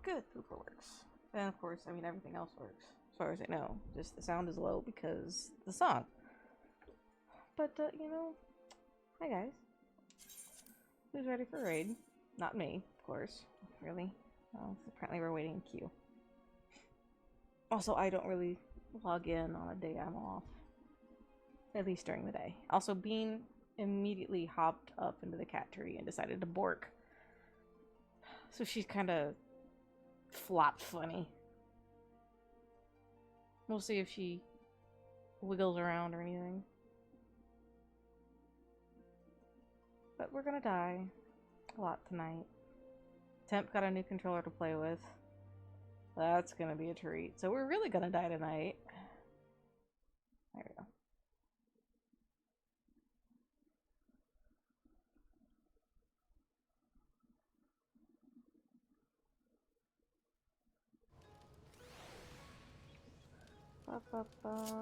Good, Pooper works. And of course, I mean, everything else works. As far as I know. Just the sound is low because the song. But, you know, hi guys. Who's ready for raid? Not me, of course. Really? Well, apparently we're waiting in queue. Also, I don't really log in on a day I'm off. At least during the day. Also, Bean immediately hopped up into the cat tree and decided to bork. So she's kind of flopped funny. We'll see if she wiggles around or anything. But we're gonna die a lot tonight. Temp got a new controller to play with. That's gonna be a treat. So we're really gonna die tonight. There we go.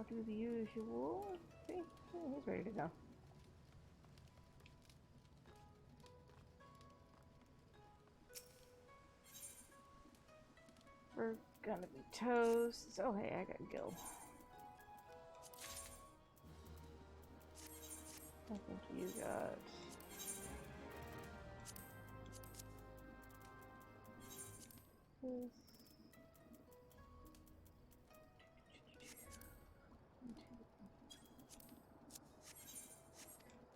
Do the usual. See? Oh, he's ready to go. We're gonna be toast. Oh, hey, I got Gil. I think you got... this.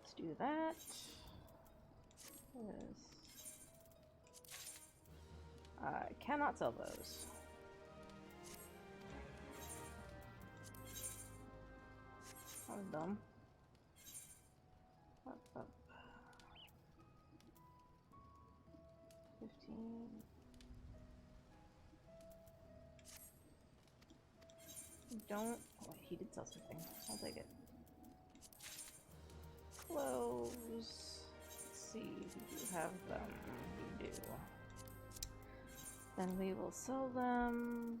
Let's do that. This. I cannot sell those. That was dumb. Up. 15. Don't. Oh, wait, he did sell something. I'll take it. Close. Let's see. We do have them. We do. Then we will sell them.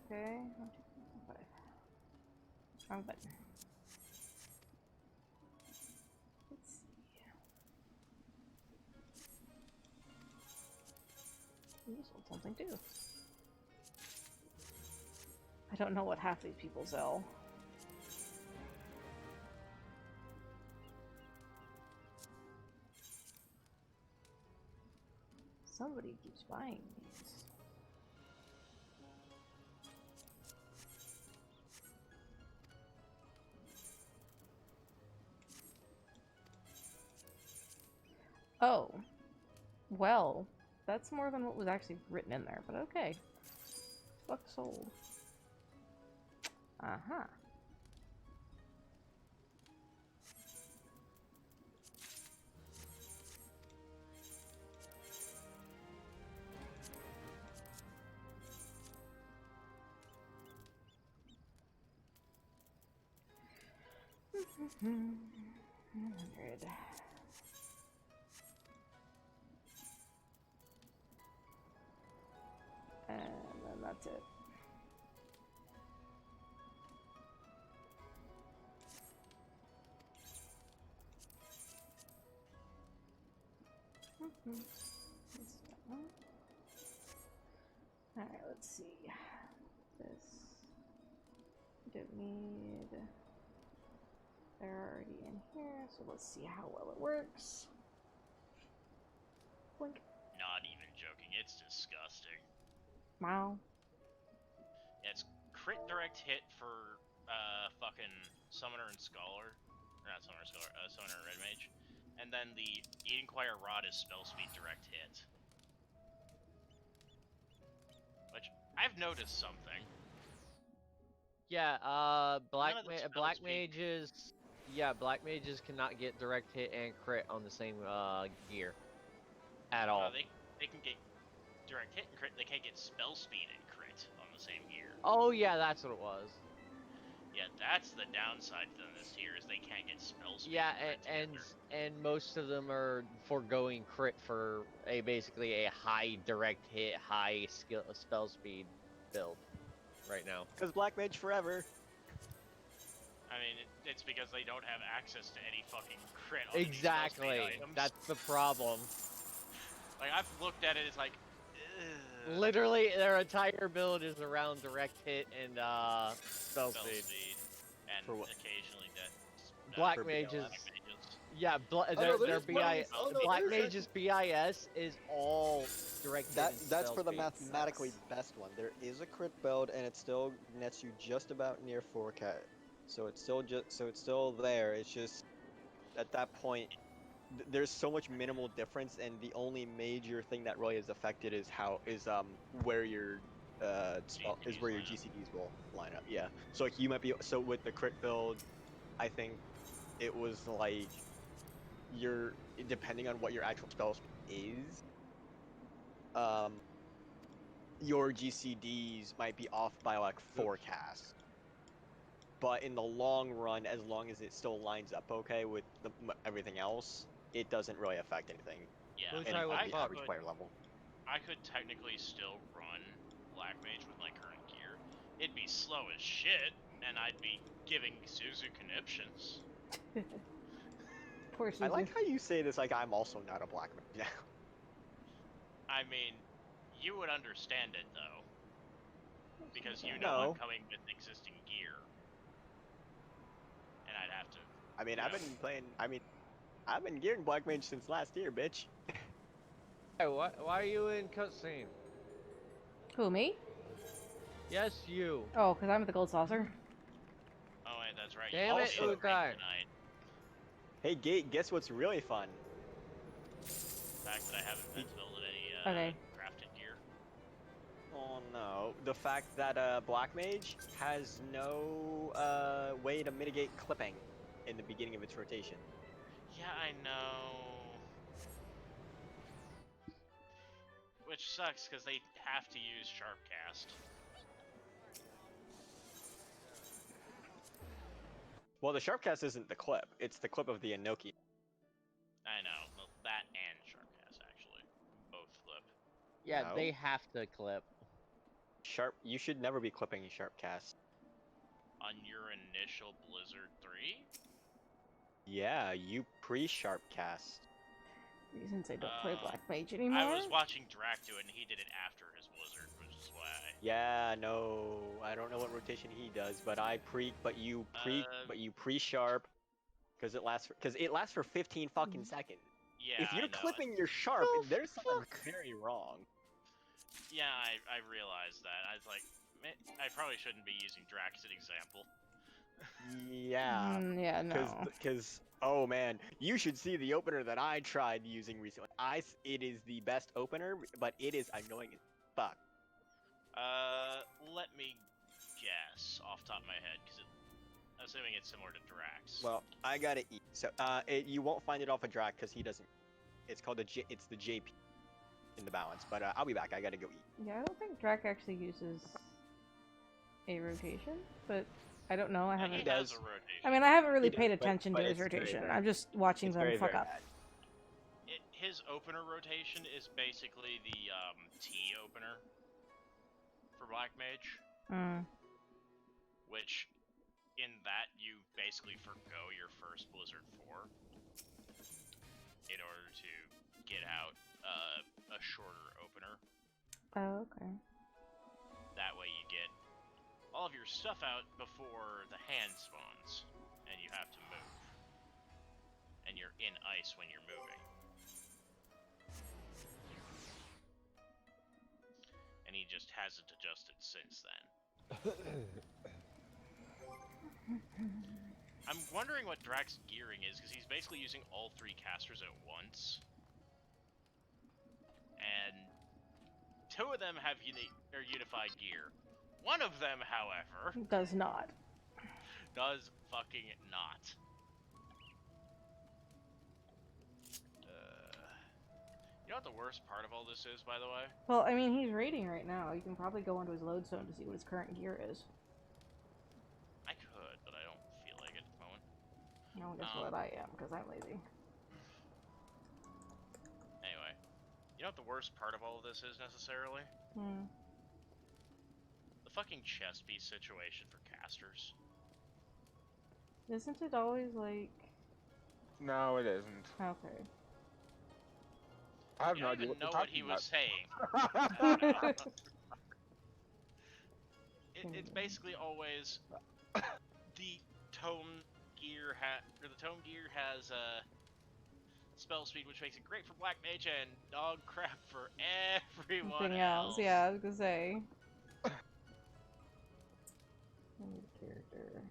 Okay. 1, 2, 3, 4, 5. Wrong button. Let's see. You sold something too. I don't know what half these people sell. Somebody keeps buying these. Oh. Well, that's more than what was actually written in there, but okay. Fuck sold. Uh-huh. $100. And then that's it. Alright, let's see. This. We don't need. They're already in here, so let's see how well it works. Blink. Not even joking, it's disgusting. Wow. Yeah, it's crit direct hit for fucking Summoner and Scholar. Or not Summoner and Scholar, Summoner and Red Mage. And then the Eating Choir Rod is spell speed direct hit. Which, I've noticed something. Yeah, black speed. mages. Yeah, black mages cannot get direct hit and crit on the same gear at all. They can get direct hit and crit. They can't get spell speed and crit on the same gear. Oh yeah, that's what it was. Yeah, that's the downside to this tier is they can't get spell speed. Yeah, and most of them are foregoing crit for basically a high direct hit, high spell speed build right now. Because Black Mage forever. I mean, it's because they don't have access to any fucking crit on Exactly. any items. That's the problem. Like, I've looked at it as like, Literally, their entire build is around direct hit and spell spell speed. speed, and For what? occasionally death. Black for mages. Black mages. Yeah, Oh, no, their there's BI. oh, no, Black there's mages BIS is all direct hit and that's spell for the speed. mathematically best one. There is a crit build, and it still nets you just about near 4K. So it's still there. It's just at that point, there's so much minimal difference, and the only major thing that really is affected is where your where your GCDs will line up. Yeah. So like you might be with the crit build, I think it was like your depending on what your actual spell speed is, your GCDs might be off by like 4 casts. But in the long run, as long as it still lines up okay with everything else, it doesn't really affect anything. Yeah, Who's like, I The would average player level. I could technically still run Black Mage with my current gear. It'd be slow as shit, and I'd be giving Suzu conniptions. Poor Suzu. I like how you say this like I'm also not a black mage now. I mean, you would understand it though, because you know No. I'm coming with existing gear, and I'd have to. I mean, Yeah. I've been gearing black mage since last year, bitch. Hey, why are you in cutscene? Who, me? Yes, you. Oh, because I'm at the gold saucer. Oh wait, that's right. Damn you it, did raid Ukai. tonight. Hey, Gate, guess what's really fun? The fact that I haven't been building any Okay. crafted gear. Oh no, the fact that black mage has no way to mitigate clipping in the beginning of its rotation. Yeah, I know. Which sucks because they have to use Sharpcast. Well, the sharpcast isn't the clip; it's the clip of the Inoki. I know. Well, that and Sharpcast actually. Both flip. Yeah, No. they have to clip. You should never be clipping sharpcast. On your initial Blizzard 3? Yeah, you pre-sharpcast. Reasons I don't play Black Mage I anymore. was watching Drac do it and he did it after his Blizzard, which is why. Yeah, no, I don't know what rotation he does, but you pre-sharp, because it lasts for 15 fucking seconds. Yeah, If you're I know. clipping your sharp, Oh, there's something fuck. very wrong. Yeah, I realized that. I was like, I probably shouldn't be using Drac as an example. Yeah, Yeah, no. because oh man, you should see the opener that I tried using recently. It is the best opener, but it is annoying as fuck. Let me guess off the top of my head, because assuming it's similar to Drax. Well, I gotta eat. So, you won't find it off of Drac because he doesn't. It's called it's the JP in the balance. But I'll be back. I gotta go eat. Yeah, I don't think Drac actually uses a rotation, but I don't know. I He haven't. has a rotation. I mean, I haven't really He does, paid but- attention but to his it's very, rotation. very- I'm just watching It's them very, fuck very up. bad. His opener rotation is basically the T opener for Black Mage, which in that you basically forgo your first Blizzard 4 in order to get out a shorter opener. Oh, okay. That way you get all of your stuff out before the hand spawns, and you have to move. And you're in ice when you're moving. And he just hasn't adjusted since then. I'm wondering what Drax's gearing is, because he's basically using all three casters at once. And two of them have unified gear. One of them, however, Does not. does fucking not. You know what the worst part of all this is, by the way? Well, I mean, he's raiding right now. You can probably go into his load zone to see what his current gear is. I could, but I don't feel like it at the moment. No, guess what I am, because I'm lazy. Anyway, you know what the worst part of all of this is necessarily? The fucking chest piece situation for casters. Isn't it always like... No, it isn't. Okay. I have You no don't idea even what know what he you're was saying. talking about. It's basically always the tome the tome gear has spell speed, which makes it great for black mage and dog crap for everyone Anything else? else. Yeah, I was gonna say. I need a character.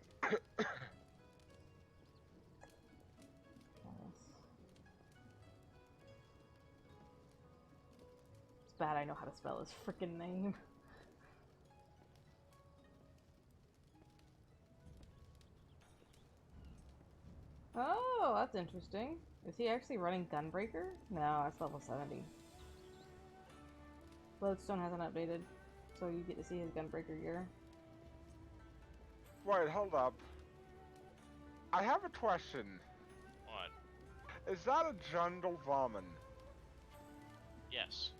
It's bad I know how to spell his freaking name. Oh, that's interesting. Is he actually running Gunbreaker? No, that's level 70. Lodestone hasn't updated, so you get to see his Gunbreaker gear. Wait, hold up. I have a question. What? Is that a Jundal Vomon? Yes.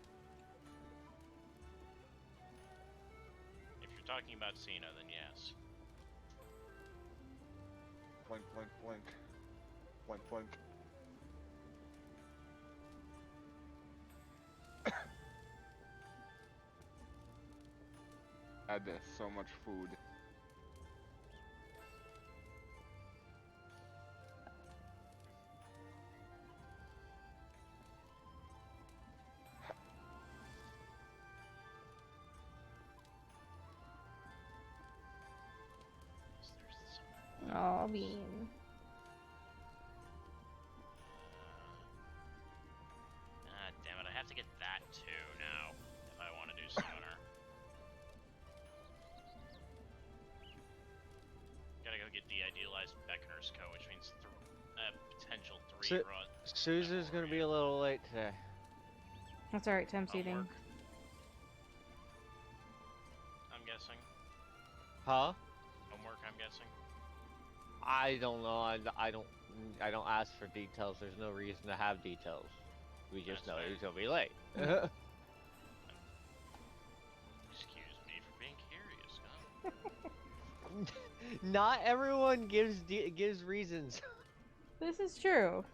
If you're talking about Cena, then yes. Blink, blink, blink. Blink, blink. Add so much food. Oh, Bean. Damn it, I have to get that too now if I want to do Summoner. Gotta go get de-idealized Beckoner's Co, which means potential 3 run. Susan's gonna be a little late today. That's alright, Tim's eating. Homework. I'm guessing. Huh? Homework, I'm guessing. I don't know. I don't ask for details. There's no reason to have details. We just That's know fair. he's gonna be late. Excuse me for being curious, huh? Not everyone gives reasons. This is true.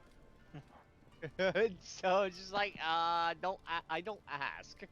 So it's just like I don't ask.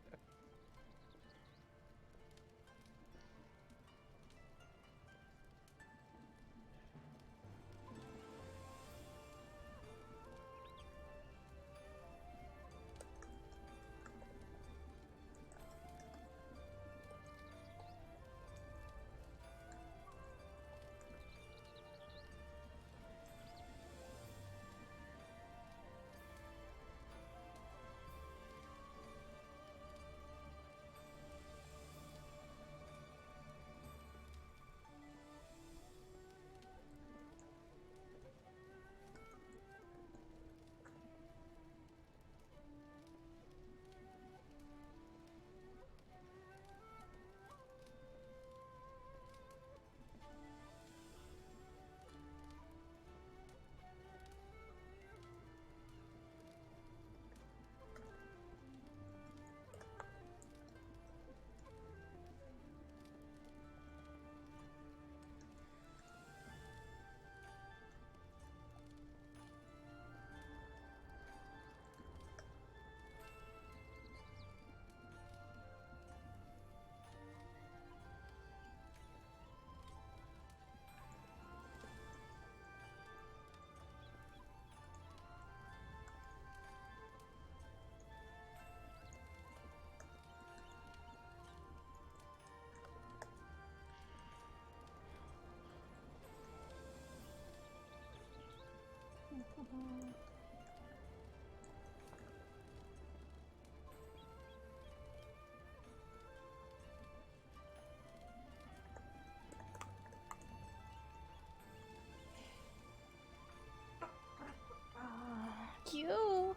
Q.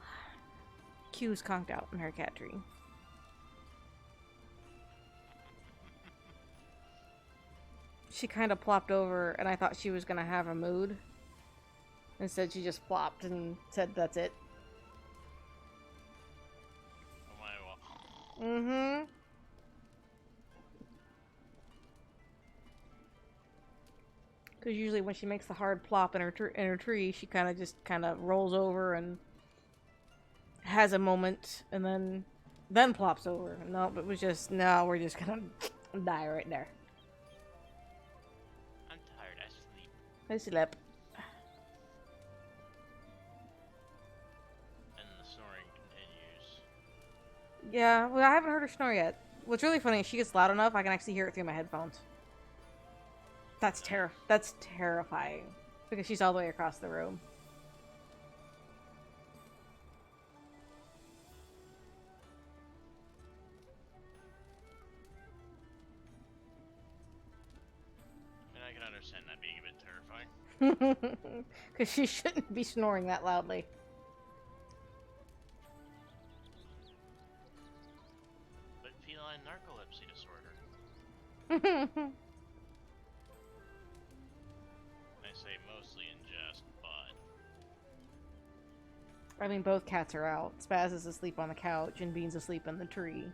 Q's conked out in her cat tree. She kind of plopped over, and I thought she was gonna have a mood. Instead, she just plopped and said, "That's it." Oh my god. Mm-hmm. Because usually when she makes the hard plop in her tree, she kind of rolls over and has a moment and then plops over. Nope, it was just no. We're just gonna die right there. I'm tired. I sleep. I slept. And the snoring continues. Yeah, well, I haven't heard her snore yet. What's really funny is she gets loud enough I can actually hear it through my headphones. That's terrifying because she's all the way across the room. I mean, I can understand that being a bit terrifying. Because she shouldn't be snoring that loudly. But feline narcolepsy disorder. I say mostly in jest, but I mean, both cats are out. Spaz is asleep on the couch and Bean's asleep in the tree.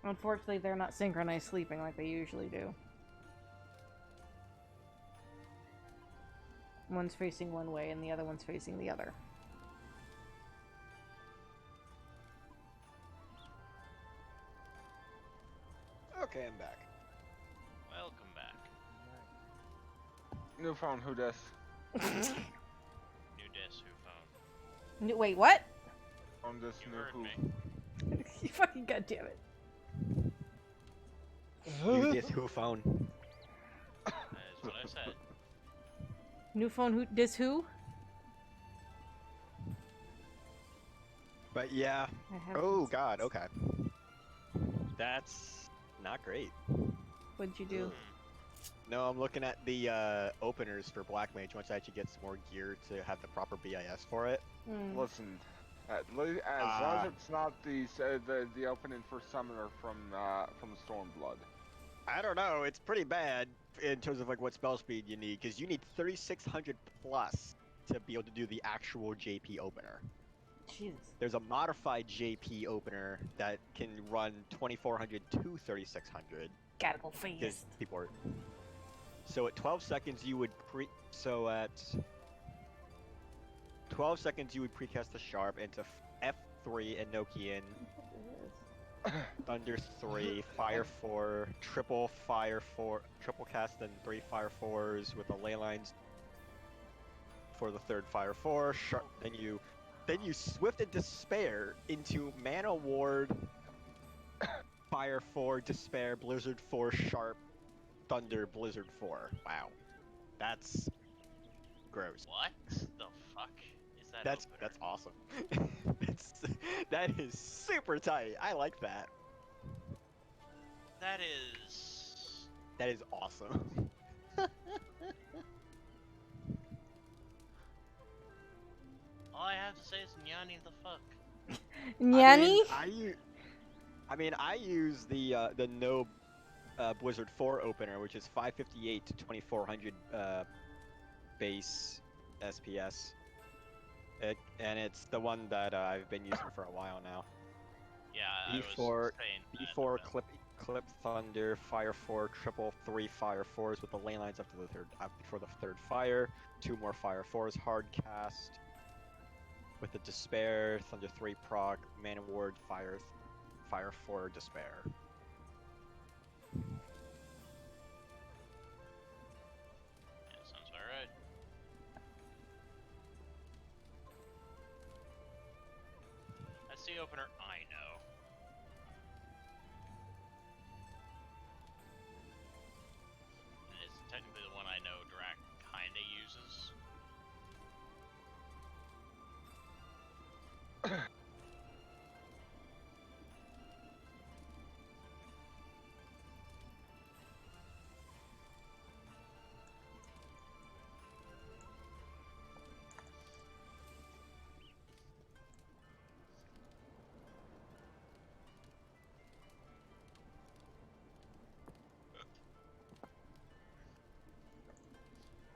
Unfortunately, they're not synchronized sleeping like they usually do. One's facing one way and the other one's facing the other. Okay, I'm back. welcome back. New phone, who dis? New dis who phone. Wait, what? On this You new heard who. me. You fucking goddamn it. You dis who phone. That is what I said. New phone who dis who? But yeah. I have Oh god, okay. That's not great. What'd you do? No, I'm looking at the openers for Black Mage once I actually get some more gear to have the proper BIS for it. Hmm. Listen, as long as it's not the opening for Summoner from Stormblood. I don't know, it's pretty bad in terms of like what spell speed you need, because you need 3600 plus to be able to do the actual JP opener. Jesus. There's a modified JP opener that can run 2400 to 3600. Gotta go Because fast. people are... So at 12 seconds you would So at 12 seconds you would precast the Sharp into F3 and Nokian, Thunder 3, Fire 4, triple Fire 4, triple cast and 3 Fire 4s with the ley lines for the third Fire 4. Sharp, then you Swift and Despair into Mana Ward, Fire 4, Despair, Blizzard 4, Sharp, Thunder, Blizzard 4. Wow. That's gross. What the fuck is that? That's awesome. That is super tight. I like that. That is. That is awesome. All I have to say is Nyani the fuck. Nyani? I use the no Blizzard 4 opener, which is 558 to 2400 base SPS. And it's the one that I've been using for a while now. Yeah, I B4, was saying B4 clip Thunder, Fire 4, triple 3 Fire 4s with the ley lines up to the third for the third fire. 2 more Fire 4s, hard cast with the Despair, Thunder 3 proc, Mana Ward, Fire 4 Despair. Yeah, sounds about right. That's the opener I know. And it's technically the one I know Drac kinda uses.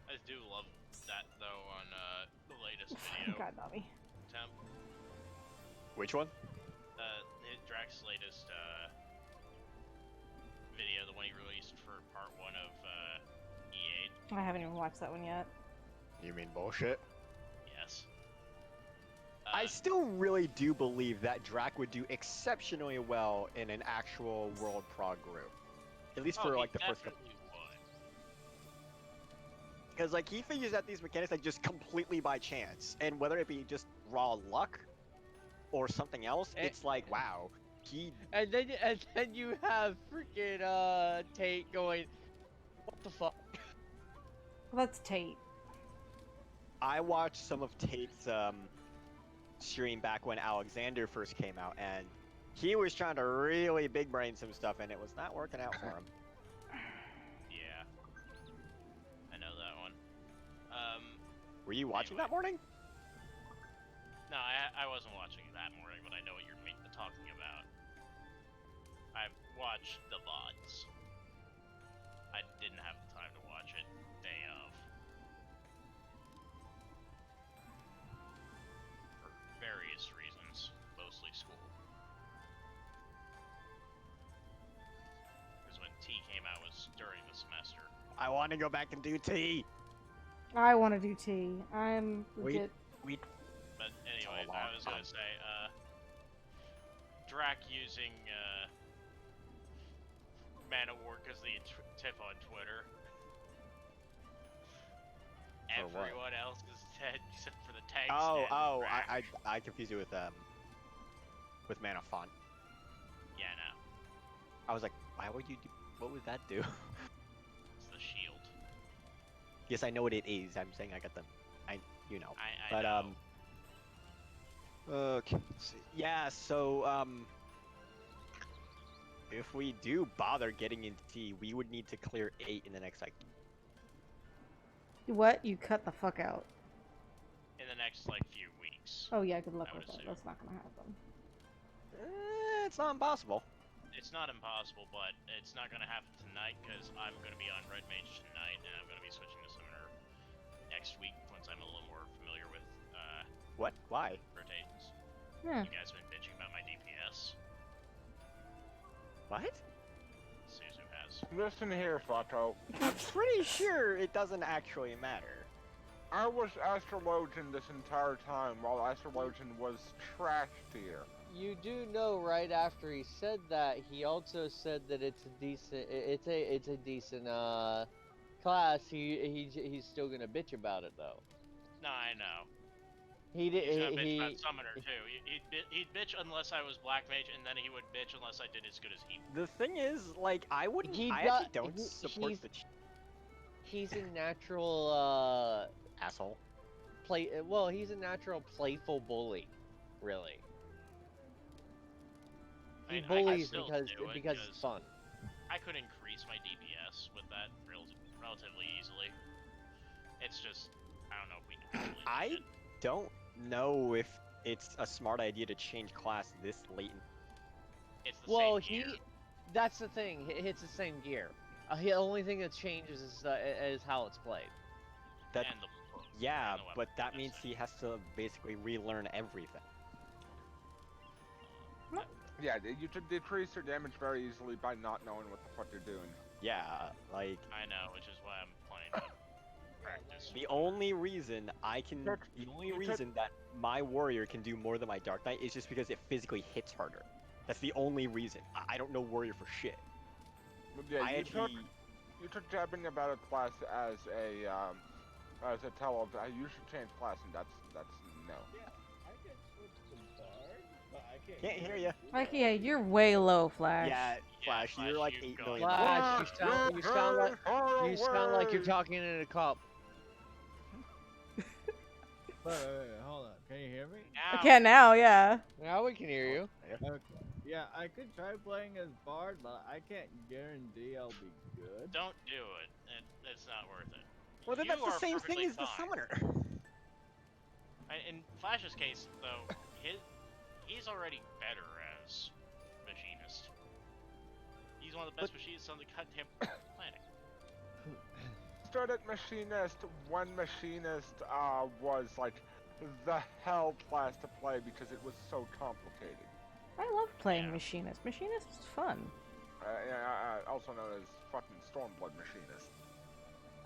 I do love that though on the latest video. God, not me. Temp. Which one? Drax's latest video, the one he released for part 1 of E8. I haven't even watched that one yet. You mean bullshit? Yeah, I still really do believe that Drac would do exceptionally well in an actual World Prog group. At least for he like the first couple. definitely would. Because like he figures out these mechanics like just completely by chance, and whether it be just raw luck or something else, it's like wow, he. And then you have freaking Tate going, what the fuck? Well, that's Tate. I watched some of Tate's stream back when Alexander first came out, and he was trying to really big brain some stuff, and it was not working out for him. Yeah. I know that one. Were you watching Anyway. that morning? No, I wasn't watching that morning, but I know what you're talking about. I've watched the VODs. I didn't have the time to watch it day of. For various reasons, mostly school. Because when T came out was during the semester. I want to go back and do T. I want to do T. I'm legit. But anyway, a long I was gonna time. say, Drac using Man of War as the tip on Twitter. For what? Everyone else is dead except for the tanks. Oh, I confused it with Man of Font. Yeah, no, I was like, why would you do? What would that do? it's the shield. Yes, I know what it is. I'm saying I got them. You know. I But know. Okay. Let's see. Yeah. So if we do bother getting into T, we would need to clear 8 in the next like. What? You cut the fuck out. In the next like few weeks. Oh yeah, good luck I would with that. assume. That's not gonna happen. It's not impossible. It's not impossible, but it's not gonna happen tonight because I'm gonna be on Red Mage tonight, and I'm gonna be switching to Summoner next week once I'm a little more familiar with What? Why? rotations. Yeah. You guys have been bitching about my DPS. What? Suzu has. Listen here, Fato. I'm pretty sure it doesn't actually matter. I was Astrologian this entire time while Astrologian was trash tier. You do know right after he said that, he also said that it's a decent class. He's still gonna bitch about it though. No, I know. He did. He's gonna bitch about Summoner too. He'd bitch unless I was Black Mage, and then he would bitch unless I did as good as he. The thing is, like, I wouldn't. He I does- actually don't he- support he's- the He's a natural asshole. he's a natural playful bully, really. I He mean, I can bullies still because do it, because it's fun. I could increase my DPS with that relatively easily. It's just I don't know if we actually I need it. don't know if it's a smart idea to change class this late. It's the Well, same gear. that's the thing. It's the same gear. The only thing that changes is how it's played. That and the books yeah, and the but weapons, that that's means it. he has to basically relearn everything. Yeah, you could decrease your damage very easily by not knowing what the fuck you're doing. Yeah, like I know, which is why I'm planning to practice. the only reason I can, Look, the only you took- reason that my warrior can do more than my Dark Knight is just because it physically hits harder. That's the only reason. I don't know warrior for shit. But yeah, I you actually, took jabbing about a class as a tell of you should change class, and that's no. I can switch to Bard, but I can't hear you. Like, yeah, you're way low, Flash. Yeah, Flash, Flash, you're like you 8 go million. like- Flash, miles. you sound like you're talking in a cup. Wait, hold on. Can you hear me? I can now, yeah. Now we can hear you. Okay. Yeah, I could try playing as Bard, but I can't guarantee I'll be good. Don't do it. It's not worth it. Well, then You that's the are same thing perfectly as the fine. summoner. In Flash's case, though, he's already better as machinist. He's one of the best machinists on the goddamn planet. Started machinist when machinist was like the hell class to play because it was so complicated. I love playing Yeah. Machinist. Machinist is fun. Also known as fucking Stormblood machinist.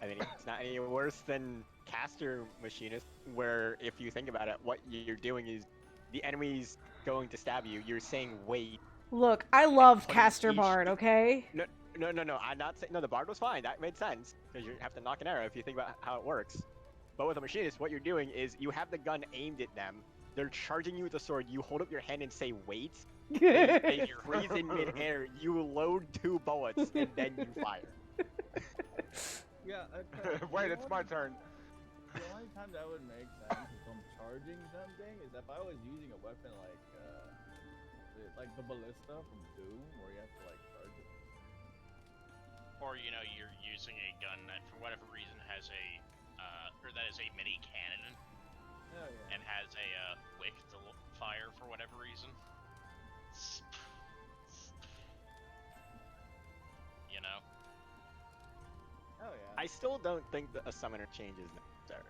I mean, it's not any worse than caster machinist, where if you think about it, what you're doing is the enemy's going to stab you. You're saying wait. Look, I and love putting Caster each- Bard, okay? No. I'm not saying no. The bard was fine. That made sense because you have to knock an arrow if you think about how it works. But with a machinist, what you're doing is you have the gun aimed at them. They're charging you with a sword. You hold up your hand and say wait. They freeze in midair. You load 2 bullets and then you fire. Yeah. Wait, it's my turn. The only time that would make sense if I'm charging something is if I was using a weapon like the ballista from Doom, where you have to like charge it. Or you know, you're using a gun that for whatever reason has a or that is a mini cannon Oh yeah. and has a wick to fire for whatever reason. You know. Oh yeah. I still don't think that a summoner change is necessary.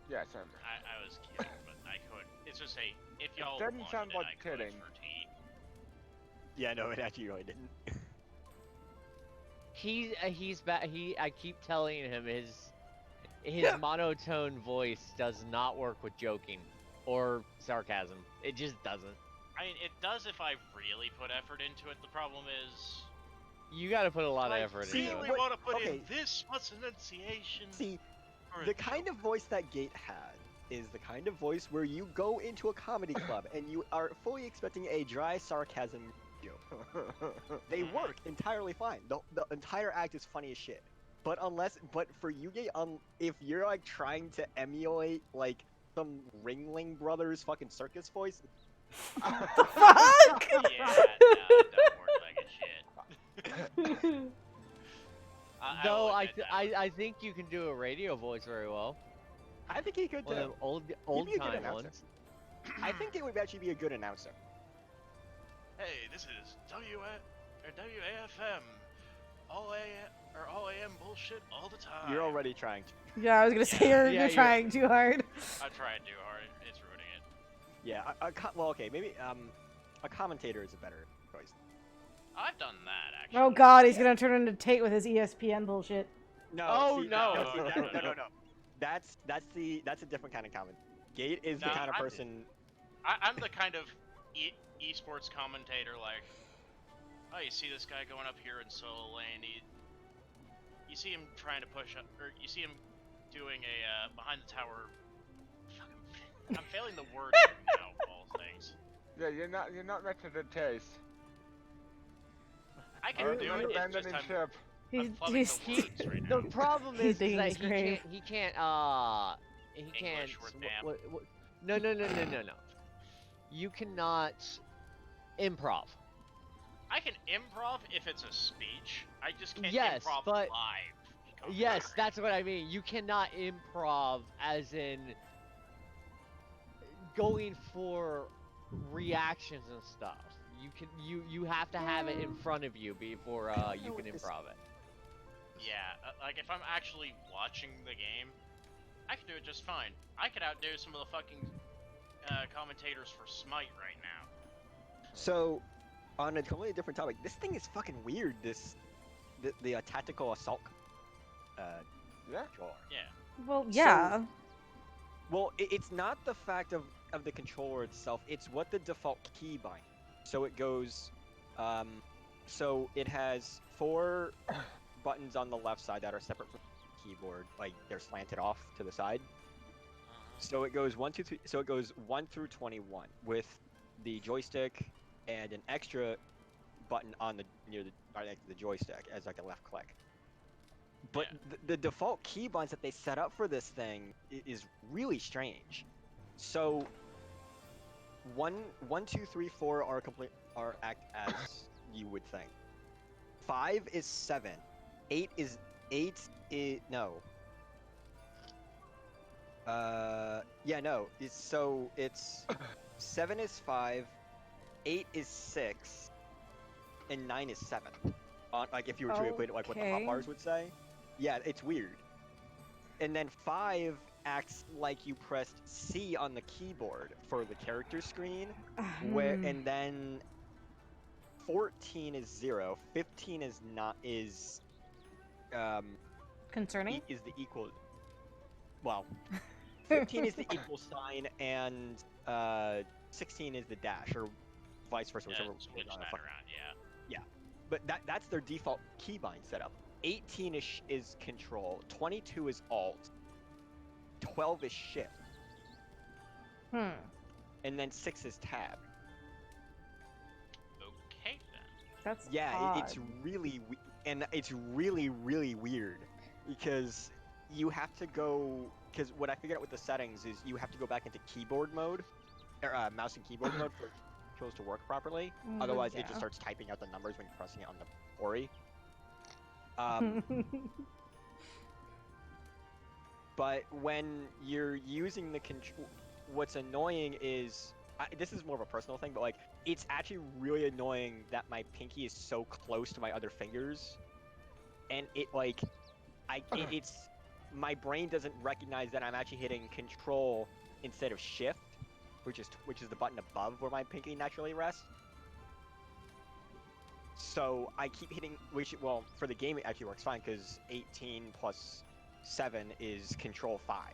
Yeah, same. I was kidding, but I could. It's just a if y'all Doesn't wanted sound it, like I could kidding. for tea. Yeah, no, it actually really didn't. I keep telling him his monotone voice does not work with joking or sarcasm. It just doesn't. I mean, it does if I really put effort into it. The problem is, You got to put a lot of I effort see, into really it. what- want to put in okay. this much enunciation. See, for a the kind joke. of voice that Gate had is the kind of voice where you go into a comedy club and you are fully expecting a dry sarcasm joke. They work entirely fine. The entire act is funny as shit. But for you, Gate, if you're like trying to emulate like some Ringling Brothers fucking circus voice, Fuck! Yeah, no, it don't work like a shit. Though will I, admit th- that. I think you can do a radio voice very well. I think he could One of too. them old be a good time announcer. ones. I think it would actually be a good announcer. Hey, this is WAFM. All AM bullshit all the time. You're already trying to. Yeah, I was gonna say Yeah, you're you're- trying too hard. I'm trying too hard. It's ruining it. Yeah. Well, okay, maybe a commentator is a better choice. I've done that actually. Oh god, he's Yeah. gonna turn into Tate with his ESPN bullshit. No. Oh, see, no. see, no. That's a different kind of comment. Gate is the No, kind of I'm- person. I'm the kind of esports commentator like, oh, you see this guy going up here in solo lane. You see him trying to push up, or you see him doing a behind the tower. Fucking, I'm failing the word now. Of all things, Yeah, you're not meant to taste. I can Aren't do you it. It's abandoning just ship? He's, I'm flubbing he's the words right The now. problem He's is digging that his grave. he can't English worth damn. No. You cannot improv. I can improv if it's a speech. I just can't Yes, improv but- live. Yes, that's what I mean. You cannot improv as in going for reactions and stuff. You have to have it in front of you before you can improv it. Yeah, like if I'm actually watching the game, I can do it just fine. I could outdo some of the fucking commentators for Smite right now. So, on a completely different topic, this thing is fucking weird. The tactical assault. Yeah. Controller. Yeah. well, yeah. Well, it's not the fact of the controller itself. It's what the default key binds. So it goes, so it has 4 buttons on the left side that are separate from the keyboard, like they're slanted off to the side. So it goes 1, 2, 3. So it goes 1 through 21 with the joystick and an extra button on near the joystick as like a left click. But Yeah. the default key binds that they set up for this thing is really strange. So 1, 2, 3, 4 are act as you would think. 5 is 7. 8 is no. Yeah, no. It's 7 is 5, 8 is 6, and 9 is 7. Like if you were to equate it like what the Okay. hoppars would say. Yeah, it's weird. And then 5 acts like you pressed C on the keyboard for the character screen, and then 14 is 0, 15 is not is Concerning? is the equal. well, 15 is the equal sign, and 16 is the dash, or vice versa, whichever. Switch that around, yeah. But that's their default keybind setup. 18 is control, 22 is alt, 12 is shift, and then 6 is tab. Okay then. That's It's odd. really and it's really weird because you have to go, because what I figured out with the settings is you have to go back into keyboard mode, or mouse and keyboard mode for controls to work properly. Otherwise, it just starts typing out the numbers when you're pressing it on the Ori. But when you're using the control, what's annoying is, this is more of a personal thing, but like, it's actually really annoying that my pinky is so close to my other fingers, and it like, it's my brain doesn't recognize that I'm actually hitting control instead of shift, which is the button above where my pinky naturally rests. So I keep hitting, which, well, for the game it actually works fine because 18 plus 7 is control 5.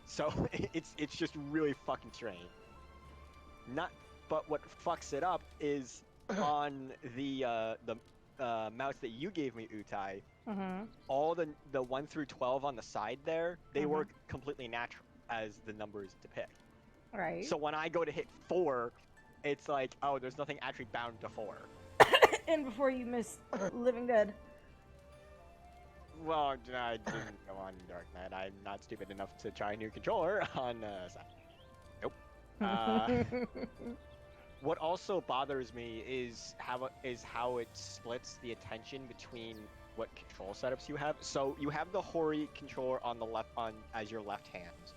So it's just really fucking strange. But what fucks it up is on the mouse that you gave me, Utai. All the 1 through 12 on the side there, they work completely natural as the numbers depict. Right. So when I go to hit 4, it's like, oh, there's nothing actually bound to 4. And before you miss Living Dead. Well, I didn't go on Dark Knight. I'm not stupid enough to try a new controller on Nope. What also bothers me is how it splits the attention between what control setups you have. So you have the Hori controller on the left as your left hand,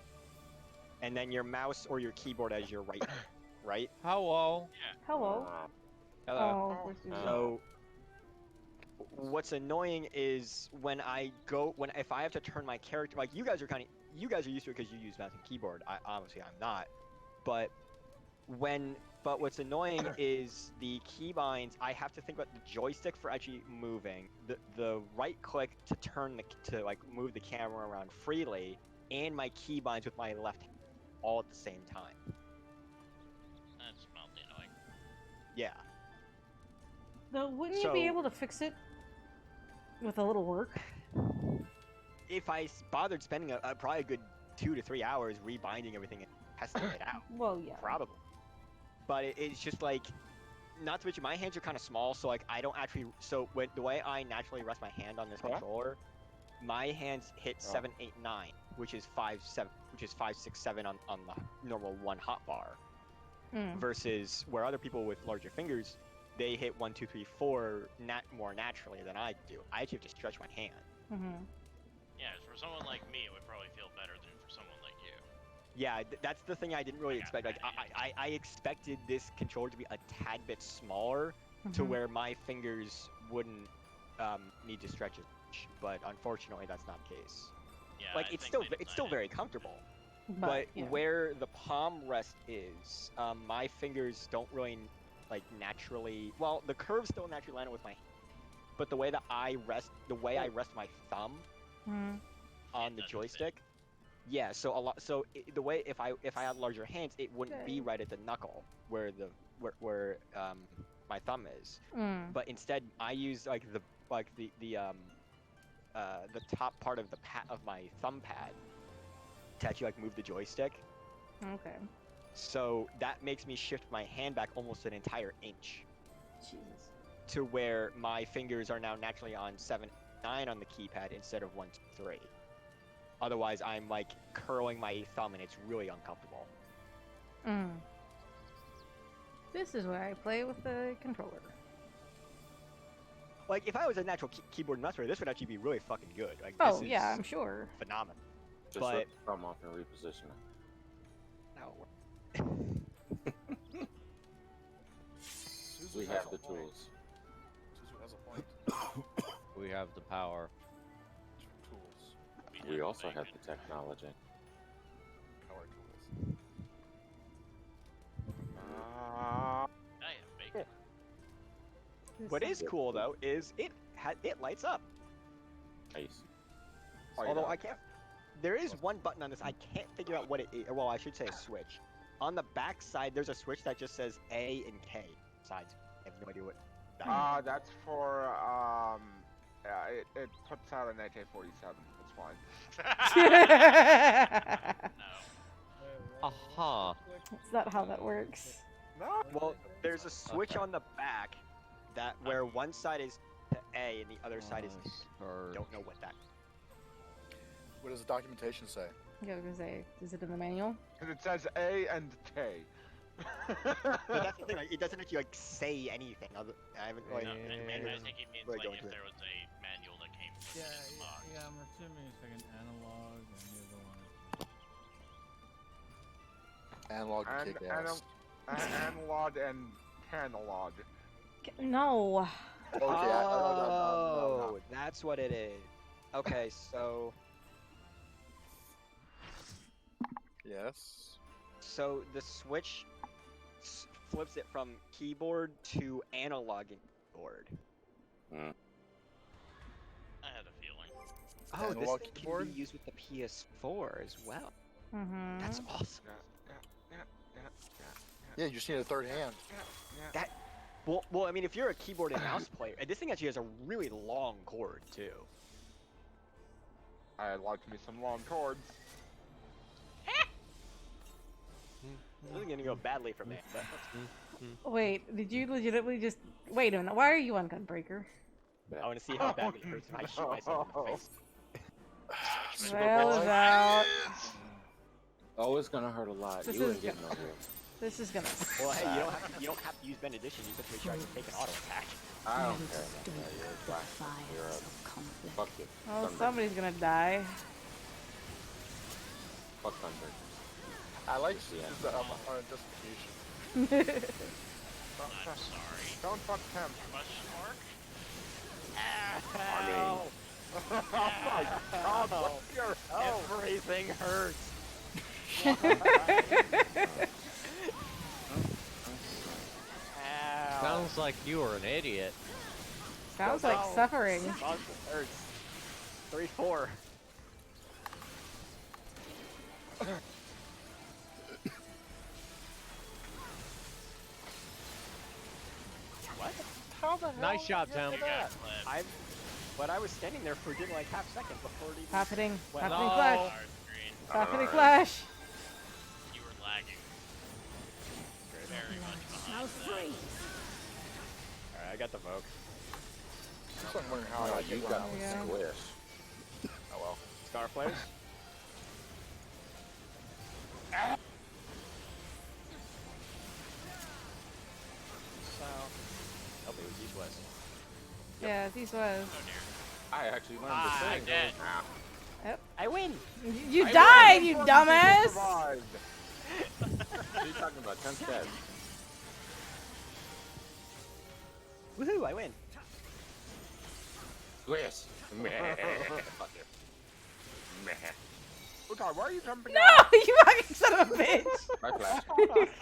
and then your mouse or your keyboard as your right hand, right? Hello. Hello. Hello. Oh, So what's annoying is if I have to turn my character, like you guys are used to it because you use mouse and keyboard. Obviously I'm not, but what's annoying is the keybinds. I have to think about the joystick for actually moving, the right click to turn to move the camera around freely, and my keybinds with my left hand all at the same time. That's mildly annoying. Yeah. Though, wouldn't you be able to fix it with a little work? If I bothered spending probably a good 2 to 3 hours rebinding everything and testing it out. Well, yeah. Probably. But it's just like, not to mention my hands are kind of small, so like I don't actually. So the way I naturally rest my hand on this controller, my hands hit 7, 8, 9, which is 5, 7, which is 5, 6, 7 on the normal one hotbar. Versus where other people with larger fingers, they hit 1, 2, 3, 4 more naturally than I do. I actually have to stretch my hand. Yeah, for someone like me, it would probably feel better than for someone like you. Yeah, that's the thing I didn't really expect. Like, I expected this controller to be a tad bit smaller to where my fingers wouldn't need to stretch as much, but unfortunately that's not the case. Yeah, like, it's still very comfortable. But yeah. where the palm rest is, my fingers don't really naturally. Well, the curves still naturally land with my hand, but the way that I rest my thumb on the joystick, yeah. So the way if I had larger hands, it wouldn't be right at the knuckle where my thumb is. But instead, I use the top part of of my thumb pad to actually move the joystick. Okay. So that makes me shift my hand back almost an entire inch. Jesus. To where my fingers are now naturally on 7, 9 on the keypad instead of 1, 2, 3. Otherwise, I'm curling my thumb and it's really uncomfortable. This is where I play with the controller. If I was a natural keyboard master, this would actually be really fucking good. Oh, yeah, I'm sure. Phenomenal. Just but rip the thumb off and reposition it. No. We have the tools. Suzu has a point. We have the power. Tools. We also have the technology. Power tools. I have bacon. What is cool though is it lights up. Nice. Oh, you Although don't. I can't. There is one button on this. I can't figure out what it is. Well, I should say a switch. On the back side, there's a switch that just says A and K sides. I have no idea what that is. That's for it puts out an AK-47. It's fine. No. Aha. That's not how that works. No. Well, there's a switch Okay. on the back that where one side is to A and the other side is don't know what that. What does the documentation say? Yeah, I was gonna say, is it in the manual? Because it says A and K. But that's the thing, like, it doesn't actually like say anything. I haven't like. No, I manuals think it means really like go if into it. there was a manual that came with Yeah, this box. yeah, I'm assuming it's like an analog and the other one is... Analog And- kick ass. Analog and analog. No. Okay, Oh, that's what it is. Okay, so Yes. the switch flips it from keyboard to analog and keyboard. I had a feeling. Oh, this Analog thing can keyboard? be used with the PS4 as well. Mm-hmm. That's awesome. Yeah, you just need a third hand. That well, I mean, if you're a keyboard and mouse player, and this thing actually has a really long cord too. I'd like me some long cords. This is gonna go badly for me. But Wait, did you legitimately just... Wait a minute, why are you on Gunbreaker? I want to see how badly it hurts if I shoot myself in the face. Well, out. Oh, it's gonna hurt a lot. This You is ain't getting no heal. This is gonna... Well, hey, you don't have to use benediction. You just make sure I can take an auto attack. I don't Never care. stood You're the black. You're fires a of conflict. fuck you. Oh, Thunder. somebody's gonna die. Fuck Thunder. I like Yeah. the justification. I'm sorry. Don't fuck him. Question mark? I mean, Oh my god, what's your Everything hurts. Ow. Sounds like you were an idiot. Sounds like No. suffering. Monster hurts. 3-4. What? How the hell? Nice job, Tim. You got clipped. But I was standing there for just like half second before it even. Happening. Well, Happening no. flash. Hard screen. Happening flash. You were lagging. Very much Now behind free. Alright, I got the Vogue. I'm wondering how no, I you get got one. the Yeah. squish. Oh well. Star flares. So, hope it was East West. Yeah, these was. Oh dear. I actually learned Ah, the I thing. did. I win. You died, you dumbass! Survived. What are you talking about? 10 steps. Woohoo! I win. Yes. Meh. Fuck you. Meh. Utai, why are you jumping No, out? you fucking son of a bitch! My flash.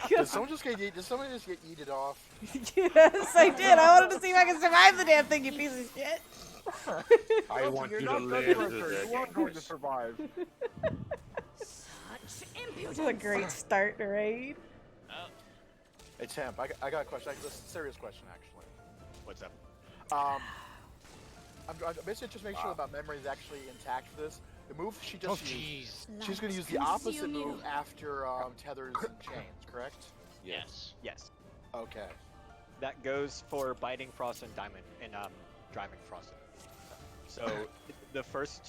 Did someone just get yeeted off? Yes, I did. I wanted to see if I could survive the damn thing, you piece of shit. I want You're you not to good live. Hunter. You aren't going to survive. Such This is a great start to raid. Oh, Hey Temp, I got a question. This is a serious question actually. What's up? I'm basically just make sure that my memory is actually intact for this. The move she just used, she's going to use the opposite move after tethers and chains, correct? yes. Yes. Okay. That goes for biting frost and diamond and driving frost. So the first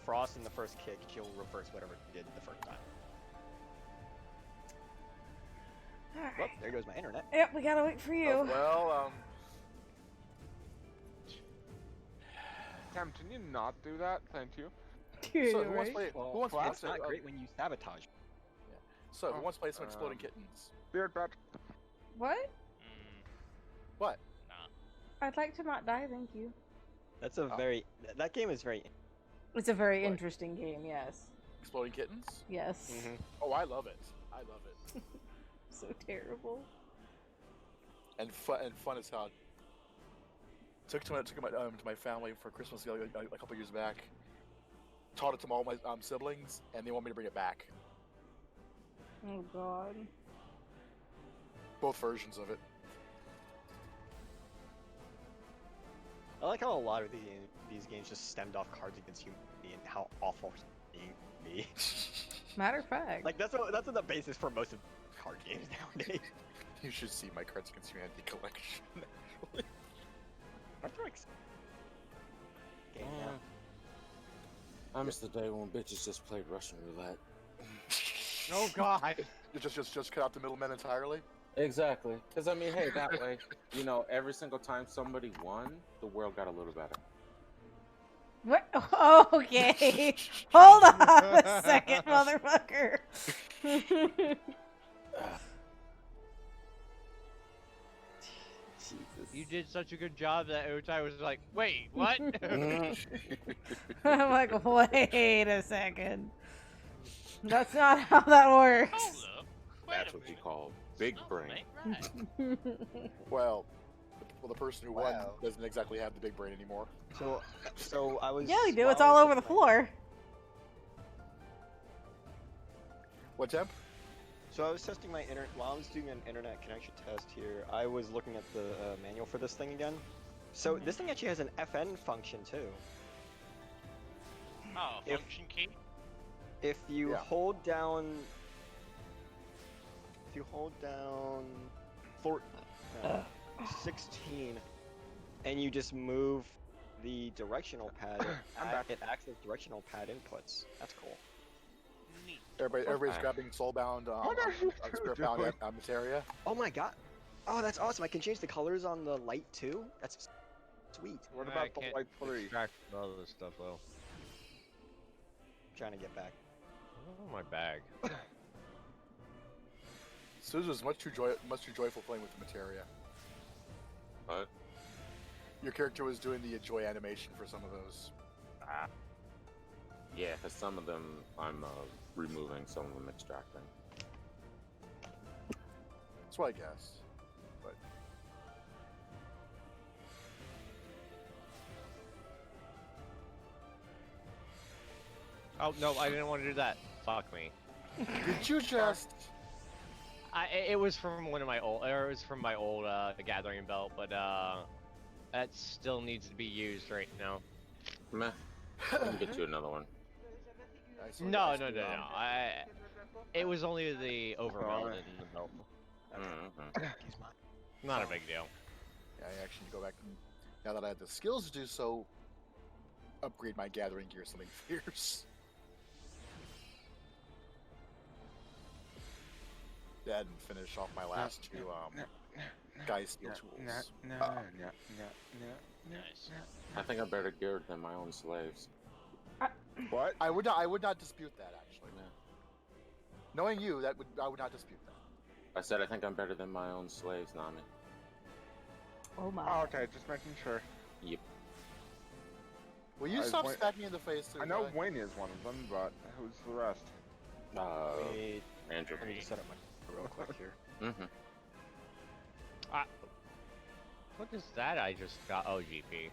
frost and the first kick, she'll reverse whatever you did the first time. Well, there goes my internet. Yep, we gotta wait for you. Well, Cam, can you not do that? Thank you. Dude, so who wants to right? play? Who wants to It's not great when you sabotage. So who wants to play some exploding kittens? Beard bat. What? Mm, What? nah. I'd like to not die, thank you. That's a very that game is very. It's a very What? interesting game, yes. Exploding kittens? Yes. Oh, I love it. I love it. So terrible. And fun as hell. Took to my family for Christmas a couple years back. taught it to all my siblings, and they want me to bring it back. Oh god. Both versions of it. I like how a lot of these games just stemmed off Cards Against Humanity and how awful being be. Matter of fact. Like that's what the basis for most of card games nowadays. You should see my Cards Against Humanity collection. Actually. Aren't there like games now? I miss the day when bitches just played Russian roulette. Oh god. You just cut out the middlemen entirely. Exactly. Because, I mean, hey, that way, you know, every single time somebody won, the world got a little better. What? Okay. Hold on a second, motherfucker. Jesus. You did such a good job that Utai was like, wait, what? I'm like, wait a second. That's not how that works. Hold up. Wait That's a what you minute. call big Something brain. ain't right. Well, the person who won Wow. doesn't exactly have the big brain anymore. So I was. Yeah, we do. while It's I all was over the looking floor. What temp? So I was testing my internet while I was doing an internet connection test here. I was looking at the manual for this thing again. So this thing actually has an FN function too. Oh, If- function key? If you Yeah. hold down, four, 16, and you just move the directional pad, it acts as directional pad inputs. That's cool. Neat. Everybody's grabbing Soulbound, What are you Spiritbound doing? Materia. Oh my god! Oh, that's awesome! I can change the colors on the light too. That's sweet. What I about the can't Light 3? extract all this stuff though. I'm trying to get back. Oh, my bag. Suzu's much too joyful playing with the Materia. What? Your character was doing the joy animation for some of those. Yeah, because some of them I'm removing, some of them extracting. That's what I guess. But Oh no, I didn't want to do that. Fuck me. did you just? It was from one of my old, or it was from my old gathering belt, but that still needs to be used right now. Meh. I can get you another one. I saw No, you no, no, ask no. It was only the overwhelmed in the belt. Mm-hmm. Not a big deal. Yeah, I actually need to go back. Now that I have the skills to do so, upgrade my gathering gear to something fierce. That and finish off my last two guy steel tools. Nice. I think I better gear than my own slaves. What? I would not dispute that actually. Yeah. Knowing you, I would not dispute that. I said I think I'm better than my own slaves, Nami. Oh my. Oh, okay, just making sure. Yep. Will you I stop went- smacking me in the face? I know guy? Wayne is one of them, but who's the rest? Wait, Andrew. let me just set up my real quick here. Mm-hmm. What is that I just got? Oh, GP.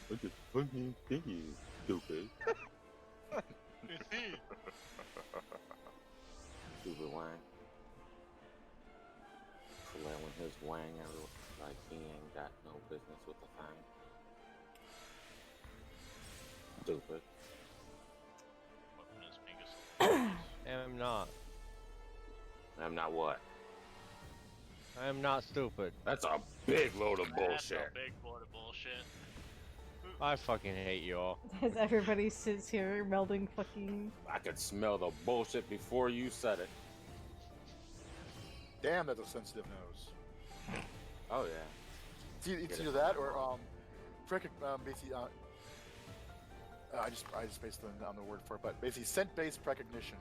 What the fucking thing you stupid? Stupid wang. Flailing his wang out like he ain't got no business with the thing. Stupid. Weapon is biggest. I'm not. I'm not what? I am not stupid. That's a big load of That's a bullshit. big load of bullshit. I fucking hate you all. As everybody sits here melding fucking. I could smell the bullshit before you said it. Damn, that's a sensitive nose. Oh yeah. It's either that or basically I just based on the word for it, but basically scent-based recognition.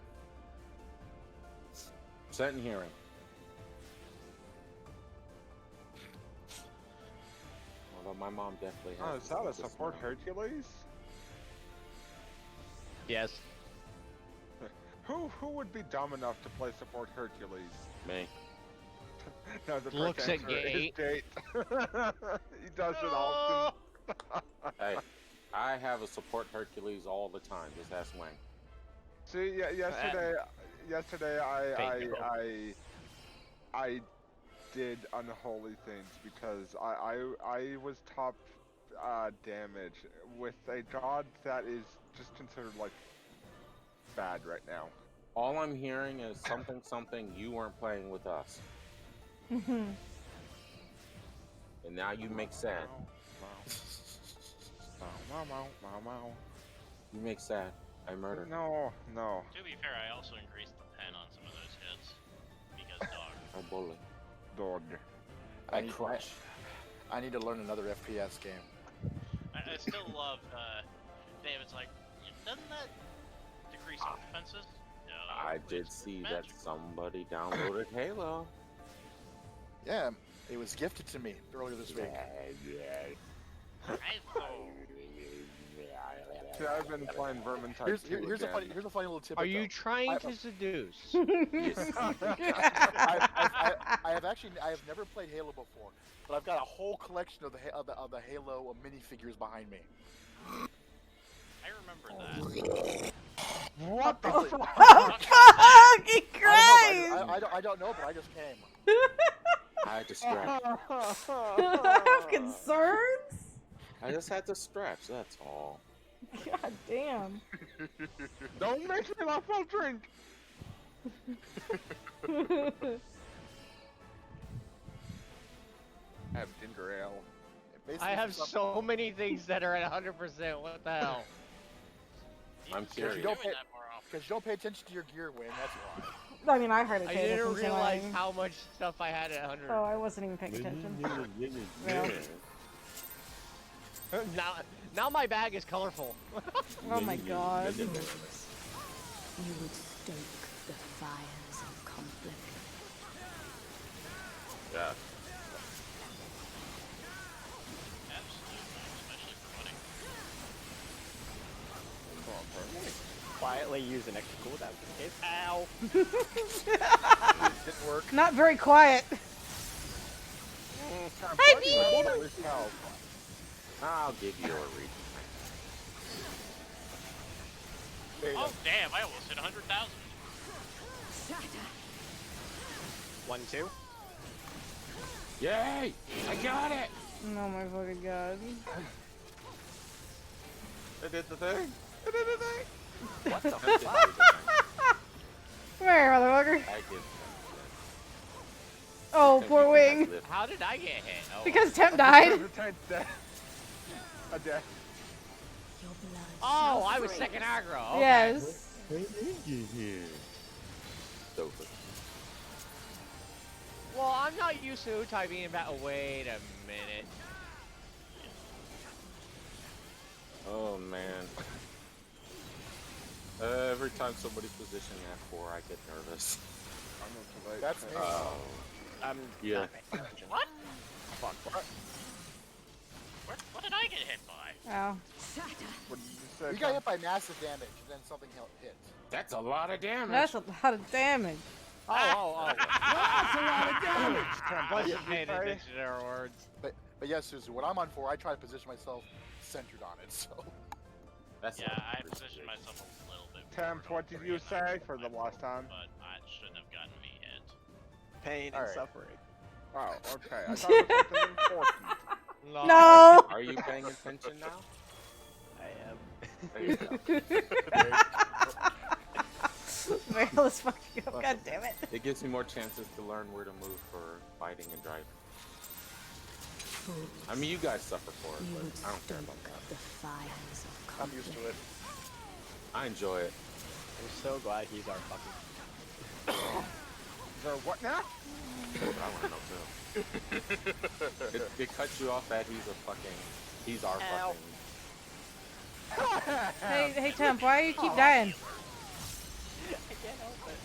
Set and hearing. Although my mom definitely has. Oh, is that a this support smell. Hercules? Yes. Who would be dumb enough to play support Hercules? Me. No, the Looks correct at answer is Gate. Gate. He does it often. Hey, I have a support Hercules all the time. Just ask Wang. See, yeah, yesterday I did unholy things because I was top damage with a god that is just considered like bad right now. All I'm hearing is something you weren't playing with us. And now you make sad. You make sad. I murder. No. To be fair, I also increased the pen on some of those hits because dog. I bully. Dog. I need to learn another FPS game. I still love David's like, doesn't that decrease our defenses? No. I did see that somebody downloaded Halo. Yeah, it was gifted to me earlier this week. See, I've been playing Vermintide. Here's a funny little tip. Are you trying to seduce? I have never played Halo before, but I've got a whole collection of the Halo minifigures behind me. I remember that. What the fuck? Oh, fucking Christ! I don't know, but I just came. I had to stretch. I have concerns? I just had to stretch, that's all. God damn. Don't make me laugh, I'll drink! I have ginger ale. I have so many things that are at 100%. What the hell? I'm curious. Because you don't pay attention to your gear, Win. That's why. I mean, I hardly I paid didn't attention. realize how much stuff I had at 100. Oh, I wasn't even paying attention. Now my bag is colorful. Oh my god. You would stoke the fires of conflict. Yeah. Quietly use an extra cooldown in case. Ow! Didn't work. Not very quiet. Hey, me! I'll give you a read. Oh damn! I almost hit 100,000. 1, 2. Yay! I got it! Oh my fucking god. I did the thing! I did the thing! What the fuck? Come here, motherfucker. I did. Oh, poor Wing. How did I get hit? Oh. Because Temp died. A death. Oh, I was second aggro. Okay. Yes. Well, I'm not used to Utai being back. Oh, wait a minute. Oh man. Every time somebody's positioning at 4, I get nervous. That's me. Yeah. What? Fuck. What did I get hit by? Oh. What did you say? We got hit by massive damage, and then something hit. That's a lot of damage. That's a lot of damage. Oh. That's a lot of damage. Wasn't paying attention to our words. But yes, Suzu, what I'm on for, I try to position myself centered on it, so. That's Yeah, I positioned myself a little bit. Temp, what did you say for the last time? But I shouldn't have gotten me hit. Pain and suffering. Oh, okay. I thought it was something important. No. Are you paying attention now? I am. There you go. Let's fucking go. God damn it. It gives me more chances to learn where to move for fighting and driving. I mean, you guys suffer for it, but I don't care about that. The fires of I'm used to it. I enjoy it. I'm so glad he's our fucking. So what now? I want to know too. It cuts you off that he's our fucking. Hey, Temp, why do you keep dying? I can't help it.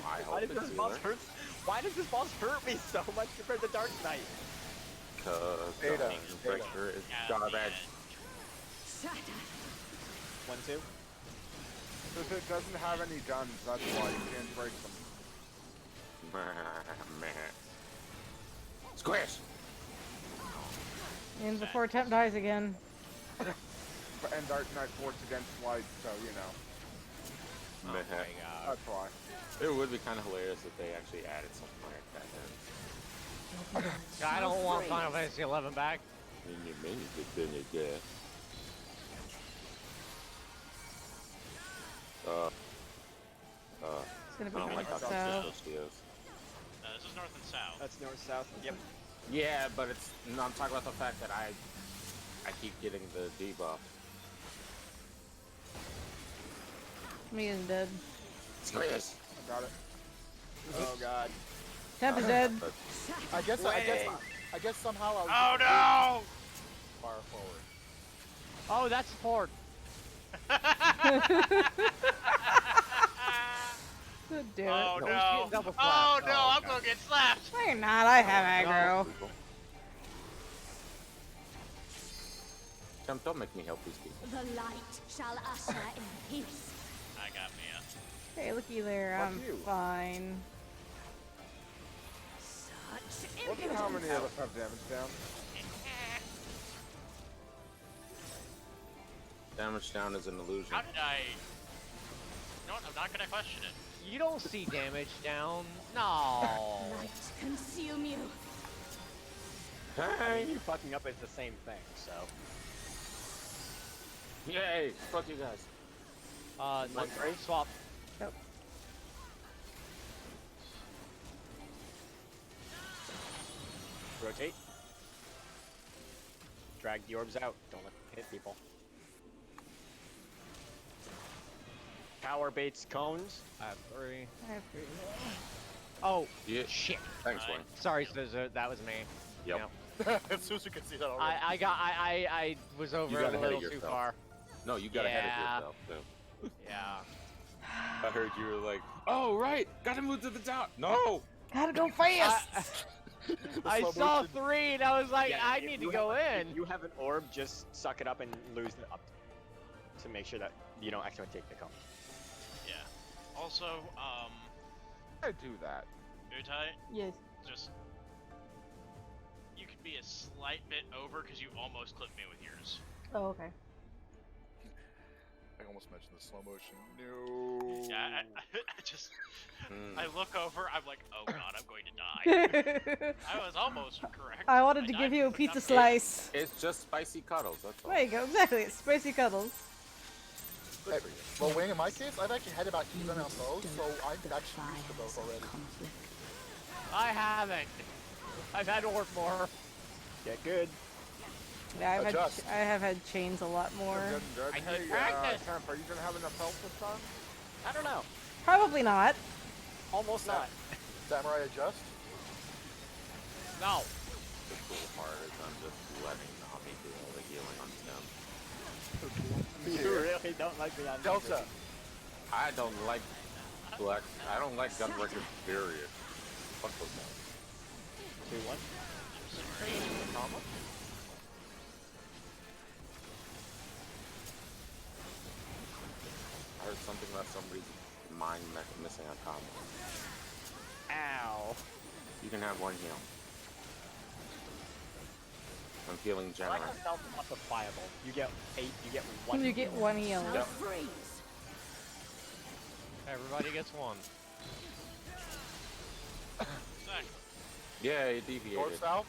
I hope it's healer. Why does this boss hurt me so much compared to Dark Knight? Because Data. Breaker is garbage. 1, 2. Because it doesn't have any guns, that's why you can't break them. Man. Squish! And before Temp dies again. And Dark Knight Force Against Light, so you know. Oh my god. That's why. It would be kind of hilarious if they actually added something like that in. I don't want Final Fantasy 11 back. In your menu, good thing is good. It's gonna I be don't like how so. consistent she is. This is north and south. That's north-south. Yep. Yeah, but it's. No, I'm talking about the fact that I keep getting the debuff. Me is dead. Yes. I got it. Oh god. Temp is dead. I guess somehow I was Oh no! far forward. Oh, that's support. Good dude. Oh No, no! he's getting double Oh slapped. no! Oh, I'm okay. gonna get slapped. No, you're not. I have aggro. Temp, don't make me help these people. The light shall usher in peace. I got Mia. Hey, looky there. Fuck I'm you. fine. Such Look at how many impudence. of us have damage down. Damage down is an illusion. How did I? You know what? I'm not gonna question it. You don't see damage down. No. Light consume you. I mean, you fucking up is the same thing, so. Yay! Fuck you guys. One swap. Rotate. Drag the orbs out. Don't let them hit people. Power baits cones. I have 3. I have 3. Oh, Yeah. shit. Thanks, Alright. Wayne. Sorry, Suzu, that was me. Yep. Suzu can see that already. I was over gotta a head of little too yourself. far. No, you got ahead of Yeah. yourself, too. Yeah. I heard you were like, oh, right! Gotta move to the top! No! Gotta go fast. I slow saw motion. 3 and I was like, Yeah, I if need to you go have- in. If you have an orb, just suck it up and lose it up to make sure that you don't actually take the cone. Yeah. Also, I do that. Utai, Yes. just you could be a slight bit over because you almost clipped me with yours. Oh, okay. I almost mentioned the slow motion. No. Yeah, I just Hmm. I look over, I'm like, oh god, I'm going to die. I was almost correct. I wanted to died give you a quick pizza enough. slice. It's just spicy cuddles, that's all. There you go. Exactly. It's spicy cuddles. Hey, well, Wayne, in my case, I've actually had about even on both, so I'm The actually used to both fires of already. conflict. I haven't. I've had orb more. Get good. Yeah, Adjust. I have had chains a lot more. Good, good. I Hey, need practice. Temp, are you gonna have enough health this time? I don't know. Probably not. Almost not. Samurai adjust. No. The cool part is I'm just letting Nami do all the healing on Temp. You really don't like me on Delta. I don't like black. I don't like Gunbreaker, period. Fuck those guys. 2-1. I heard something about somebody's mind missing a combo. Ow. You can have one heal. I'm feeling Like generous. a self-amplifiable. You get 8, you get 1. You get one heal. Shall Yep. freeze. Everybody gets one. Exactly. Yeah, it deviated. North south.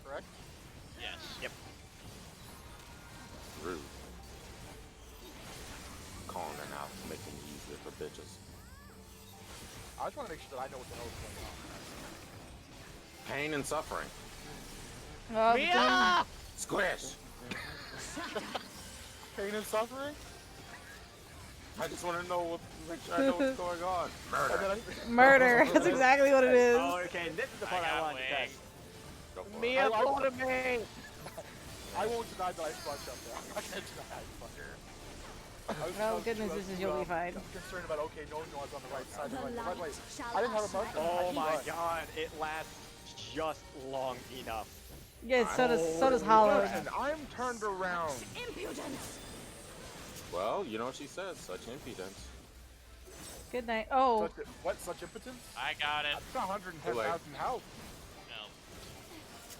Correct. Yes. Yep. Rude. Calling it out, making it easier for bitches. I just want to make sure that I know what the hell is going on. Pain and suffering. Oh, Mia! Squish! Pain and suffering. I just want to know what, make sure I know what's going on. And Murder. then Murder. That's exactly what it is. Oh, okay. This is the part I got wanted to wings. test. Go for it. Mia I- pulled me. I won't deny that I squashed up there. I'm not gonna deny I fucker. Oh, goodness, this is you'll be fine. I'm concerned about, okay, no one was on the right side. The By the way, light shall I didn't have a usher marker. in Oh my peace. god, it lasts just long enough. Yeah, so does Hollow. Listen, I'm turned around. Impudence. Well, you know what she says, such impudence. Good night. Oh, What? Such impotence? I got it. I've got 110,000 health. No.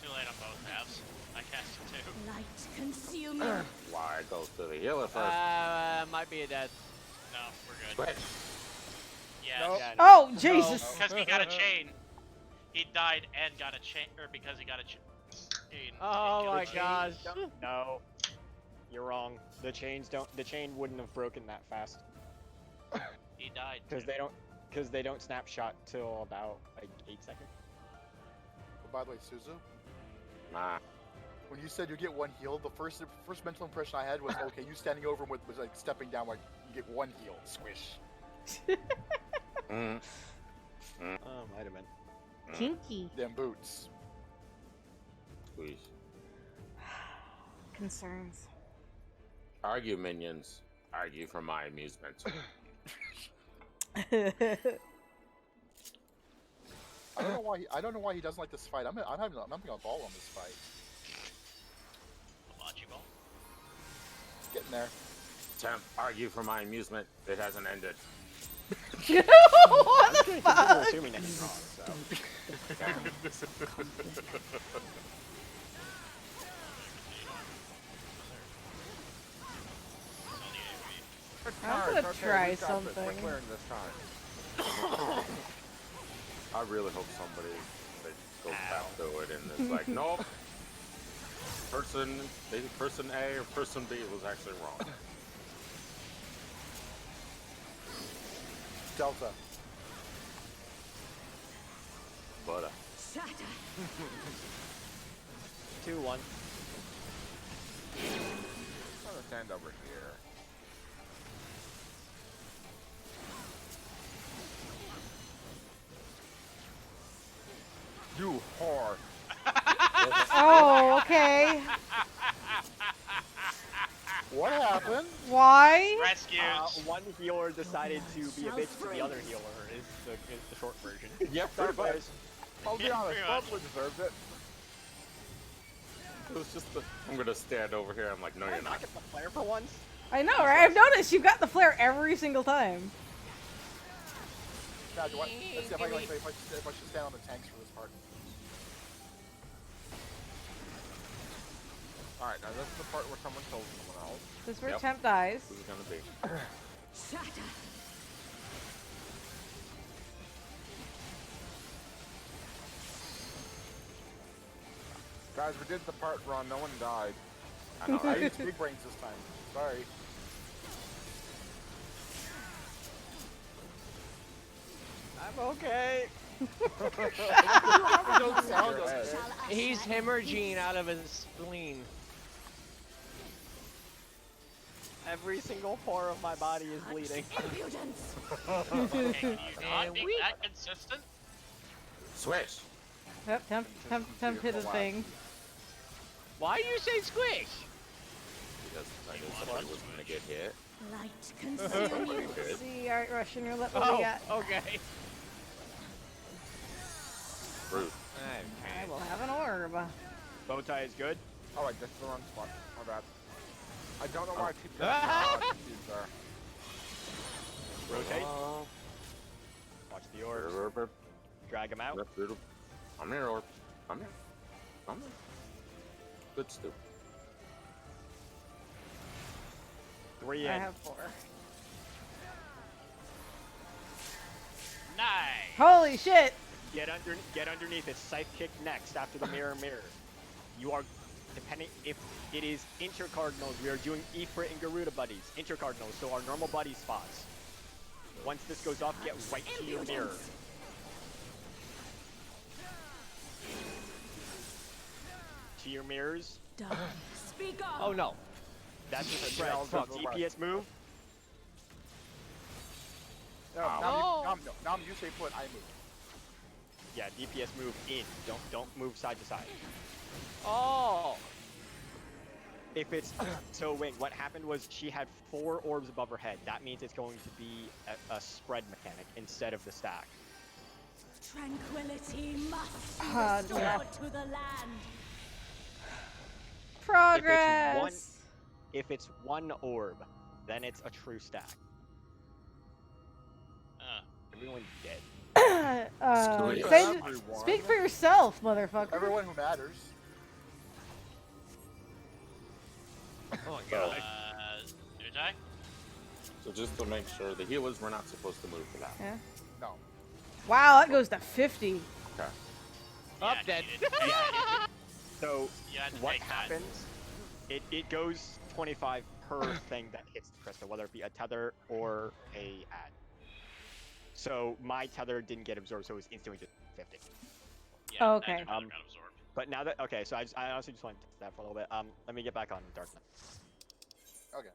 Too late on both halves. I cast it too. Light consume you. Why go to the healer first? Might be a death. No, we're good. Switch. Yes. Nope. Yeah, Oh, Jesus! Because he got a chain. He died and got a chain, or because he got a chain. Oh my God. gosh. No, you're wrong. The chains don't. The chain wouldn't have broken that fast He died. because too. they don't snapshot till about like 8 seconds. Oh, by the way, Suzu, Nah. when you said you get one heal, the first mental impression I had was, okay, you standing over him was like stepping down, like you get one heal. Squish. Mm. Oh, might have been. Kinky. Them boots. Squeeze. Concerns. Argue, minions. Argue for my amusement. I don't know why he doesn't like this fight. I'm having a ball on this fight. Bocce ball. It's getting there. Temp, argue for my amusement. It hasn't ended. What the We're fuck? assuming that he's wrong, so. I'm gonna try something. We're clearing this time. I really hope somebody like, goes back to it and it's like, nope. Person A or person B was actually wrong. Delta. But Shatter. 2-1. I'm gonna stand over here. You whore. Oh, okay. What happened? Why? Rescued. One healer decided to be a bitch to the other healer. Is the short version. yep, pretty much. I'll be Yeah, honest, pretty much. probably deserved it. It was just the, I'm gonna stand over here. I'm like, no, Did you're I not. not get the flare for once? I know, right? I've noticed you've got the flare every single time. Now, let's see if I should stand on the tanks for this part. Alright, now this is the part where someone kills someone else. This is where Yep. Temp dies. Who's it gonna be? Shatter. Guys, we did the part run, no one died. I know, I right? used big brains this time. Sorry. I'm okay. Don't sound Your head. Shall usher He's in hemorrhaging peace. out of his spleen. Every single pore of my body is bleeding. Impudence. Can you not And be we- that consistent? Switch. Yep, Temp hit a thing. Why do you say squish? Because I knew somebody was gonna get hit. Light consume you. Good. See, alright, Russian roulette, what we Oh, got? okay. Rude. I will have an orb. Bow tie is good. Oh wait, this is the wrong spot. My bad. I don't know why I keep Ah! getting confused there. Rotate. Watch the orbs. Drag him out. I'm here, Orb. I'm here. I'm here. Good stew. 3 in. I have 4. Nice. Holy shit! Get underneath it. Scythe kick next after the mirror. You are depending if it is intercardinals. We are doing Ifrit and Garuda buddies. Intercardinals, so our normal buddy spots. Once this goes off, get right to your mirror. To your mirrors. Die. Speak up. Oh no, that's a spread. I'll So go right. DPS move. No, Oh. now you say put, I move. Yeah, DPS move in. Don't move side to side. Oh. If it's so wait, what happened was she had 4 orbs above her head. That means it's going to be a spread mechanic instead of the stack. Tranquility must be Ah, restored yeah. to the land. Progress! If it's one orb, then it's a true stack. Everyone's dead. Screw you. Say, Everyone. speak for yourself, motherfucker. Everyone who matters. So, Ujai? so just to make sure, the healers were not supposed to move for that. Yeah. No. Wow, that goes to 50. Okay. Yeah, Up dead. So You had to what take that. happens? It goes 25 per thing that hits the crystal, whether it be a tether or a ad. So my tether didn't get absorbed, so it was instantly just 50. Yeah, Oh, and okay. your tether got absorbed. But now that so I honestly just want to test that for a little bit. Let me get back on darkness. Okay.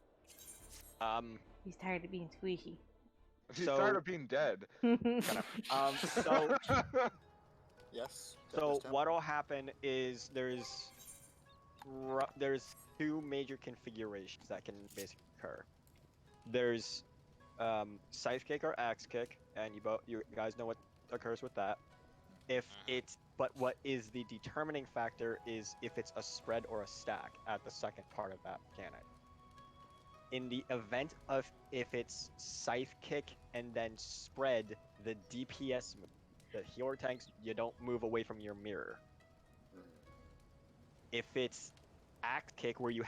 He's tired of being squishy. He's So- tired of being dead. So Yes. so Temp. what'll happen is there's two major configurations that can basically occur. There's scythe kick or axe kick, and you guys know what occurs with that. If it's what is the determining factor is if it's a spread or a stack at the second part of that mechanic. In the event of if it's scythe kick and then spread, the DPS move, the healer tanks, you don't move away from your mirror. If it's axe kick where you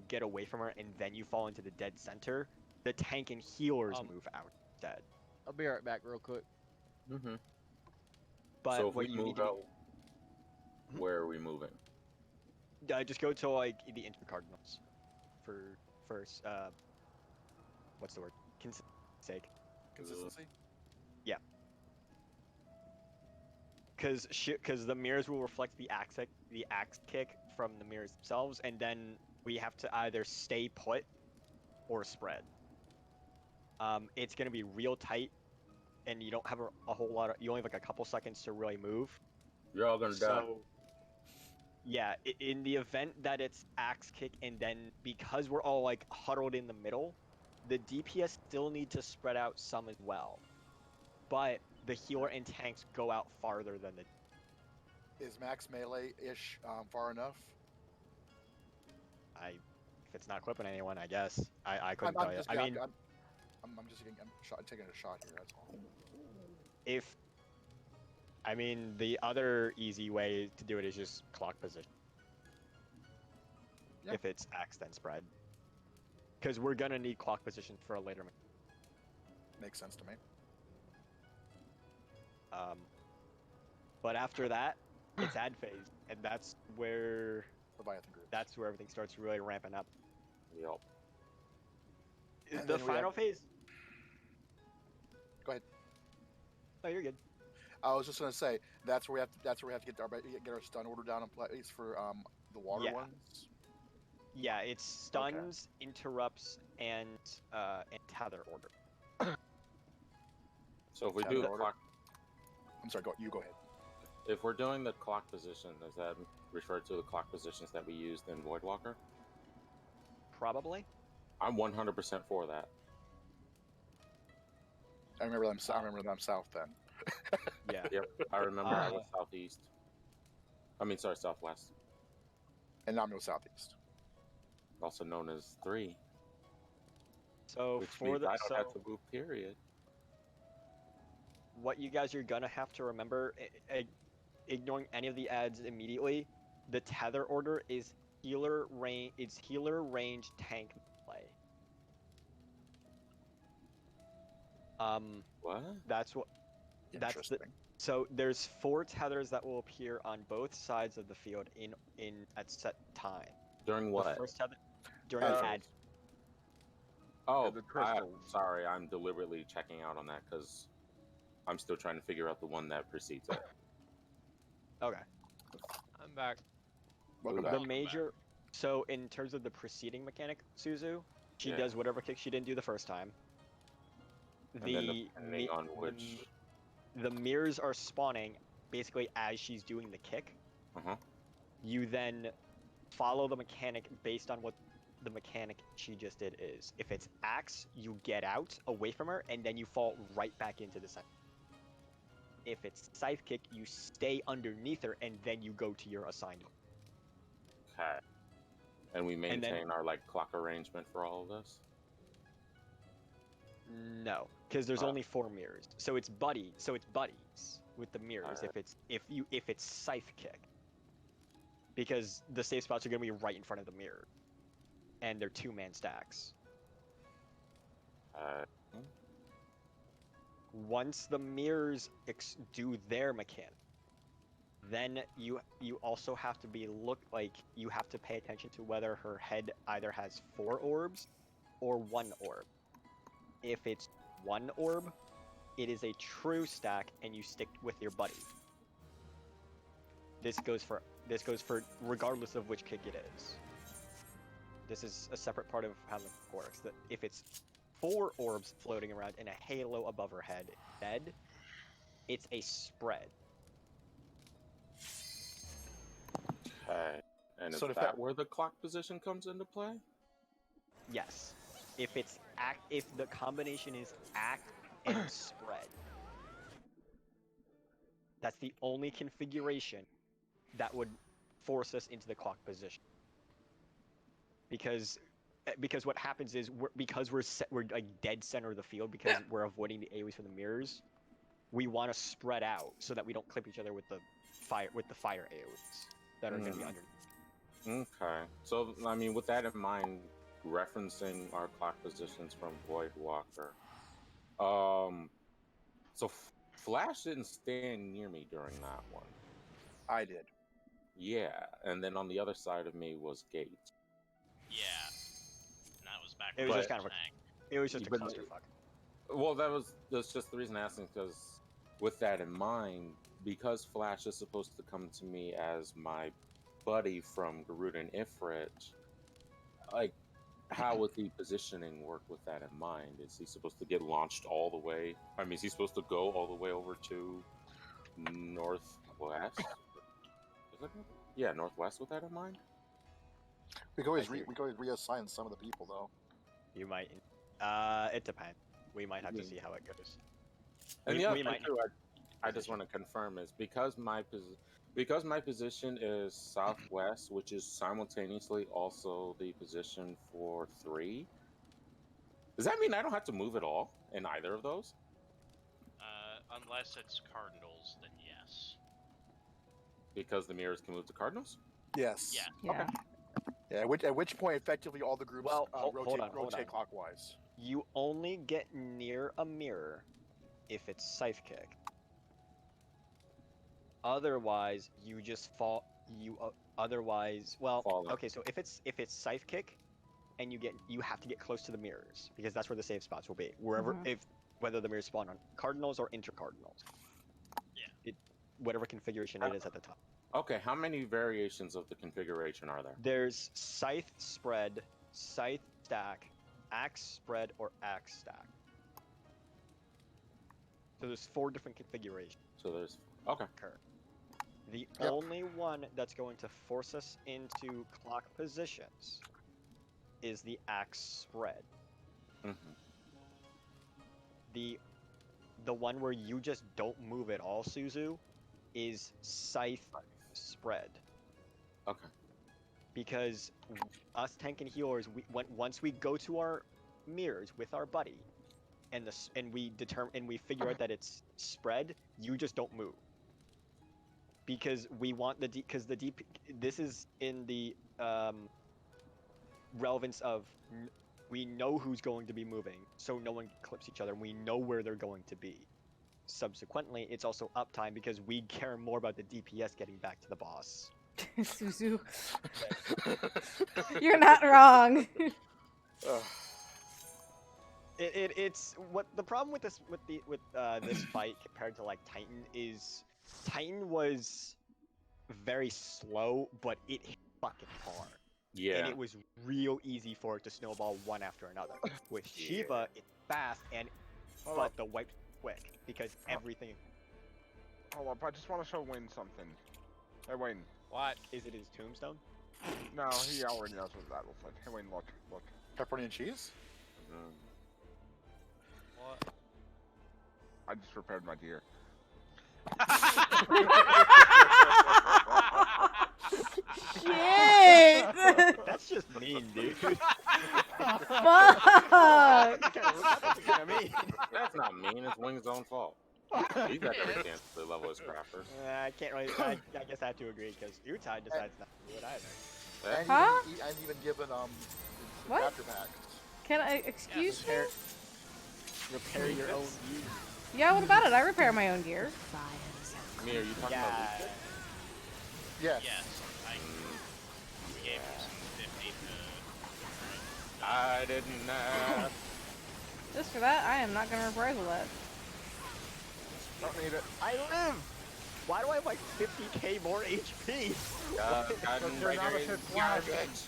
get away from her and then you fall into the dead center, the tank and healers move out dead. I'll be right back real quick. Mm-hmm. But So if what we you move need to out, where are we moving? just go to like the instant cardinals for first. What's the word? Sake. Consistency. Because the mirrors will reflect the axe kick from the mirrors themselves, and then we have to either stay put or spread. It's gonna be real tight, and you don't have a whole lot of. You only have like a couple seconds to really move. You're all gonna die. So, yeah, in the event that it's axe kick, and then because we're all like huddled in the middle, the DPS still need to spread out some as well. But the healer and tanks go out farther than the. Is max melee-ish far enough? If it's not clipping anyone, I guess I couldn't I'm tell you. just, I mean, I'm taking a shot here. That's all. the other easy way to do it is just clock position. Yeah. If it's axe, then spread. Because we're gonna need clock position for a later. Makes sense to me. But after that, it's ad phase, and that's where Leviathan group. everything starts really ramping up. Yup. And The then we final have- phase. Go ahead. Oh, you're good. I was just gonna say that's where we have to get our stun order down in place for the water Yeah. ones. Yeah, it's stuns, interrupts, and tether order. So if we Tether do the order. clock, I'm sorry. You go ahead. if we're doing the clock position, does that refer to the clock positions that we used in Voidwalker? Probably. I'm 100% for that. I remember them south then. Yeah. Yep, I remember I was southeast. I mean, sorry, southwest. And now I'm no southeast. Also known as 3, So which for means the I don't have to move, period. what you guys are gonna have to remember, ignoring any of the ads immediately, the tether order is healer range. It's healer range tank play. What? That's what. That's the. Interesting. So there's 4 tethers that will appear on both sides of the field in at set time. During The what? first tether during the ad. Oh, the crystals. sorry, I'm deliberately checking out on that because I'm still trying to figure out the one that precedes it. Okay. I'm back. Welcome The back. major. So in terms of the preceding mechanic, Suzu, she Yeah. does whatever kick she didn't do the first time. And then depending on which. The mirrors are spawning basically as she's doing the kick. Uh-huh. You then follow the mechanic based on what the mechanic she just did is. If it's axe, you get out away from her and then you fall right back into the center. If it's scythe kick, you stay underneath her and then you go to your assigned. Okay. And we then- maintain our like clock arrangement for all of this. No, because there's Oh. only 4 mirrors. So it's buddies with the mirrors. Alright. If it's scythe kick, because the safe spots are gonna be right in front of the mirror. and they're 2-man stacks. Once the mirrors do their mechanic, then you also have to you have to pay attention to whether her head either has 4 orbs or 1 orb. If it's 1 orb, it is a true stack, and you stick with your buddy. This goes for regardless of which kick it is. This is a separate part of how the works. That if it's 4 orbs floating around in a halo above her head, dead, it's a spread. Okay. And is So if that that- where the clock position comes into play? Yes. If the combination is act and spread. That's the only configuration that would force us into the clock position. Because what happens is we're like dead center of the field because we're avoiding the AoEs from the mirrors. We want to spread out so that we don't clip each other with the fire AoEs that are going to be underneath. Okay. So, I mean, with that in mind, referencing our clock positions from Voidwalker, so Flash didn't stand near me during that one. I did. Yeah, and then on the other side of me was Gate. Yeah. And that was back. It was just kind of it was just a But- clusterfuck. Well, that's just the reason I'm asking, because with that in mind, because Flash is supposed to come to me as my buddy from Garuda and Ifrit, like, how would the positioning work with that in mind? Is he supposed to get launched all the way? I mean, is he supposed to go all the way over to northwest? Is it? Yeah, northwest with that in mind? We can always reassign some of the people though. You might. It depends. We might have to see how it goes. And We- the other we thing might- too, I just want to confirm is because my position is southwest, which is simultaneously also the position for 3. Does that mean I don't have to move at all in either of those? Unless it's Cardinals, then yes. Because the mirrors can move to cardinals? Yes. Yeah. Yeah. Yeah. At which point, effectively, all the groups Well, hold on. rotate clockwise. You only get near a mirror if it's scythe kick. Otherwise, you just fall. Fall in. Okay. So if it's scythe kick, and you have to get close to the mirrors because that's where the safe spots will be. Wherever whether the mirrors spawn on cardinals or intercardinals. Yeah. Whatever configuration it is at the top. Okay, how many variations of the configuration are there? There's scythe spread, scythe stack, axe spread, or axe stack. So there's 4 different configurations. So there's okay. The only one that's going to force us into clock positions is the axe spread. Mm-hmm. The one where you just don't move at all, Suzu, is scythe spread. Okay. Because us tank and healers, once we go to our mirrors with our buddy, and we figure out that it's spread, you just don't move. Because we want this is in the relevance of we know who's going to be moving, so no one clips each other, and we know where they're going to be. Subsequently, it's also uptime because we care more about the DPS getting back to the boss. Suzu. You're not wrong. It's what the problem with this this fight compared to like Titan is Titan was very slow, but it hit fucking hard. Yeah. And it was real easy for it to snowball one after another. With Shiva, it's fast but the wipe's quick because everything. Hold up, I just want to show Wayne something. Hey Wayne. What is it? His tombstone? No, he already knows what that looks like. Hey Wayne, look. Pepperoni and cheese. What? I just prepared my deer. Shit! That's just mean, dude. Fuck! That's kind of mean. That's not mean. It's Wing's own fault. He's got every chance to level his crafters. I can't really. I guess I have to agree because Utai decides not to do it either. And Huh? even given What? After packs. Can I excuse me? Repair your own gear. Yeah, what about it? I repair my own gear. Me, are you talking about Yeah. Lucas? Yes. Yes, I gave him some 50 to... I didn't ask. Just for that, I am not gonna reprisal that. Don't need it. I live! Why do I have like 50k more HP? Gotten You're not a bigger fit is flash. garbage.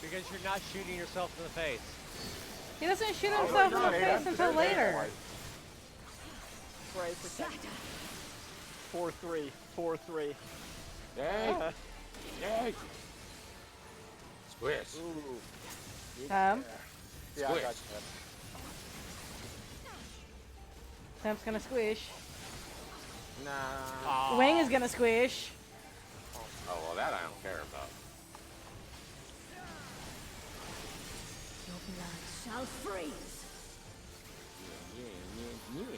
Because you're not shooting yourself in the face. He doesn't shoot himself in the face until later. Right, 4-3, 4-3. Yay! Yay! Squish. Ooh. Yeah, I got Squish. you. Temp's gonna squish. Nah. Wang is gonna squish. Oh, well, that I don't care about. Your blood shall freeze. Yeah. Dude,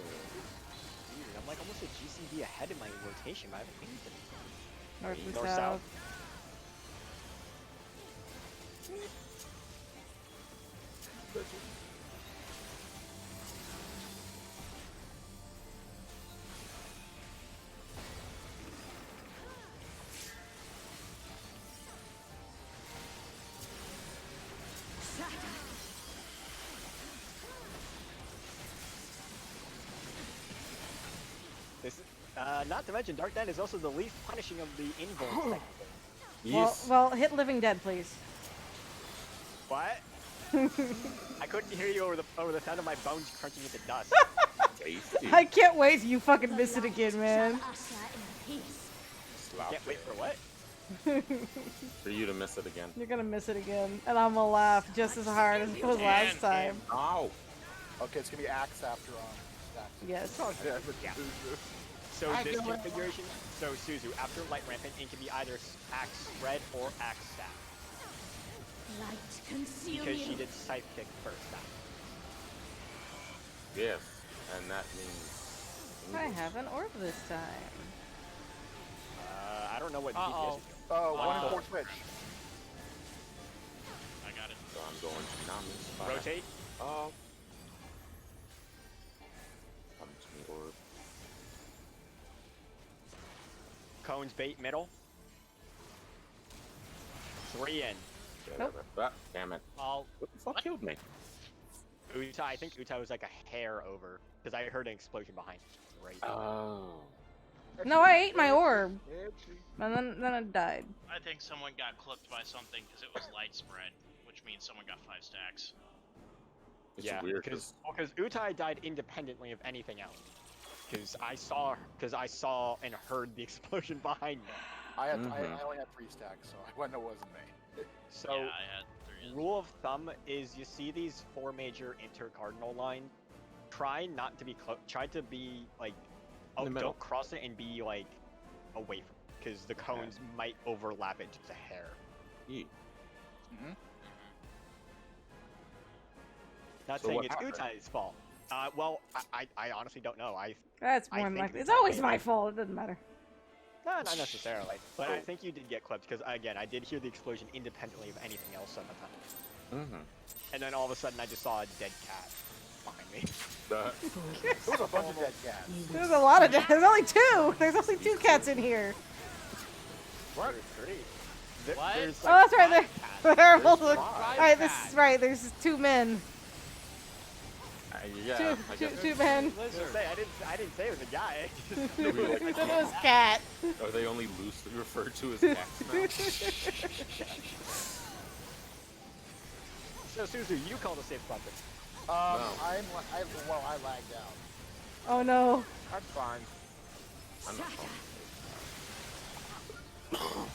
I'm like almost a GCV ahead in my rotation, but I haven't anything. North and North, south. south. This, not to mention, Dark Knight is also the least punishing of the invulns. technically. Yes. Well, hit Living Dead, please. What? I couldn't hear you over the sound of my bones crunching into dust. Tasty. I can't wait till you fucking miss it again, man. Shall usher in peace. Slap Can't wait it. for what? For you to miss it again. You're gonna miss it again, and I'm gonna laugh just as hard as it was last time. Ow! Okay, it's gonna be axe after stacks. Yes. Oh, damn it. Yeah. So I this do it. configuration, so Suzu, after Light Rampant, it can be either axe red or axe staff. Light consume Because she you. did Scythe Kick first. Yes, and that means. I have an orb this time. I don't know what Uh-oh. DPS is doing. Oh, Oh. 1 and 4 switch. I got it. So I'm going to Nami's. Rotate. Oh. Come to me, orb. Cones bait middle. 3 in. Nope. Ah, damn it. All What the fuck killed me? Utai, I think Utai was like a hair over. Because I heard an explosion behind. Right. Oh. No, I ate my orb, Itchy. and then it died. I think someone got clipped by something because it was light spread, which means someone got 5 stacks. It's Yeah, weird because Utai died independently of anything else. Because I saw and heard the explosion behind me. I Mhm. only had 3 stacks, so I know it wasn't me. So Yeah, I had 3. rule of thumb is you see these 4 major intercardinal lines. Try not to be close. Try to be like, In the middle. don't cross it and be like away from it, because the cones might overlap it just a hair. Yeet. Not So saying what it's happened? Utai's fault. Well, I honestly don't know. That's I more than think likely. It's Utai always did. my fault. It doesn't matter. No, not necessarily. But I Oh. think you did get clipped because again, I did hear the explosion independently of anything else on the time. Mm-hmm. And then all of a sudden, I just saw a dead cat behind me. The, There was a bunch of dead cats. There's a lot of. There's only 2. There's only 2 cats in here. What? Great. What? There's Oh, that's right. five There. cats. There. There's Look. five. Alright, this is right. There's 2 men. yeah, I Two, guess. two men. I was gonna say, I didn't say it was a guy. We were like, Who said it was cat? are they only loosely referred to as cats now? So Suzu, you call the safe spot then. No. I lagged out. Oh no. That's fine. I'm not home.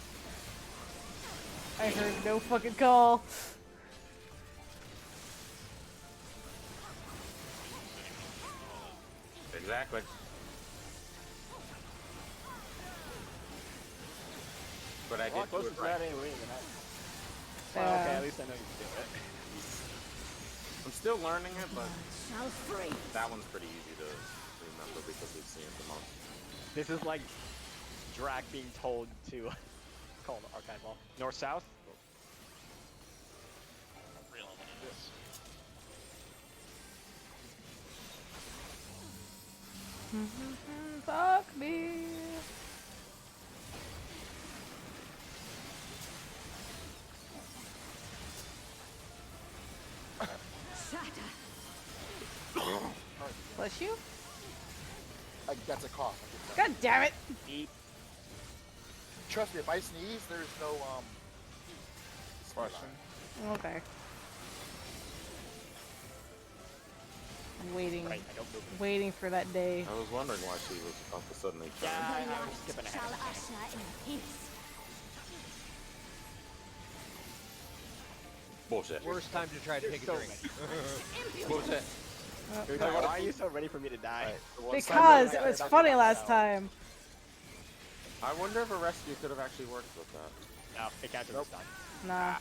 I heard no fucking call. Exactly. But I Well, did do close it to right. that anyway. Well, okay, at least I know you can do it. I'm still learning it, but Shall freeze. that one's pretty easy to remember because we've seen it the most. This is like Drac being told to call the archive ball. North south. this. Fuck me. Shatter. Bless you. That's a cough. God damn it. Trust me, if I sneeze, there's no Question. Okay. I'm waiting. Right, I don't move. Waiting for that day. I was wondering why she was all of a sudden turn. Yeah, I'm Light skipping ahead. shall usher in peace. Bullshit. Worst time to try to take a so drink. Bullshit. Why are you so ready for me to die? Because it was funny last time. I wonder if a rescue could have actually worked with that. No, it can't do this time. Nah.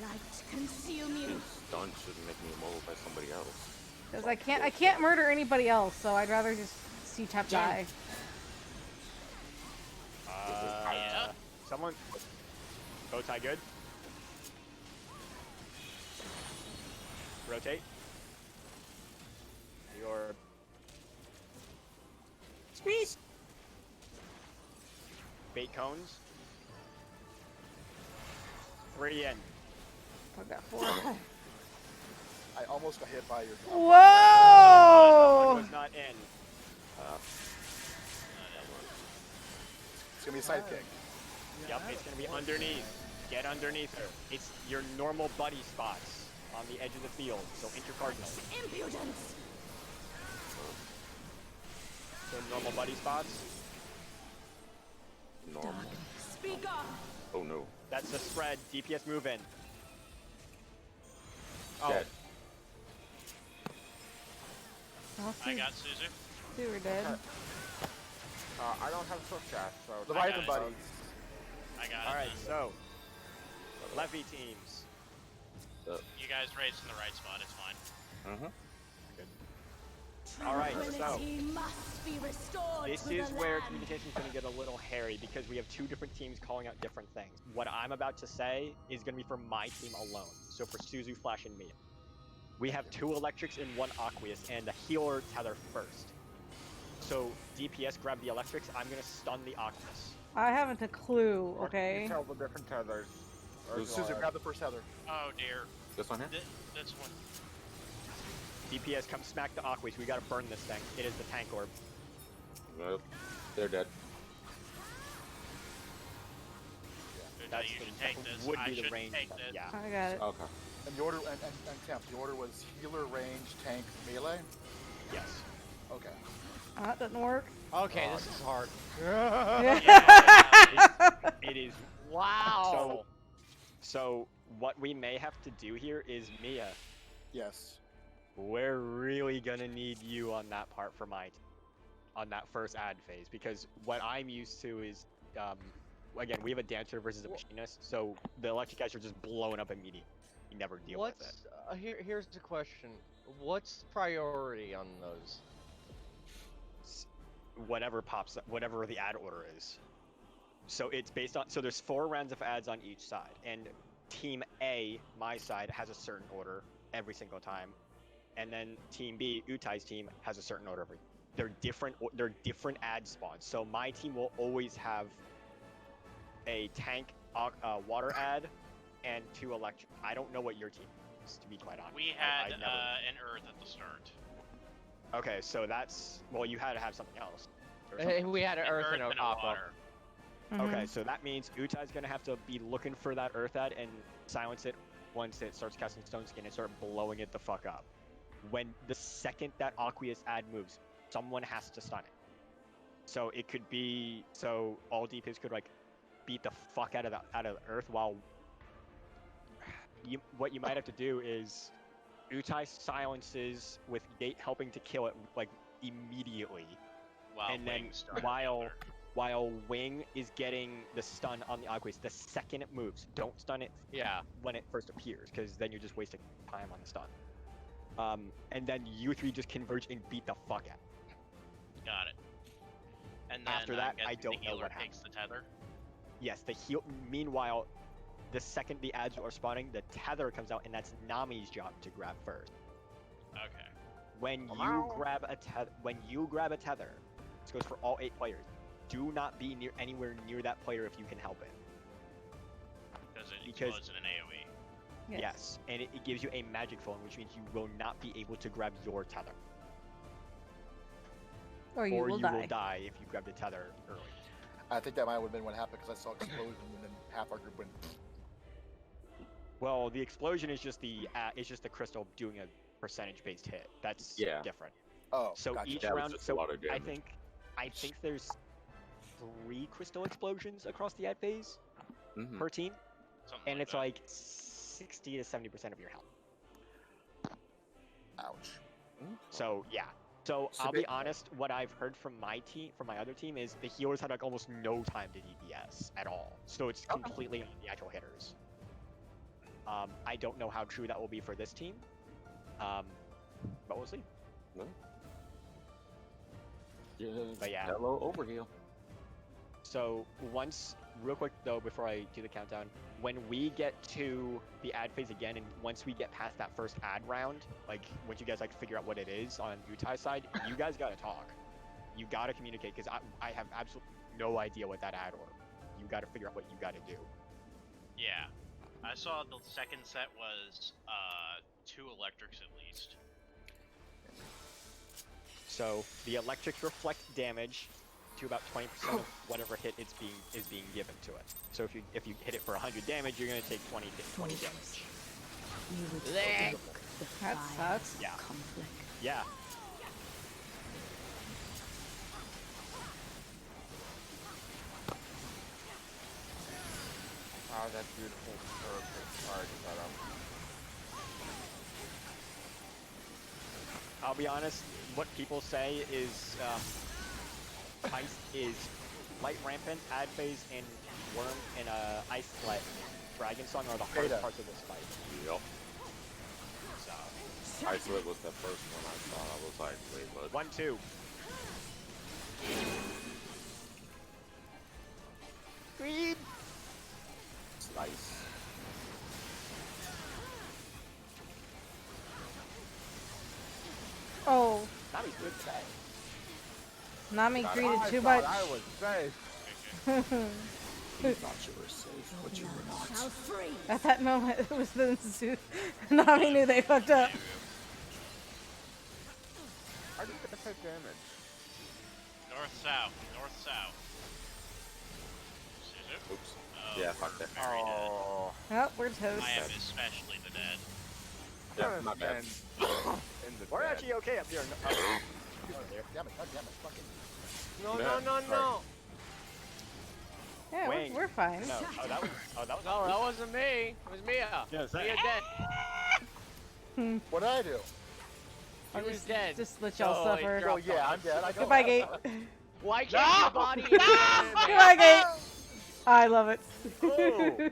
Light consume you. Stun shouldn't make me immobile by somebody else. Because I can't murder anybody else, so I'd rather just see Tap die. Yeah. Someone. Bow tie good. Rotate. Your. Squeeze! Bait cones. 3 in. I got 4. I almost got hit by your. Whoa! One was not in. It's gonna be a sidekick. Yep, it's gonna be underneath. Get underneath her. It's your normal buddy spots on the edge of the field, so intercardinal. Impudence. So normal buddy spots. Normal. Speak up. Oh no. That's the spread. DPS move in. Dead. I got Suzu. 2 are dead. I don't have swift cast, so. Leviathan it. buddies. I got All it. right, so Levy teams. You guys raised in the right spot. It's fine. Mm-hmm. All right, so Tranquility must be restored this to is the where land. communication is going to get a little hairy because we have 2 different teams calling out different things. What I'm about to say is going to be for my team alone. So for Suzu, Flash, and Mia. We have 2 electrics and 1 aqueous, and the healer tether first. So DPS grab the electrics. I'm going to stun the aqueous. I haven't a clue, You okay? tell the different tethers. Suzu, grab the first tether. Oh dear. This one here? This one. DPS, come smack the aqueous. We got to burn this thing. It is the tank orb. Nope. They're dead. You should take this. would I be the shouldn't range. take Stuff. this. Yeah. I got it. Okay. And the order, and Temp, the order was healer, range, tank, melee? Yes. Okay. That doesn't work. Okay, this is hard. It is. Wow. So what we may have to do here is Mia. Yes. We're really gonna need you on that part for on that first ad phase, because what I'm used to is, again, we have a dancer versus a machinist, so the electric guys are just blowing up immediately. You never deal with it. Here's the question. What's priority on those? Whatever pops up, whatever the ad order is. So it's based on, so there's 4 rounds of ads on each side, and Team A, my side, has a certain order every single time, and then Team B, Utai's team, has a certain order every. They're different ad spawns. So my team will always have a tank, water ad, and 2 electric. I don't know what your team is, to be quite honest. We had an Earth at the start. Okay, so that's, well, you had to have something else. We had an Earth and a Aqua. water. Okay, so that means Utai's gonna have to be looking for that Earth ad and silence it once it starts casting Stone Skin and start blowing it the fuck up. When the second that Aqueous ad moves, someone has to stun it. So it could be, so all DPS could like beat the fuck out of the Earth, while what you might have to do is Utai silences with Gate helping to kill it like immediately, Wow, and then Wing started while Wing is getting the stun on the Aqueous the second it moves. Don't stun it when it first appears, because then you're just wasting time on the stun. And then you 3 just converge and beat the fuck out. Got it. And then After that, I guessing don't the know healer what takes the tether. Yes, the heal. Meanwhile, the second the ads are spawning, the tether comes out, and that's Nami's job to grab first. Okay. When you Wow. grab a tether, this goes for all 8 players. Do not be anywhere near that player if you can help it. Because it Because- explodes in an AoE. Yes, and it gives you a magic phone, which means you will not be able to grab your tether. Or you will die. If you grab the tether early. I think that might have been what happened because I saw explosion and then half our group went. Well, the explosion is just the crystal doing a percentage-based hit. That's Yeah. different. Oh, So gotcha. each That was round, just a so lot of I damage. think there's 3 crystal explosions across the ad phase Mhm. per team, Something and like it's that. like 60 to 70% of your health. Ouch. Okay. So yeah. So So I'll be ba- honest. What I've heard from my other team, is the healers had like almost no time to DPS at all. So it's completely on the actual hitters. I don't know how true that will be for this team, but we'll see. But yeah. Hello, overheal. So real quick though, before I do the countdown, when we get to the ad phase again, and once we get past that first ad round, like once you guys like figure out what it is on Utai's side, you guys gotta talk. You gotta communicate, because I have absolutely no idea what that ad or. You gotta figure out what you gotta do. Yeah. I saw the second set was 2 electrics at least. So the electrics reflect damage to about 20% of whatever hit is being given to it. So if you hit it for 100 damage, you're gonna take 20 damage. You would Blech. stoke the That fire sucks. of Yeah. conflict. Yeah. Oh, that beautiful perfect card setup. I'll be honest, what people say is Ice is Light Rampant, Ad Phase, and Worm and Ice Slut Dragon Song are the hardest Beta. parts of this fight. Yep. So Isolate was the first one I saw. I was like, wait, what? 1-2. Green. Slice. Oh, Nami's good today. Nami God, greeted I too thought much. I was safe. You thought you were safe, but you were not. Shall free. At that moment, it was the Nami knew they fucked up. I didn't get to take damage. North-south. North-south. Oops. Oh, Yeah, we're fuck that. very dead. Oh, Oh, we're toast. I am especially the dead. Yeah, my bad. In the We're dead. actually okay up here. Damn it, fuck it. No, Yeah, no, no, sorry. no. Yeah, Wing. we're fine. No. Oh, that was. No, that wasn't me. It was Mia. Yes, Mia dead. What did I do? She was dead. Just let y'all So it suffer. dropped Oh yeah, on I'm dead. I go. Goodbye, Gate. Why can't your body Goodbye, Gate. I love it. Oh.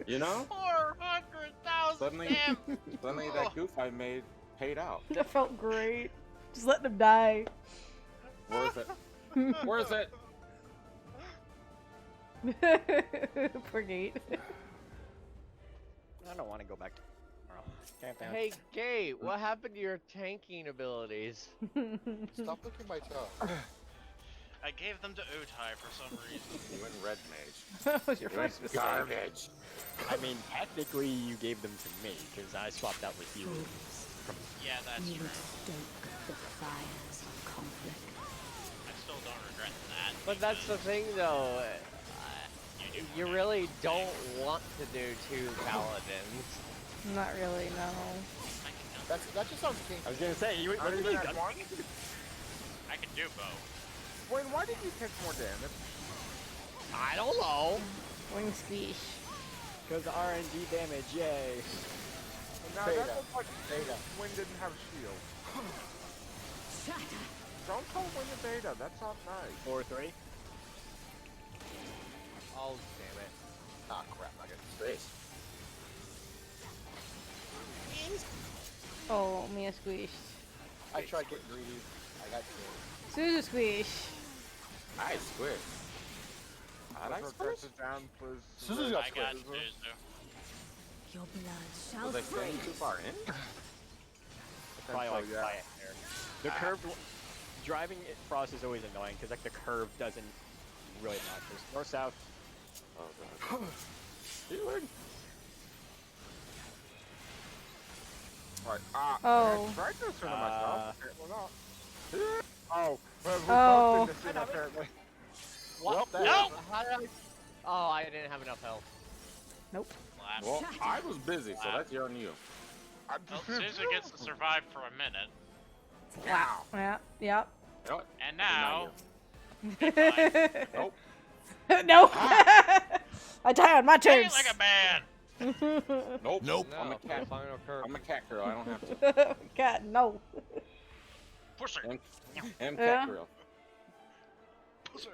You know, 400,000 suddenly, damn. suddenly that goof I made paid out. That felt great. Just let them die. Worth it. Worth it. Poor Gate. I don't want to go back to. Can't stand. Hey, Gate, what happened to your tanking abilities? Stop licking my toe. I gave them to Utai for some reason. You went red mage. That was your You went first mistake. garbage. I mean, technically, you gave them to me because I swapped out with you. Fools. Yeah, that's You true. would stoke the fires of conflict. I still don't regret that. But that's the because thing, though. You do You regret really it. don't want to do 2 paladins. Not really, no. I can, That just sounds kinky. I was gonna say, what Not do you even mean? at one? I can do both. Wayne, why did you take more damage? I don't know. Wing squish. Because RNG damage, yay. And now Beta. that looks like Beta. Wayne didn't have a shield. Shatter. Don't call Wayne a beta. That's not nice. 4-3. Oh, damn it. Ah, crap. I got Space. Oh, Mia squished. I tried getting greedy. I got killed. Suzu squish. I squid. I like Press it down, please. Suzu's got I got Suzu. Suzu. Your blood shall Was I staying too freeze. far in? Probably like yeah. by a hair. The curve, driving Frost is always annoying because like the curve doesn't really matter. North south. Oh god. Healing. Right. Oh. I tried to turn on myself. Apparently not. Oh. Well, we Oh. both did the same apparently. What? No! How did I? Oh, I didn't have enough health. Nope. Slap. Well, I was busy, so that's on you. I'm Well, just Suzu gets to survive for a minute. Wow. Yeah. Yep. You know what? And Not now, you. Nope. No. I die on my play turns. it like a man! Nope. Nope. I'm a No, cat. final curve. I'm a cat girl. I don't have to. God, no. Pusher! And, and Yeah. cat girl. Pusher!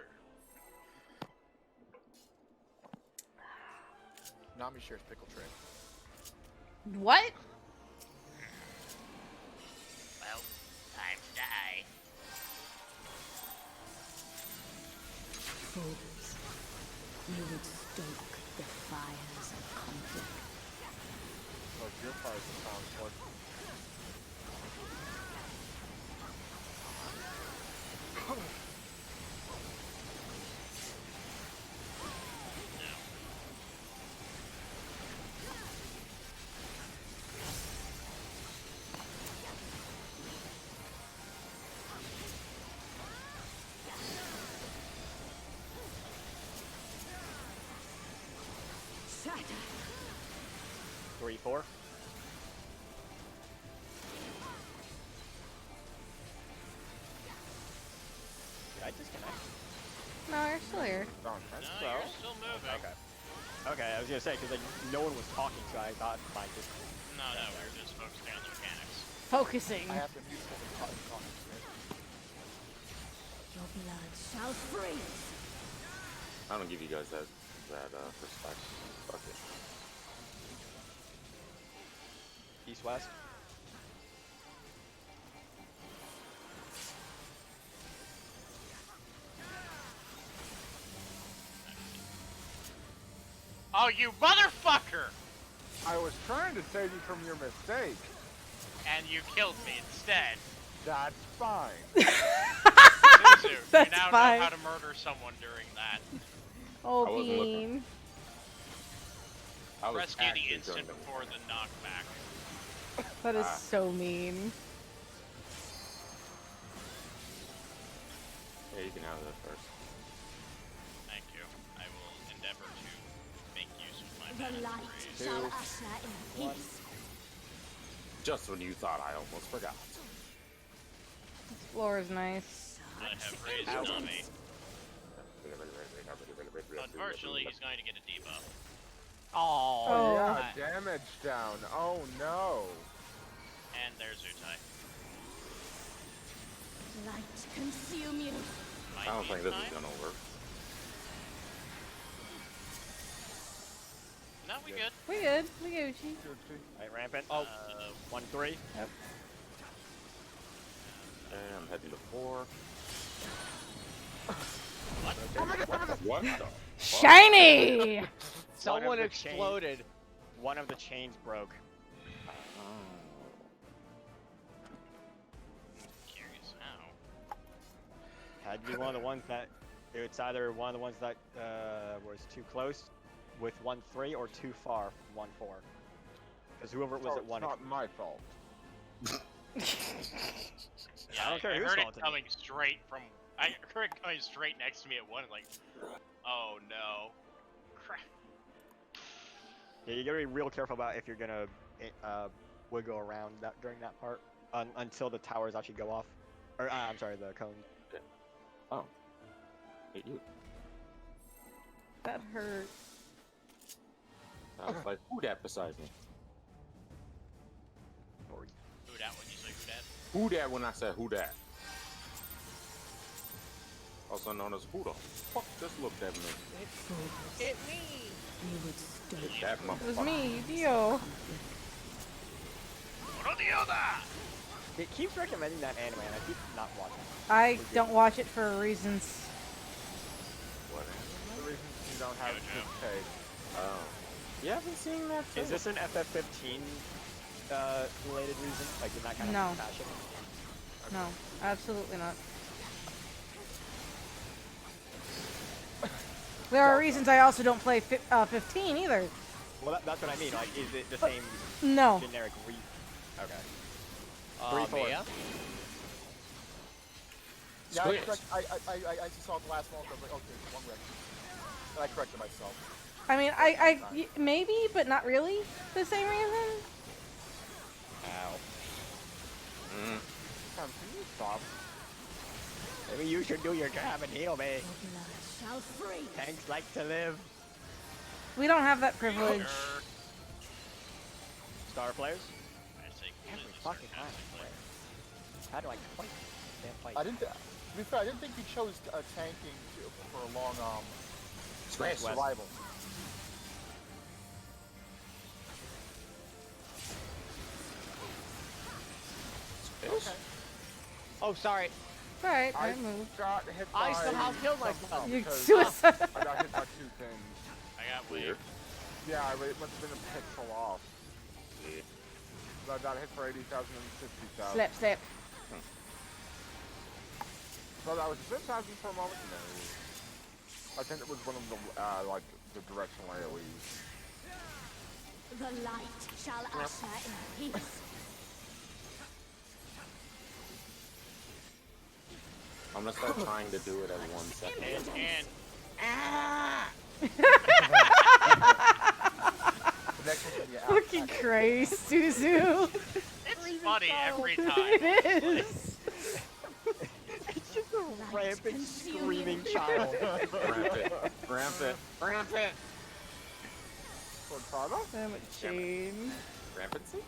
Nami shares pickle tray. What? Well, time to die. Fools, you would stoke the fires of conflict. Look, your fires are conflict. Shatter. 3, 4. Did I disconnect? No, you're still here. No, you're still moving. Okay. Okay, I was gonna say because like no one was talking, so I thought I just. No, we were just focusing on the mechanics. Focusing. I have to mute for the talking. Your blood shall freeze. I don't give you guys that respect. Fuck it. East west. Oh, you motherfucker! I was trying to save you from your mistake. And you killed me instead. That's fine. Suzu, you That's now fine. know how to murder someone during that. Oh, I wasn't looking. Bean. I was Rescue the actually instant doing the- before the knockback. That is so mean. Yeah, you can have that first. Thank you. I will endeavor to make use of my The mana light to shall raise. usher in peace. Just when you thought I almost forgot. This floor is nice. I have raised Ow. Nami. Unfortunately, he's going to get a debuff. Oh. Oh. Yeah, damage down. Oh no. And there's Utai. Light consume you. I don't think this is gonna work. No, we good. We good. We Gucci. Right, rampant. Oh, 1, 3. Yep. And I'm heading to 4. What? What the? Shiny! Someone the chain- exploded. One of the chains broke. Curious how. Had to be one of the ones that it's either one of the ones that was too close with 1, 3 or too far 1, 4. Because whoever it was Oh, at 1. it's not my fault. Yeah, I don't care I whose heard fault it it coming straight from. I heard it coming straight next to me at 1. Like, oh no. Crap. Yeah, you gotta be real careful about if you're gonna wiggle around that during that part until the towers actually go off. Or I'm sorry, the cone. Oh. Hey, you. That hurt. I was like, who that beside me? Who dat? When you say who dat? Who that when I said who that? Also known as who the fuck just looked at me? Fools, It me. you would stoke That It was motherfucker. me, Dio. Uno the other! It keeps recommending that anime, and I keep not watching it. I don't watch it for reasons. What? The reasons don't have Jojo. his take. Oh. You haven't seen that too. Is this an FF15 related reason? Like in that kind No. of fashion? No, absolutely not. There are reasons I also don't play 15 either. Well, that's what I mean. Like, is it the same No. generic reason? Okay. Mia? Yeah, Squish. I just saw the last one. I was like, okay, one rep. And I corrected myself. I mean, maybe, but not really the same reason. Ow. Can you stop? Maybe you should do your job and heal me. Your blood shall free. Tanks like to live. We don't have that privilege. Star players? I say Every completely fucking time. sarcastically. How do I fight? Can't fight. I didn't. To be fair, I didn't think you chose tanking for a long Squish. survival. Okay. Oh, sorry. Alright, I I moved. got hit by I somehow killed myself. You because suicide. I got hit by 2 things. I got Weird. Yeah, it must have been a pixel off. Yeah. So I got hit for 80,000 and 60,000. Slip, slip. So that was 6,000 for a moment? No. I think it was one of the, like, the directional AoEs. The light shall usher in peace. I'm gonna start trying to do it at 1 second. And The next one's gonna be Fucking Christ, Suzu. it's funny every time. It is. It's just a rampant, screaming child. Rampant. Rampant. Cortana? Damn it, Shane. Rampancy?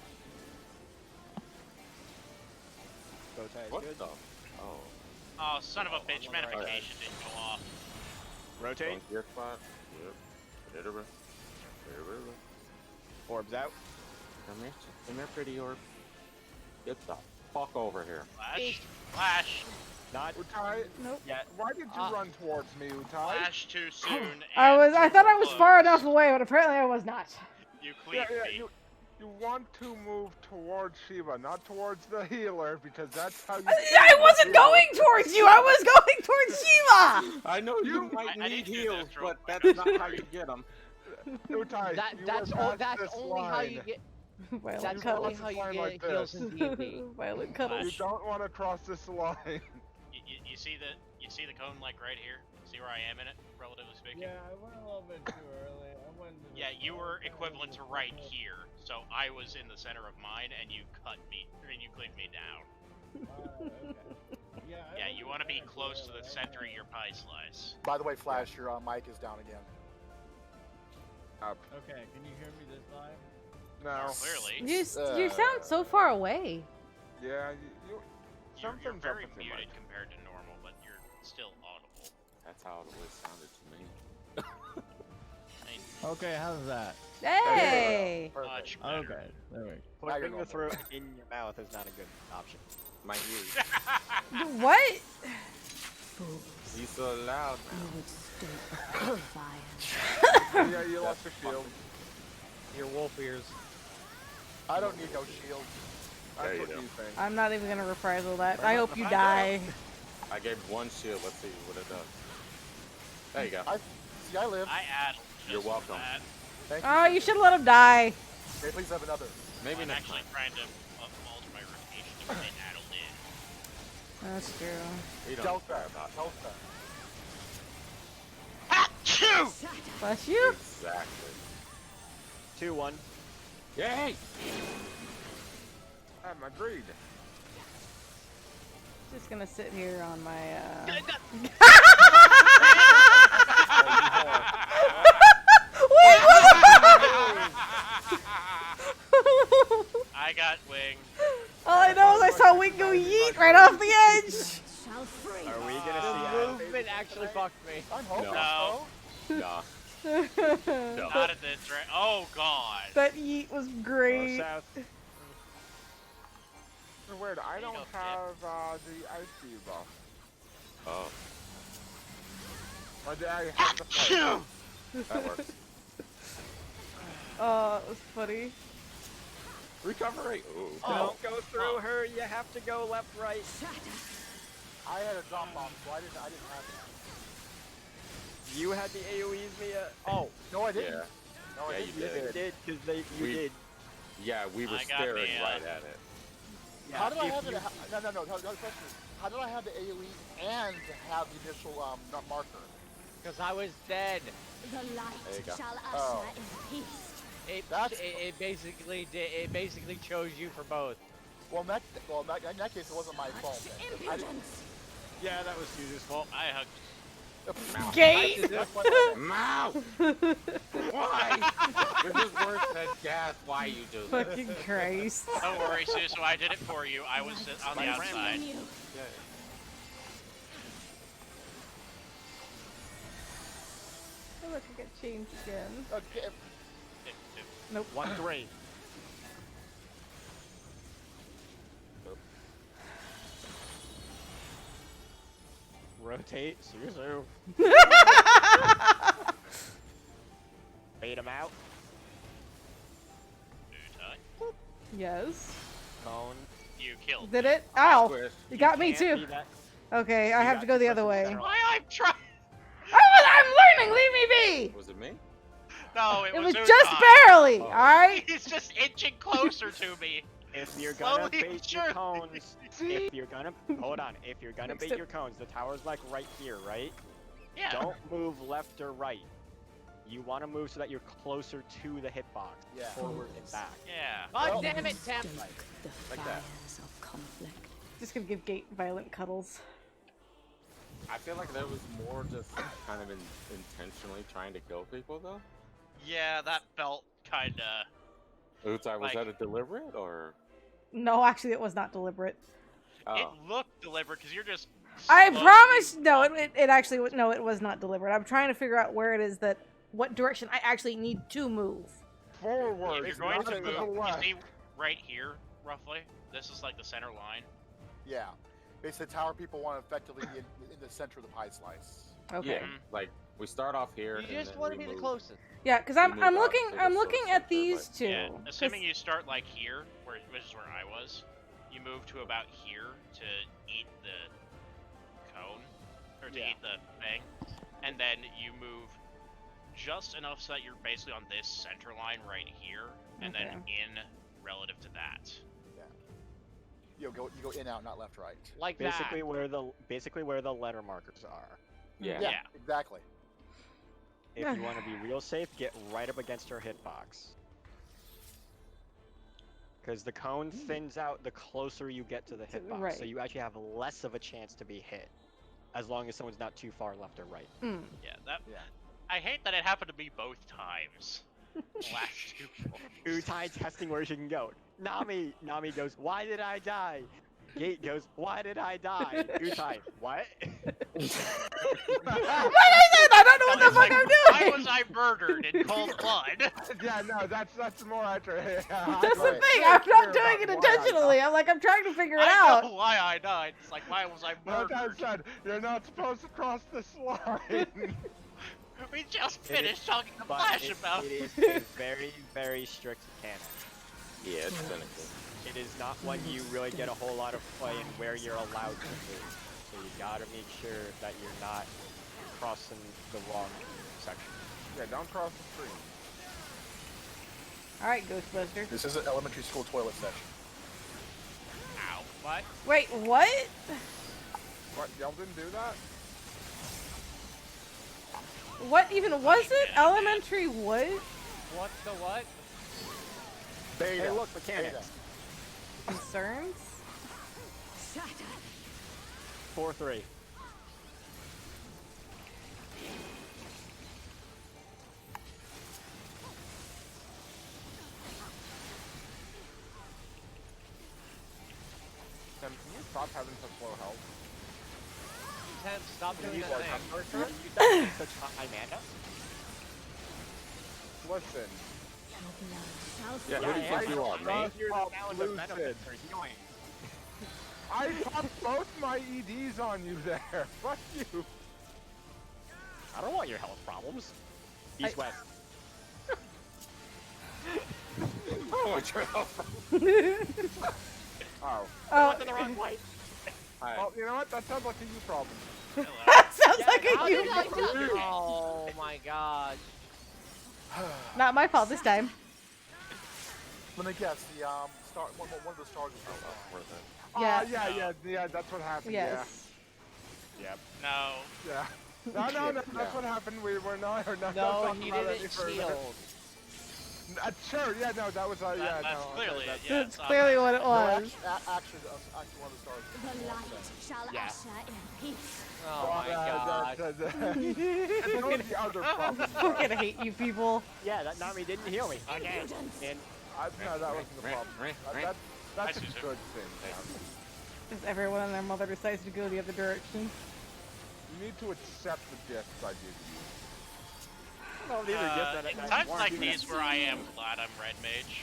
Bow tie is What good. the? Oh. Oh, son of a bitch, medication didn't go off. Rotate. Going gear spot. Yep. Hit her. Orbs out. Come here, pretty orb. Get the fuck over here. Flash. Flash. Not. Utai? Nope. Yeah. Why did you run towards me, Utai? Flash too soon. I thought I was far enough away, but apparently I was not. You cleaved me. You want to move towards Shiva, not towards the healer, because that's how you... I wasn't going towards you, I was going towards Shiva! I know you I might need need to do heals, this real but quick. that's not how you get them. Utai, That's only how you get. Violet That's cuddle. only how you line get like heals this. in D&D. Violet cuddle. You don't want to cross this line. You see the cone like right here? See where I am in it, relatively speaking? Yeah, I went a little bit too early. I went. Yeah, you were equivalent to right here, so I was in the center of mine, and you cut me, and you cleaved me down. Okay. Yeah, you want to be close to the center of your pie slice. By the way, Flash, your mic is down again. Up. Okay, can you hear me this time? No. Clearly. You sound so far away. Yeah, You're something's very up with your muted mic. compared to normal, but you're still audible. That's how it always sounded to me. Okay, how's that? Hey! Much better. Okay, there we go. Putting the throat in your mouth is not a good option. My ears. What? Fools, You so loud you now. would stoke the fires. Yeah, you lost your shield. Your wolf ears. I don't need no shield. That's There you what go. you think. I'm not even gonna reprisal that. I hope you die. I gave 1 shield. Let's see what it does. There you go. See, I live. I add. You're welcome. Thank Oh, you should let him die. Okay, please have another. Maybe I'm next actually time. trying to alter my rotation to fit addle in. That's true. We don't Delta. care about Delta. Bless you. Exactly. 2-1. Yay! I'm agreed. Just gonna sit here on my I got wing. All I know is I saw Wing go yeet right off the edge. Shall free. Are we gonna The see Adam? movement actually fucked me. I'm hoping No. so. Nah. Not at this rate. Oh god. That yeet was great. South. Weird, I don't go, have the ice buff. Oh. Or did I have the fight? That works. Oh, it was funny. Recovery. Ooh. Don't go through her. You have to go left, right. I had a drop bomb, so I didn't have that. You had the AoEs, Mia. Oh, no, I didn't. Yeah. No, I Yeah, didn't. you You did. did, because you We- did. Yeah, we were I got staring the, right at it. Yeah, How did I if have it? you- No. The question is, how did I have the AoE and have the initial marker? Because I was dead. The light There you go. shall usher Oh. in peace. It That's- basically chose you for both. Well, in that case, it wasn't my fault. Then. I didn't- Impudence. Yeah, that was Susan's fault. I hugged. Gate! That's why- Mouth! Why? You're just worse than death. Why you do this? Fucking Christ. Don't worry, Susu, I did it for you. I was on the outside. You. Oh, look, I got changed again. Okay, Nope. 1-3. Rotate, Suzu. Bait him out. Yes. Cone. You killed Did me. it? Ow! Squish. You got me Can't too. be that- Okay, I You have got to go the other press way. center. Why I'm trying? I'm learning! Leave me be! Was it me? No, it It was was just Utai. barely, Oh. alright? He's just inching closer to me. If you're gonna Slowly bait but your surely. cones, if you're gonna hold on, if you're gonna Next bait step. your cones, the tower's like right here, right? Yeah. Don't move left or right. You want to move so that you're closer to the hitbox, Yeah. forward and back. Yeah. God Well- damn it, Temp! Stoke the Like that. fires of conflict. Just gonna give Gate violent cuddles. I feel like that was more just kind of intentionally trying to kill people, though. Yeah, that felt kinda. Utai, was Like- that a deliberate or? No, actually, it was not deliberate. Oh. It looked deliberate because you're just. I slowly promise. No, walking. it actually was. No, it was not deliberate. I'm trying to figure out where it is that. What direction I actually need to move. Forward. If you're It's going not to to the move, you left. see right here, roughly. This is like the center line. Yeah. Basically, tower people want to effectively be in the center of the pie slice. Okay. Yeah, like we start off here. You and just then want we to be the move. closest. Yeah, because We I'm move I'm out looking to the I'm sort looking of at center, these but- two. Yeah, 'cause- assuming you start like here, which is where I was, you move to about here to eat the cone, or to Yeah. eat the thing, and then you move just enough so that you're basically on this center line right here, and then in relative to that. You go in out, not left right. Like Basically that. where the letter markers are. Yeah. Yeah. Exactly. If you want to be real safe, get right up against her hitbox. Because the cone thins out the closer you get to the hitbox, Right. so you actually have less of a chance to be hit, as long as someone's not too far left or right. Mm. Yeah, that. Yeah. I hate that it happened to me both times. The last two. Utai testing where she can go. Nami goes, why did I die? Gate goes, why did I die? Utai, what? Like I said, I don't know what the It's fuck like, I'm why doing. was I murdered in cold blood? Yeah, no, that's more accurate. That's the Right. thing. I'm not doing it intentionally. I'm trying to figure it I out. know why I died. It's like, why was I Like I murdered? said, you're not supposed to cross this line. We just It is- finished talking to But Flash about it is a very, very strict canon. Yeah, it's cynical. It is not one you really get a whole lot of play in where you're allowed to move. So you gotta make sure that you're not crossing the wrong section. Yeah, don't cross the street. All right, Ghostbuster. This is an elementary school toilet session. Ow. What? Wait, what? What, y'all didn't do that? What even was it? Elementary what? What the what? Beta. Hey, look, mechanics. Concerns? Shatter. 4-3. Then can you stop having such low health? Temp, stop doing You that are thing. such high mana. Listen, Shall Yeah, who do you fall. think you are, me? lucid. I popped both my EDs on you there. Fuck you. I don't want your health problems. East west. Oh, trail. Oh. I went in the wrong way. Hi. Oh, you know what? That sounds like a you problem. That sounds Yeah, like how a did you. I do- Oh my gosh. Not my fault this time. Let me guess. The star, one of the stars is Worth it. Yeah. Yeah, that's what happened. Yes. Yep. No. Yeah. No, that's what happened. We were not. Or not No, talking he about didn't any further. shield. Sure, yeah, no, that was, yeah, That's no. clearly okay, it. Yeah, That's clearly what it No, was. actually, one of the stars. The light shall Yeah. usher in peace. Oh my gosh. It's one of the other problems. I fucking hate you people. Yeah, that Nami didn't heal me. Again. And No, that wasn't the problem. That's a Susan. good thing. Just everyone and their mother decides to go the other direction. You need to accept the gifts I give you. well, these are gifts that In that times weren't like even- these where I am glad I'm red mage.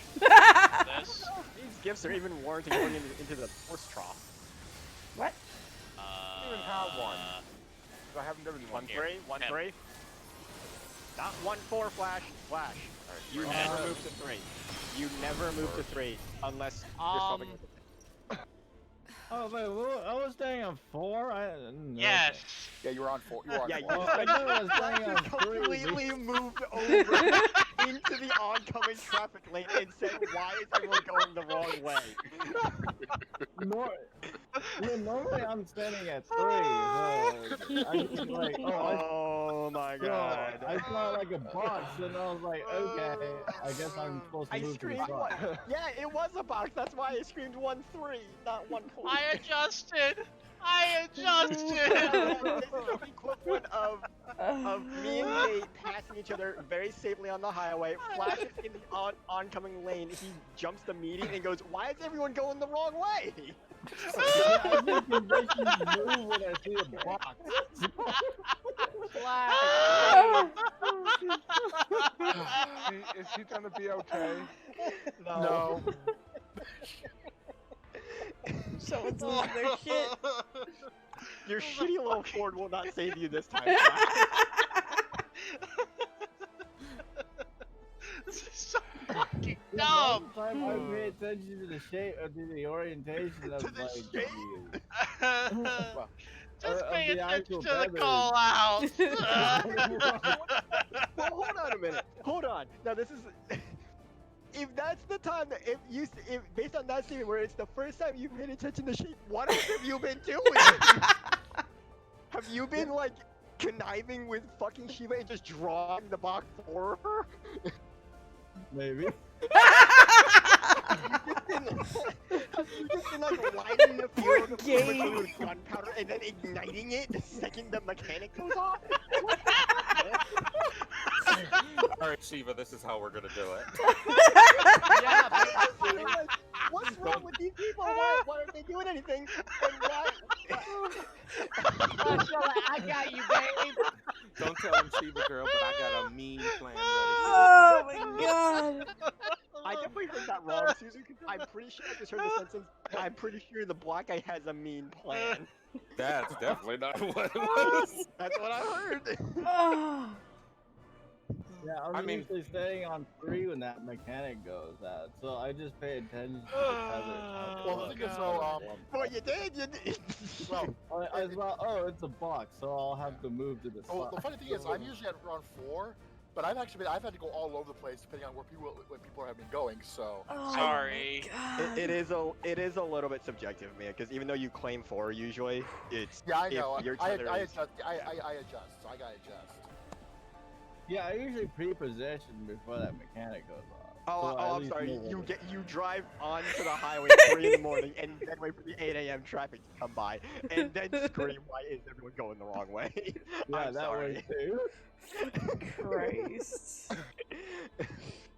This. These gifts are even warranted going into the force trough. What? don't even have one. 'Cause I haven't done one. 1-3, 1-3. Not 1-4 flash. Flash. You never move to 3. You never move to 3 unless you're solving. Oh wait, I was staying on 4. I didn't know. Yes. Yeah, you were on 4. You were on Yeah, 4. Oh, I knew I was staying on 3. completely moved over into the oncoming traffic lane and said, "Why is everyone going the wrong way?" Normally I'm standing at 3, so I just like, Oh my god. I saw like a box and I was like, okay, I guess I'm supposed to I move to the screamed box. Yeah, it was a box. That's why I screamed 1-3, not 1-4. I adjusted. I This adjusted. is the equivalent of me and Kate passing each other very safely on the highway. Flash is in the oncoming lane. He jumps the median and goes, "Why is everyone going the wrong way?" I just envision move when I see a box. Is he gonna be okay? No. Someone's losing their shit. Your shitty little Ford will not save you this time. This is so fucking The dumb. whole time I pay attention to the shape, to the orientation of To the like shape? Just of pay the attention actual to the feathers. call out. Well, hold on a minute. Hold on. Now this is. If that's the time that if based on that statement where it's the first time you paid attention to shape, what else have you been doing? Have you been like conniving with fucking Shiva and just drawing the box for her? Maybe. Have you just been like lighting the field Gabe. with gunpowder and then igniting it the second the mechanic goes off? Alright, Shiva, this is how we're gonna do it. Yeah, basically, like, what's wrong with these people? Why aren't they doing anything? And why? I got you, babe. Don't tell him, Shiva girl, but I got a mean plan ready Oh my god. I definitely heard that wrong, Susan. 'Cause I'm pretty sure I just heard the sentence. I'm pretty sure the black guy has a mean plan. for this. That's definitely not what it was. That's what I heard. Oh. Yeah, I'm usually staying on 3 when that mechanic goes out, so I just pay attention to the feathers. Well, the thing is, though, Well, you did. You did. well, oh, it's a box, so I'll have to move to the well, side. the funny thing is, I'm usually at around 4, but I've had to go all over the place depending on where people have been going. So. Oh Sorry. my God. It is a little bit subjective, man. Because even though you claim 4, usually it's Yeah, I know. if your I tether is- adjust. I adjust. So I gotta adjust. Yeah, I usually pre-position before that mechanic goes off. Oh, so I at I'm least sorry. know You drive onto the highway 3 in the morning and then wait for the 8 a.m. traffic to come by and then scream, "Why is everyone going the wrong way?" Yeah, I'm that sorry. way too. Christ.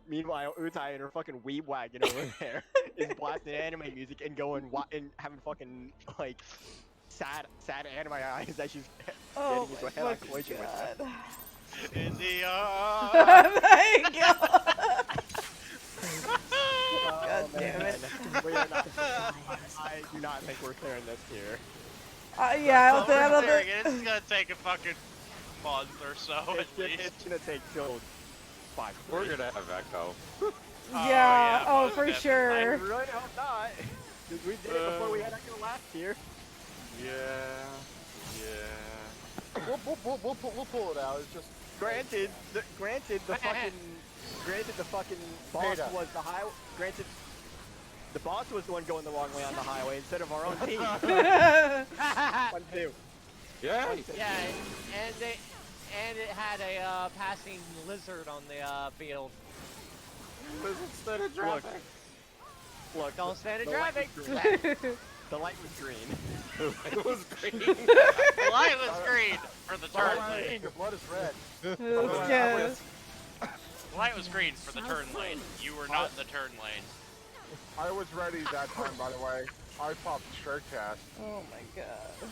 Meanwhile, Utai and her fucking weed wagon over there is blasting anime music and going and having fucking like sad anime eyes that she's Oh getting into a my head-on fucking collision with. god. In the Oh my god. God damn it. We are not, I do not think we're clearing this here. Yeah, I don't We're think. clearing it. It's gonna take a fucking month or so at least. It's gonna take till 5. We're gonna have Echo. Yeah, oh, most for definitely. I sure. really hope not. 'Cause we did it before we had Echo last year. Yeah. We'll pull it out. It's just Granted, the fucking boss Beta. was the high. Granted, the boss was the one going the wrong way on the highway instead of our own team. 1-2. Yeah. Yeah, and it had a passing lizard on the field. Instead of traffic. Look, Don't stand in the light traffic. was green. The light was green. It was green. The light was green for the turn lane. Your blood is red. Yeah. The light was green for the turn lane. You were not in the turn lane. I was ready that time, by the way. I popped straight cast. Oh my god. The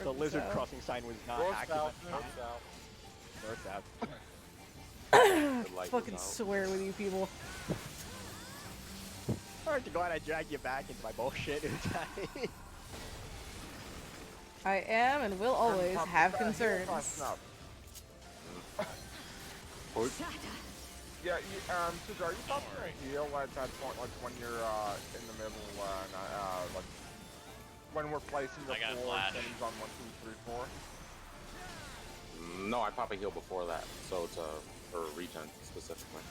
North and lizard south. crossing sign was not North active. south. at the North time. south. North south. The light was Fucking out. swear with you people. Aren't you glad I dragged you back into my bullshit? I am and will always Pop have that heel concerns. button up. Yeah, Sugar, are you popping a heal at that point, like when you're in the middle, like when we're placing the I got 4 flash. things on 1, 2, 3, 4? No, I pop a heal before that, so it's for regen specifically.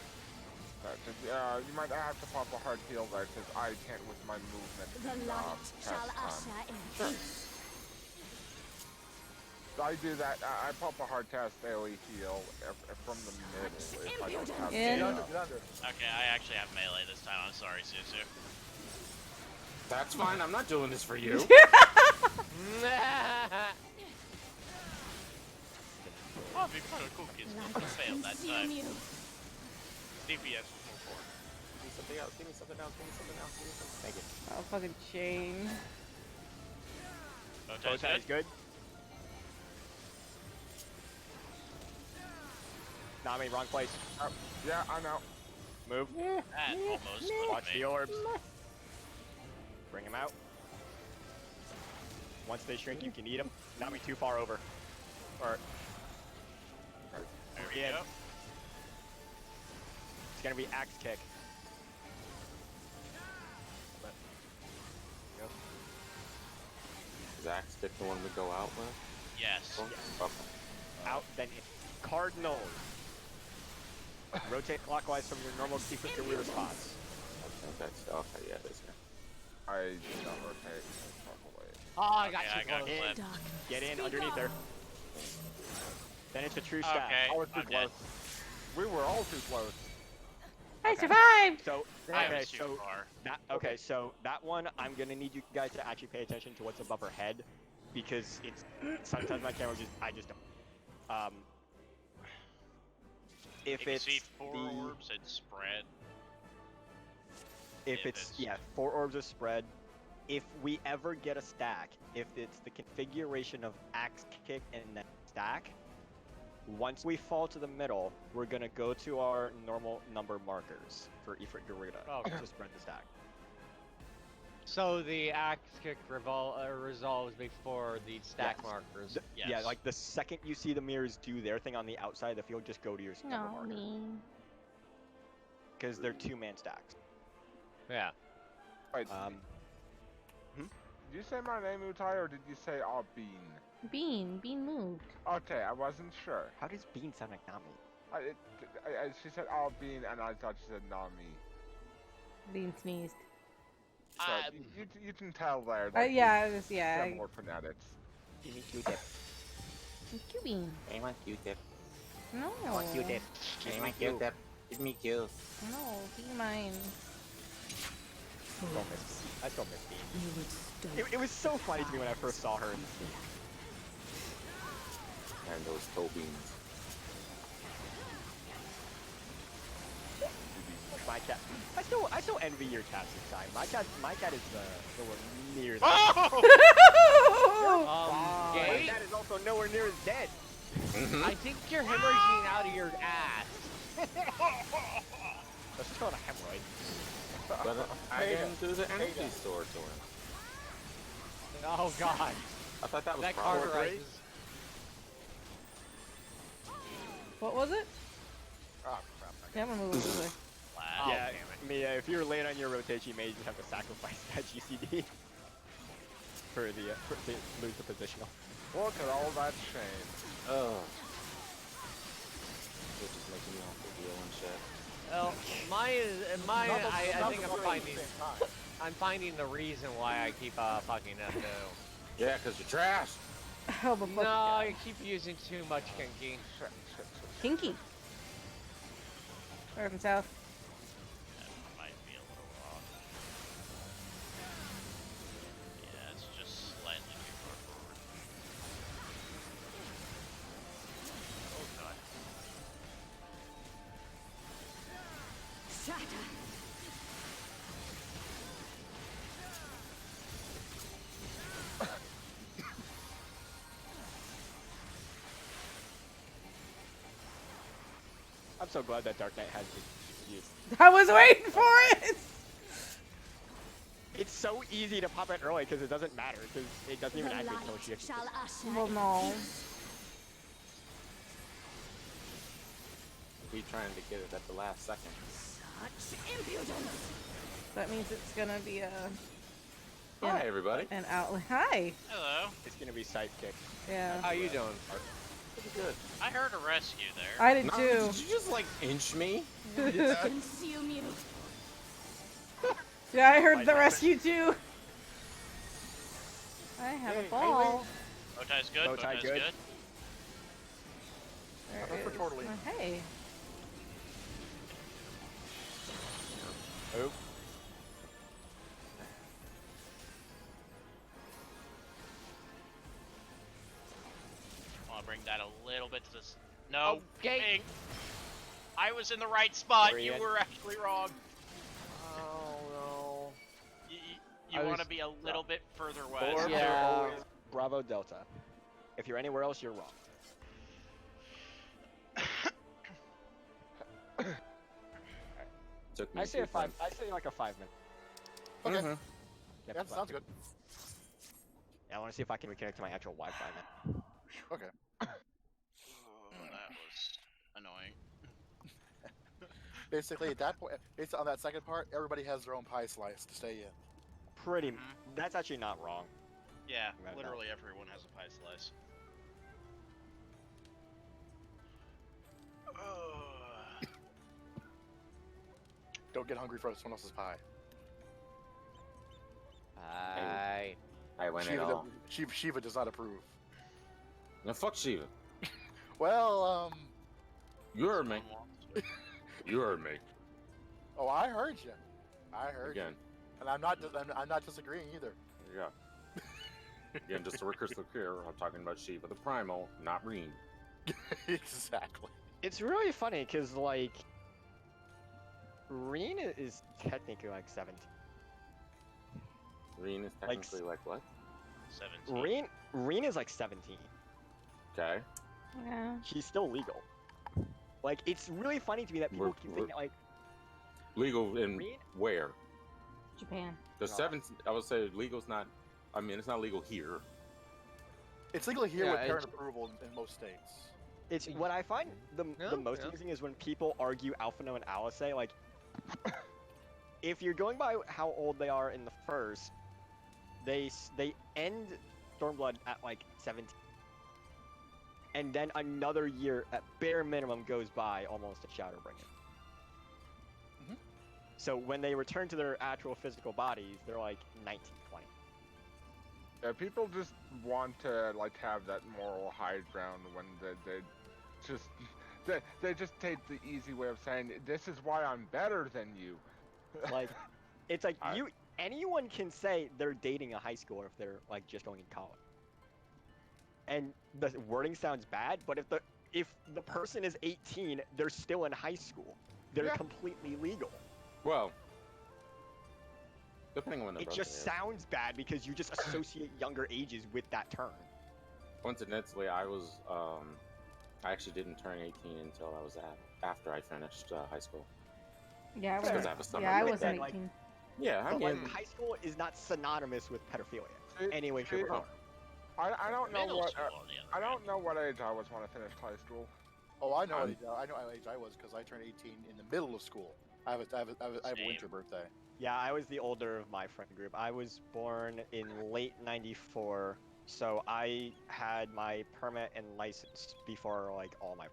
You might have to pop a hard heal there, because I can't with my movement. The light shall cast usher in Sure. peace. I do that. I pop a hard cast AoE heal from the middle if I don't have In. Get under, get under. Okay, I actually have melee this time. I'm sorry, Susu. That's fine. I'm not doing this for you. Oh, big fucking cookies. Light I failed that consume time. you. DPS was 4. Give me something else. Give me something else. Give me something else. Give me something. Thank you. Oh, fucking chain. Bowtie's Bowtie is good. Nami, wrong place. Yeah, I know. Move. That almost Watch flipped the me. orbs. Bring him out. Once they shrink, you can eat them. Nami, too far over. Or There we Yeah. go. it's gonna be axe kick. Is Axe Kick the one we go out with? Yes. Oh, Yes. okay. Out, then it's Cardinal. Rotate clockwise from your normal sequence to rear spots. Okay, okay, yeah, it is here. I did not rotate properly. Oh, I got Okay, I you got close. clipped. Darkness. Get in Speak underneath up. her. Then it's a true stack. Okay, I was too I'm close. dead. We were all too close. I survived! So I okay, was too so far. so that one I'm gonna need you guys to actually pay attention to what's above her head, because it's sometimes my camera I just don't. If You can it's see 4 the orbs and spread. if if it's it's- yeah 4 orbs of spread. If we ever get a stack, if it's the configuration of axe kick and then stack, once we fall to the middle, we're gonna go to our normal number markers for Ifrit Garuda Oh. to spread the stack. So the axe kick resolves before the stack Yes. markers. Yes. Yeah, like the second you see the mirrors do their thing on the outside of the field, just go to your number No, marker. me. Because they're 2-man stacks. Yeah. Wait, Hmm? did you say my name, Utai, or did you say Bean? Bean moved. Okay, I wasn't sure. How does Bean sound like Nami? She said Bean, and I thought she said Nami. Bean sneezed. So you can tell there. Yeah, yeah. Similar phonetics. Give me Q-tip. Bean. I want Q-tip. No. I want Q-tip. Give me Q-tip. Give me Q. No, be mine. Don't miss. I still miss Bean. You would stoke It was so funny to me when I first saw her. And those toe beans. My cat. I still envy your cat sometimes. My cat is nowhere near. Oh! My Gate? cat is also nowhere near as dead. I think you're hemorrhaging out of your ass. Let's just call it a hemorrhoid. But I didn't do the energy store to him. Oh god. I thought that was That proper. cauterizes. What was it? Oh crap! Yeah, I'm gonna move this way. Flash. Yeah, damn it. Mia, if you're late on your rotation, you may just have to sacrifice that GCD for to lose the positional. Look at all that shame. Oh. They're just making me have to deal and shit. Well, I think I'm finding the reason why I keep fucking up though. Yeah, because you're trash. Oh, but fuck. No, I keep using too much kinky. Kinky. North and south. That might be a little off. Yeah, it's just slightly too far forward. Oh god. Shatter. I'm so glad that Dark Knight has been used. I was waiting for it! It's so easy to pop it early because it doesn't matter because it doesn't even The activate light until she gets. shall usher Well, in no. peace. We trying to get it at the last second. Such impudence. That means it's gonna be a... Hi, everybody. An outlet. Hi! Hello. It's gonna be sidekick. Yeah. How you doing? Pretty good. I heard a rescue there. I did No, too. did you just like inch me? Consume you. Yeah, I heard Like the that. rescue too. I have a Hey, ball. Bow tie's good. Bow Bow tie tie's good. good. There That's for is- totally. Hey. Oh. I want to bring that a little bit to this. No. Okay. Ping. I was in the right spot. Where are you You at? were actually wrong. Oh no. You I want to was- be a little bit further Or west. you're Yeah. always Bravo Delta. If you're anywhere else, you're wrong. Took me I say a a few 5. times. I say like a 5 minute. Okay. Mhm. Yep, Yeah, five. sounds good. Yeah, I want to see if I can reconnect to my actual Wi-Fi now. Okay. Oh, that was annoying. Basically, at that point, based on that second part, everybody has their own pie slice to stay in. Pretty. Mhm. That's actually not wrong. Yeah, Right, literally everyone has a pie slice. Don't get hungry for someone else's pie. Hi. I went at Shiva, all. Shiva does not approve. No, fuck Shiva. Well, You heard me. Someone wants to- You heard me. oh, I heard you. I heard Again. you, and I'm not disagreeing either. Yeah. Again, just to be crystal clear, I'm talking about Shiva the Primal, not Reen. Exactly. It's really funny because like, Reen is technically like 17. Reen is Like, technically like what? 17. Reen is like 17. Okay. Yeah. She's still legal. Like, it's really funny to me that people We're- keep we're- thinking like, Legal in Reen? where? Japan. The No. 17, I would say legal's not, I mean, it's not legal here. It's legal here Yeah, with parent it's- approval in most states. it's what I find the Yeah, most yeah. amusing is when people argue Alphino and Alice like, if you're going by how old they are in the first, they end Stormblood at like 17. And then another year at bare minimum goes by almost to Shadowbringer. Mhm. So when they return to their actual physical bodies, they're like 19, 20. Yeah, people just want to like have that moral high ground when they just they just take the easy way of saying this is why I'm better than you. Like, it's like I- anyone can say they're dating a high schooler if they're like just going in college. And the wording sounds bad, but if the person is 18, they're still in high school. They're Yeah. completely legal. Well, depending on when the It birthday just is. sounds bad because you just associate younger ages with that term. Coincidentally, I actually didn't turn 18 until I was after I finished high school. Yeah, I Fair. was. I have a summer Yeah, I break. wasn't Like, 18. Yeah, I But mean, like, high school is not synonymous with pedophilia. See- Any way, shape, or see, form. I don't know Middle what school, on the other I hand. don't know what age I was when I finished high school. Oh, I know I'm- age. I know how age I was because I turned 18 in the middle of school. I have a winter Same. birthday. Yeah, I was the older of my friend group. I was born in late '94, so I had my permit and license before like all my.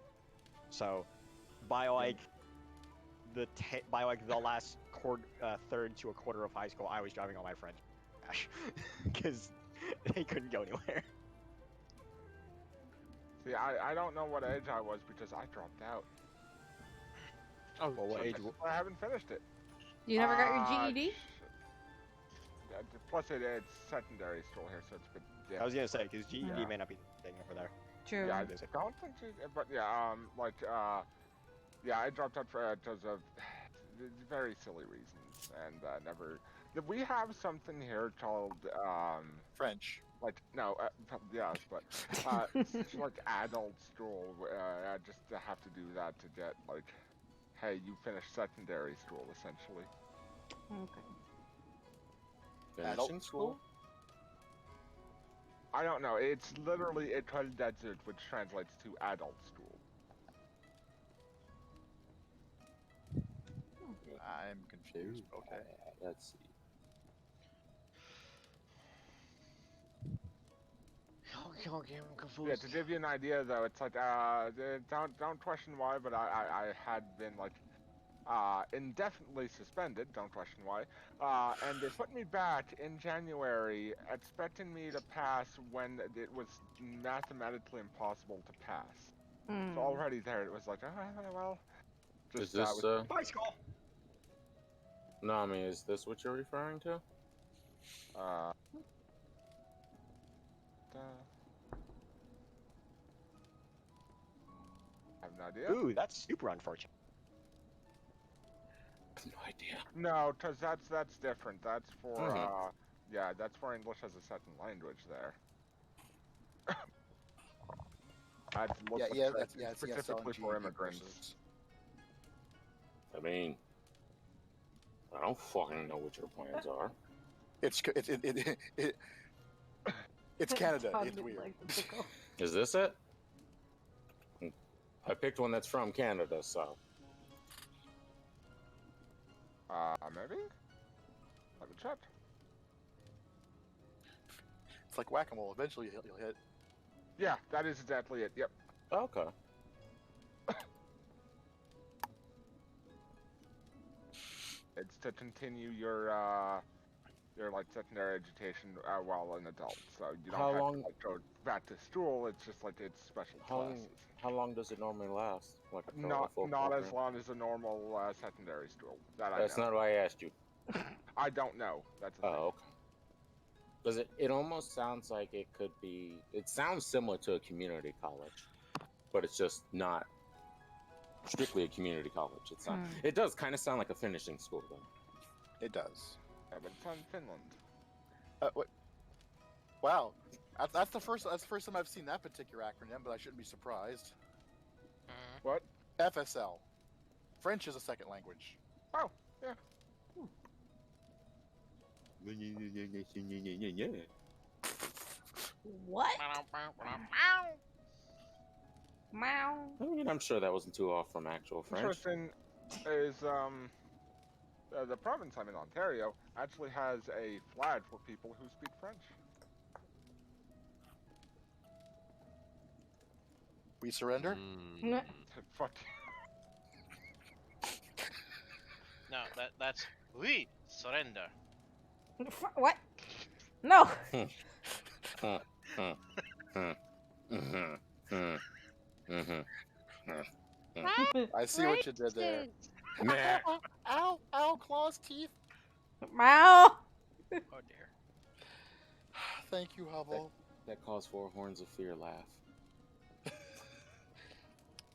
So, by like by like the last third to a quarter of high school, I was driving all my friends because they couldn't go anywhere. See, I don't know what age I was because I dropped out. Oh, Well, what So age? I haven't finished it. You never got your Uh, GED? Plus, it's secondary school here, so it's a bit different. I was gonna say because GED Yeah. may not be the thing over there. True. Yeah, I don't think but yeah, yeah, I dropped out for because of very silly reasons, and never. We have something here called French. like no, yes, but it's like adult school. I just have to do that to get like, hey, you finished secondary school essentially. Okay. Adult Finishing school? school? I don't know. It's literally École d'Adulte, which translates to adult school. I'm confused. Okay. Let's see. Okay, I'm confused. Yeah, to give you an idea though, it's like don't question why, but I had been like indefinitely suspended, don't question why. And they put me back in January, expecting me to pass when it was mathematically impossible to pass. Mm. So already there, it was like, well, Is this Bye, school. no, I mean, is this what you're referring to? uh, I have no idea. Ooh, that's super unfortunate. No idea. No, cause that's different. That's for Mhm. yeah, that's for English as a second language there. That's specifically for immigrants. I mean, I don't fucking know what your plans are. It's Canada. It's Sounded weird. like the pickle. Is this it? I picked one that's from Canada, so. Maybe? Let me check. It's like whack-a-mole. Eventually, you'll hit. Yeah, that is exactly it. Yep. Okay. It's to continue your like secondary education while an adult. So you don't How have long- to like go back to school. It's just like it's special classes. How long does it normally last? Like a Not full as program? long as a normal secondary school. That's I know. not what I asked you. I don't know. That's the thing. Oh, okay. Because it almost sounds like it could be. It sounds similar to a community college, but it's just not strictly a community college. It's not. It does kind of sound like a finishing school, though. It does. Yeah, but it's in Finland. What? Wow. That's the first time I've seen that particular acronym, but I shouldn't be surprised. What? FSL. French is a second language. Oh, yeah. What? Meow. I mean, I'm sure that wasn't too off from actual French. Interesting is the province I'm in, Ontario, actually has a flag for people who speak French. We surrender? Fuck. No, that's we surrender. What? No. I see what you did there. Ow, ow, claws, teeth. Meow. Oh dear. Thank you, Hubble. That calls for a horns of fear laugh.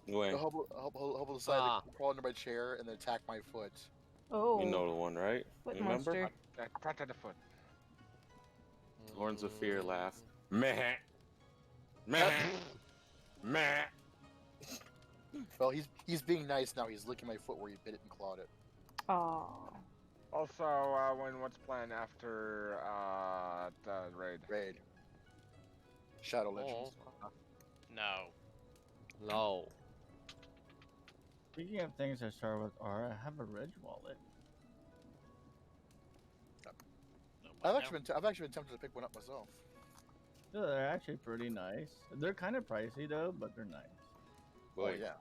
Wait, Hubble decided to crawl under my chair and then attack my foot. Oh. you know the one, right? Foot You remember? monster. Pat at the foot. Horns of fear laugh. Meh. Meh. Meh. Well, he's being nice now. He's licking my foot where he bit it and clawed it. Aw. Also, what's planned after the raid? Raid. Shadow Legends. No. No. Speaking of things that start with R, I have a Ridge wallet. I've actually been tempted to pick one up myself. Yeah, they're actually pretty nice. They're kind of pricey though, but they're nice. Wait. Oh yeah.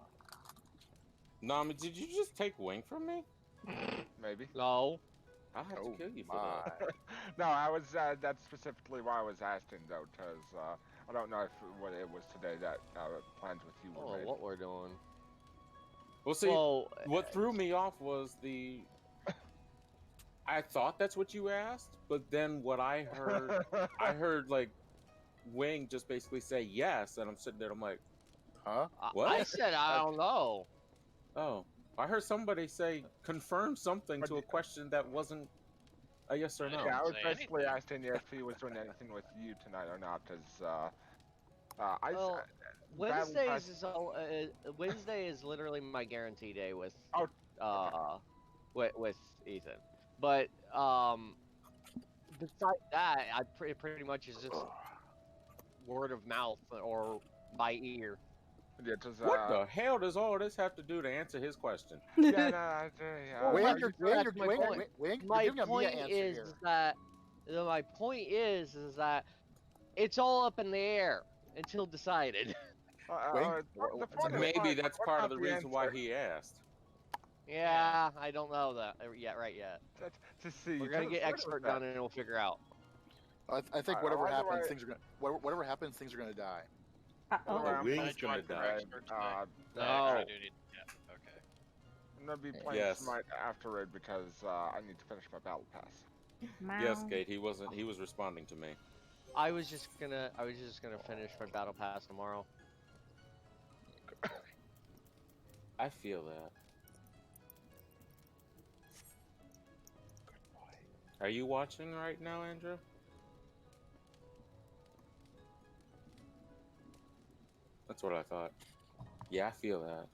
Nami, did you just take Wing from me? Maybe. No. I'll have Oh to kill you for my. that. No, I was. That's specifically why I was asking though, because I don't know if what it was today that plans with you were Oh, made. what we're doing. Well, see, Well, what threw me off was the. I thought that's what you asked, but then what I heard like Wing just basically say yes, and I'm sitting there. I'm like, Huh? what? I said I don't know. Oh, I heard somebody say confirm something to a question that wasn't a yes or no. Yeah, I was Say basically anything. asking if he was doing anything with you tonight or not, because Well, Battle Pass- Wednesday is literally my guarantee day with Oh, with Ethan. But besides that, I pretty much is just word of mouth or by ear. yeah, 'cause, What the hell does all this have to do to answer his question? yeah, no, Well, Wayne, you're you're my point. My giving a Mia point answer is here. that my point is that it's all up in the air until decided. Wayne, the point is Maybe fine, that's what part about of the reason why answer? he asked. Yeah, I don't know that yet. Right yet. To see, We're gonna to get the expert point done and we'll figure out. I think I whatever like the happens, way- things are gonna whatever happens, things are gonna die. Well, Uh-oh. I'm Wing's playing gonna Smite die. today, No. Actually, do need. Yeah. Okay. I'm gonna be playing Yes. Smite after it because I need to finish my battle pass. Yes, Meow. Kate. He wasn't. He was responding to me. I was just gonna finish my battle pass tomorrow. I feel that. Are you watching right now, Andrew? That's what I thought. Yeah, I feel that.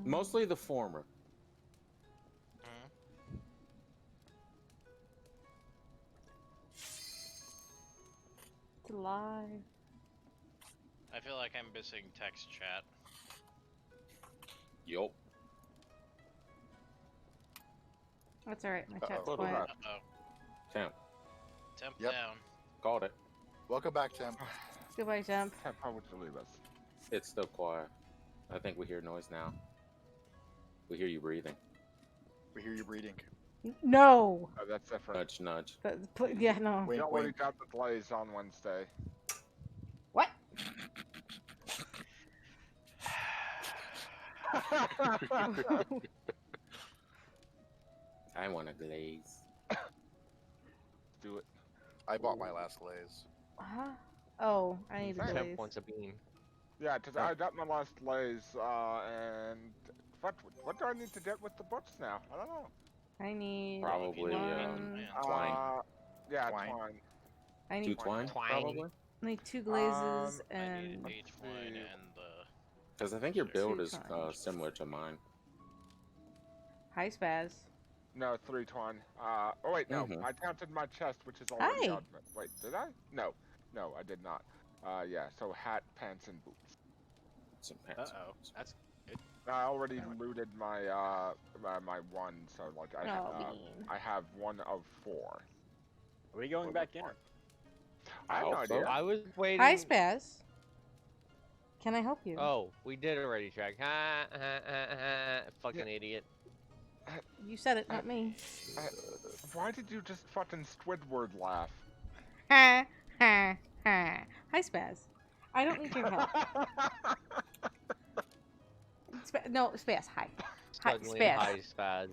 Mostly the former. It's alive. I feel like I'm missing text chat. Yup. That's alright, my chat's Uh-oh. quiet. Uh-oh. Temp. Temp Yep. down. Called it. Welcome back, Tim. Goodbye, Temp. How would you leave us? It's still quiet. I think we hear noise now. We hear you breathing. We hear you breathing. No! Oh, that's different. Nudge, nudge. Yeah, no. Wink, You already wink. got the glaze on Wednesday. What? I want a glaze. Do it. I bought my last glaze. Huh? Oh, I need a Temp glaze. Temp wants a bean. Yeah, because I got my last glaze, and what do I need to get with the books now? I don't know. I need Probably, one. Twine. Yeah, Twine. twine. I Two need twine, Twine. probably? I need 2 glazes I and need 8 twine and the. Because I think your build Two is twine. similar to mine. high spaz. No, 3 twine. Oh wait, no. Mhm. I counted my chest, which is already Hi. out. Wait, did I? No, I did not. Yeah, so hat, pants, and boots. Some pants. Uh-oh. That's. I already looted my my one, so like Oh, bean. I have 1 of 4. Are we going back in? I have I no hope so. idea. I was waiting. Hi, Spaz. Can I help you? Oh, we did already track. Fucking idiot. You said it, not me. Why did you just fucking Squidward laugh? Ha, ha, ha. Hi, Spaz. I don't need your help. No, Spaz, hi. Hi, Struggling Spaz. high spaz.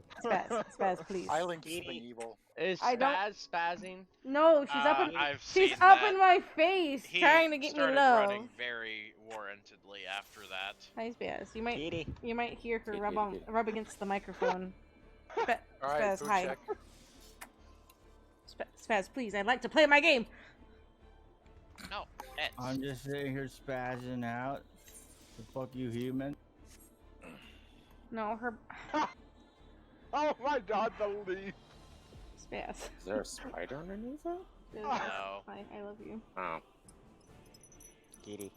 Spaz, please. I linked something evil. Is I don't- spaz spazzing? No, she's up in I've she's seen up that. in my face He trying to get me started love. running very warrantedly after that. Hi, Spaz. Kitty. You might hear her Kitty, rub kitty. rub against the microphone. All right, Spaz, food hi. check. Spaz, please. I'd like to play my game. No, Eds. I'm just sitting here spazzing out. The fuck you, human? No, her Oh my god, the leaf! Spaz. Is there a spider underneath it? No. Hi, I love you. Oh. Kitty.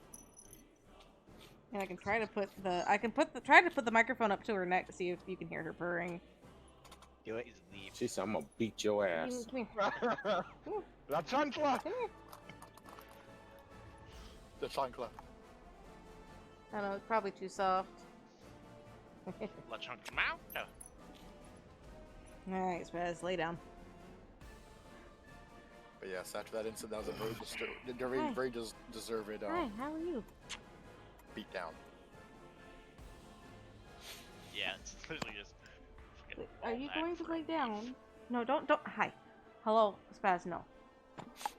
And I can try to put the microphone up to her neck to see if you can hear her purring. Do it. She said, I'm gonna beat your ass. Come here. La chancla! Come here. The chancla. I know, it's probably too soft. La chunk mouth. Alright, Spaz, lay down. But yes, after that incident, that was a very, Hi. very deserved Hi, how are you? beat down. Yeah, it's literally just. Wait, are you going to lay down? No, don't. Hi. Hello, Spaz, no.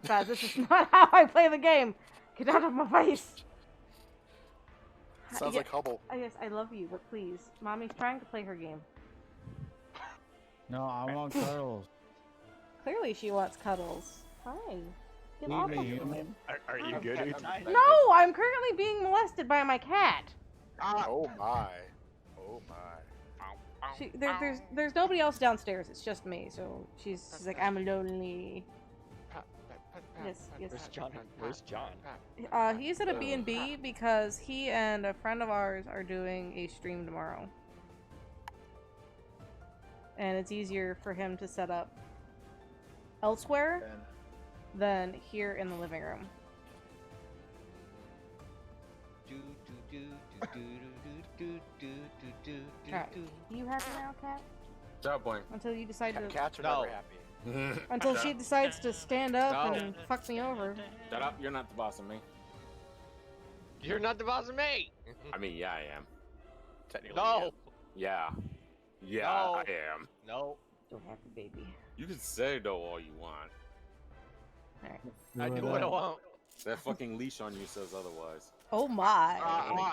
Spaz, this is not how I play the game! Get out of my face! Sounds Yeah, like Hubble. yes, I love you, but please. Mommy's trying to play her game. No, I want cuddles. Clearly she wants cuddles. Hi. Get Leave off me of human. me. Are you good? No, I'm currently being molested by my cat. Oh my. Oh my. There's nobody else downstairs. It's just me. So she's like, I'm lonely. Yes, yes. Where's John? Where's John? He's at a B&B because he and a friend of ours are doing a stream tomorrow. And it's easier for him to set up elsewhere than here in the living room. Alright. You happy now, Cat? Job boy. Until you decide to... Cats are No. never happy. Until she decides to stand up No. and fuck me over. Shut up, you're not the boss of me. You're not the boss of me. I mean, yeah, I am. Technically. No. Yeah. Yeah, No. I am. No. Don't have to, baby. You can say though all you want. Alright. I do what I want. That fucking leash on you says otherwise. Oh my.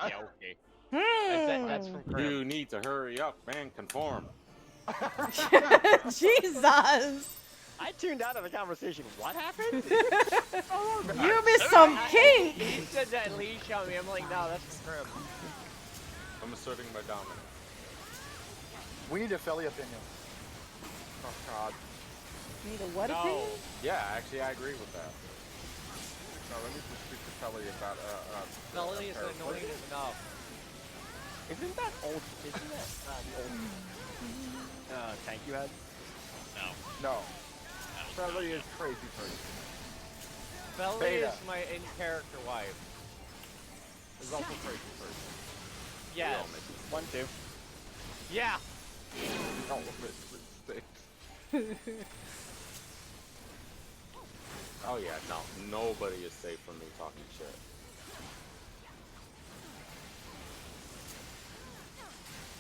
Yeah, okay. Hmm. That's from Grim. You need to hurry up, man. Conform. Jesus! I tuned out of the conversation. What happened? You missed some kink! He said that leash on me. I'm like, no, that's from Grim. I'm asserting my dominance. We need a Philly opinion. Oh god. Need a what No. opinion? Yeah, actually, I agree with that. No, let me just speak to Kelly about Melanie is paraphrase. annoying enough. Isn't that old? Isn't that the old tank you had? No. No. That was Kelly not is crazy person. Melanie Beta. is my in-character wife. Is also crazy person. Yes. 1, 2. Yeah. No, mistakes. Oh yeah, no, nobody is safe from me talking shit.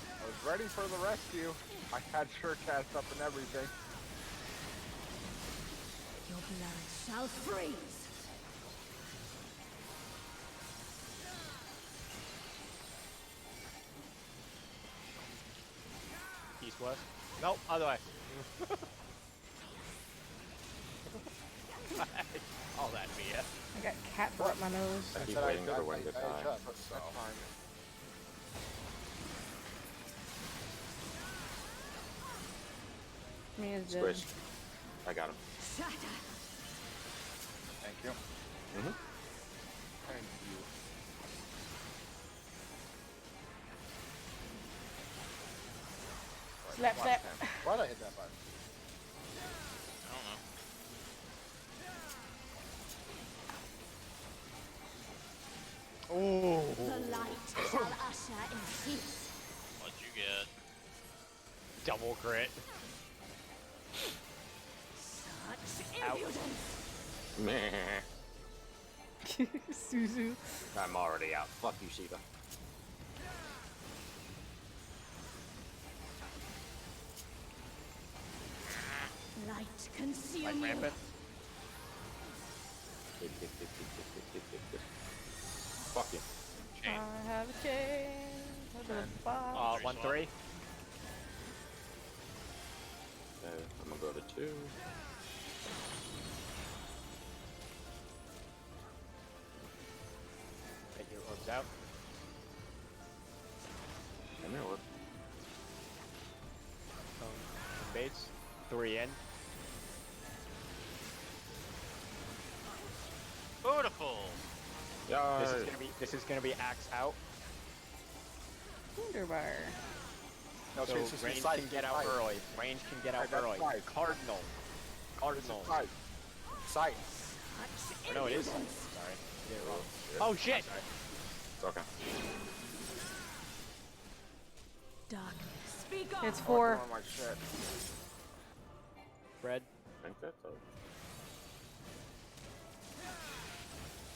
I was ready for the rescue. I had sure cast up and everything. Your blood shall freeze. East west. Nope. Other way. All that Mia. I got cat blood up my nose. I keep waiting for the wind to die. That's fine. Me is dead. Squish. I got him. Shatter. Thank you. Mm-hmm. Thank you. Slap, slap. Why'd I hit that button? I don't know. Oh. The light shall usher in peace. What'd you get? Double crit. Such Ow. impudence. Meh. Suzu. I'm already out. Fuck you, Shiva. Light consume Like you. rampant. Fuck you. Chain. I have a chain to the box. 1-3. Okay, I'm gonna go to 2. Take your hooks out. Come here, look. Baits. 3 in. Beautiful. Yeah. This is gonna be axe out. Wunderbar. No, So it's just range scythe, can get out scythe. early. Range can get out That's early. scythe. Cardinal. Cardinal. Scythe. Scythe. Or no, it is. Sorry. I did it wrong. Oh shit! Sorry. It's okay. Darkness. Speak up. It's Oh, 4. my shit. Fred. I think that's all.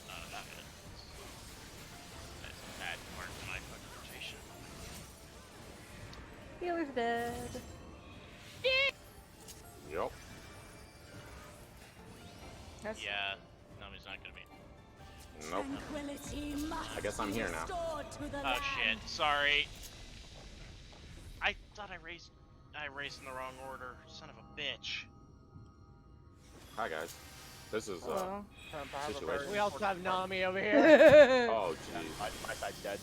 Not good. That's a bad part of my fucking rotation. Healer's dead. Yup. That's Yeah, no, he's not gonna be. Nope. Tranquility must I guess I'm be here now. restored to the Oh land. shit, sorry. I thought I raised in the wrong order. Son of a bitch. Hi guys. This is Hello. situation. We also have Nami over here. Oh jeez. My side's dead.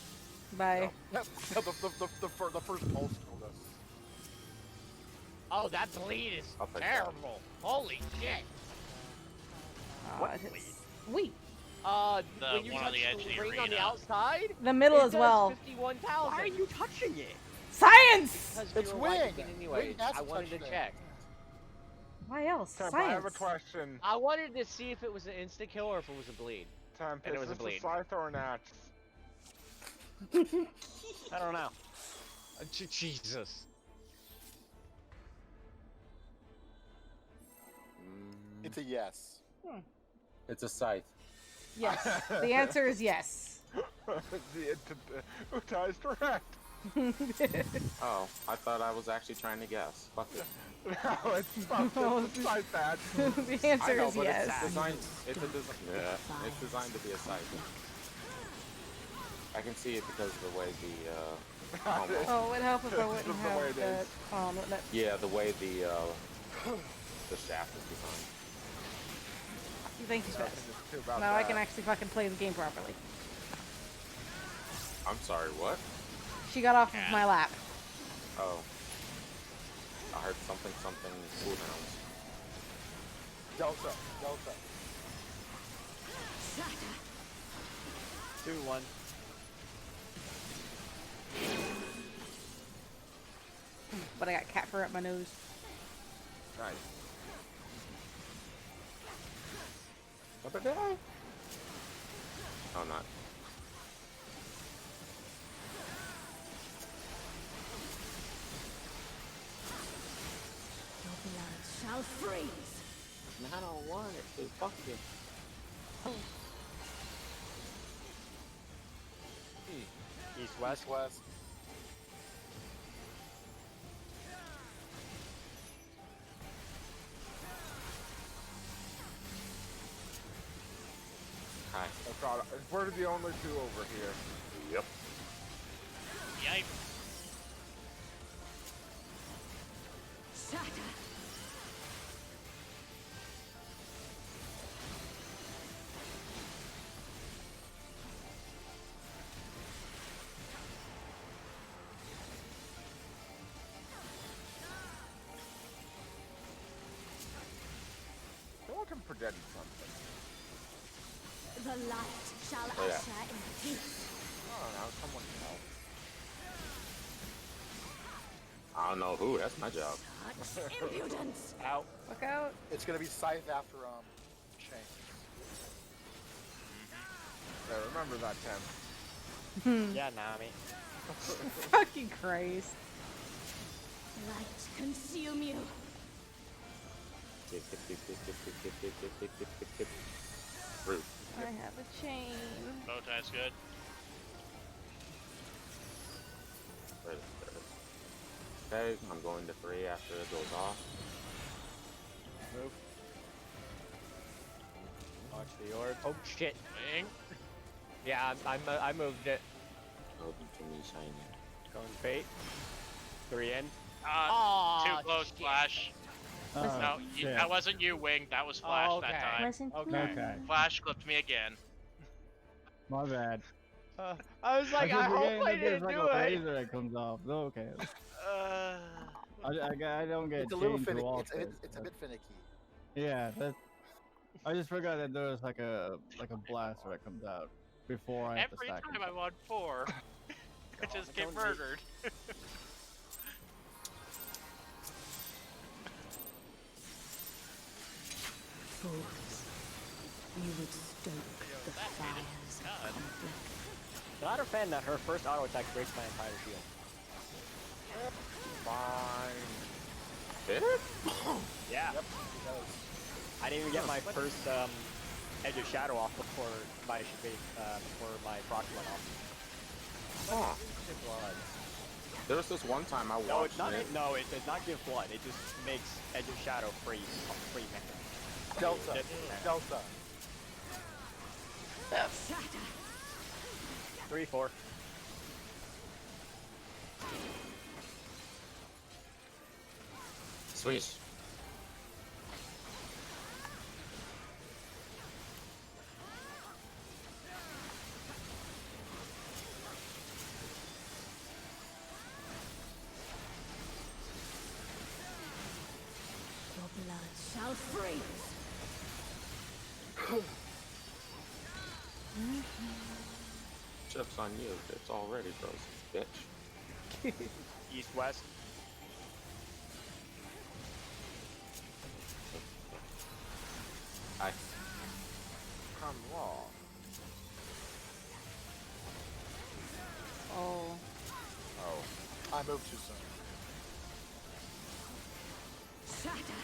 Bye. Yep. The first pulse killed us. Oh, that bleed is I'll take that. terrible. Holy shit. It hits. Wait. The When you one on touch the edge of the ring on the arena. outside, The middle it as does well. 51,000. Why are you touching it? Science! Because It's we were wiping wing. it anyways. Wing has I to wanted to touch check. Why else? Temp, I have a Science. question. I wanted to see if it was an insta kill or if it was a bleed. Temp, And it is was a this bleed. scythe or an axe? I don't know. Jesus. It's a yes. It's a scythe. Yes. The answer is yes. Uta is correct. Oh, I thought I was actually trying to guess. Fuck it. No, it's not. It's scythe bad. The answer I know, is but yes. it's designed. It's designed to be a scythe. I can see it because of the way the Oh, it would help if I wouldn't Just the way have it that. is. That. yeah, the way the shaft is designed. Thank you, Spence. It's too about Now I that. can actually fucking play the game properly. I'm sorry, what? She got off of my lap. Oh. I heard something cooldowns. Delta. Delta. 2-1. But I got cat fur up my nose. Nice. Oh, not. Your blood shall freeze. I don't want it to. Fuck you. East, west. West. Hi. That's all. We're the only two over here. Yep. Yikes. Shatter. I feel like I'm forgetting something. The light shall Oh, yeah. usher in peace. I don't know. Someone help. I don't know who. That's my job. Such impudence. Out. Look out. It's gonna be scythe after chain. Yeah, remember that, Temp. Yeah, Nami. Fucking Christ. Light consume you. Rude. I have a chain. Bow tie's good. Okay, I'm going to 3 after it goes off. Move. Watch the orb. Oh shit. Wing. Yeah, I moved it. Open to me shiny. Going fate. 3 in. Too close, shit. Flash. Oh, No, shit. that wasn't you, Wing. That was Flash okay. that time. Listen to Okay. Okay. Flash clipped me again. My bad. I was like, I keep hope forgetting I that there's didn't like do a it. laser that comes off. No, okay. I don't get It's a little chained to finicky. all It's a bit finicky. Yeah, that's. I just forgot that there was like a blaster that comes out before I have to Every stack time them. I'm on 4. Just get murdered. Fools, you would stoke the fires of conflict. Not a fan that her first auto attack breaks my entire shield. Fine. Did it? Yeah. Yep, he does. I didn't even get my first Edge of Shadow off before my proxy went off. Huh. There was this one time I watched No, it's not. it. No, it does not give blood. It just makes Edge of Shadow free mana. Delta. Delta. 3-4. Sweet. Your blood shall freeze. Chips on you. It's already frozen, bitch. East west. I. Come on. Oh. Oh. I moved too soon. Shatter.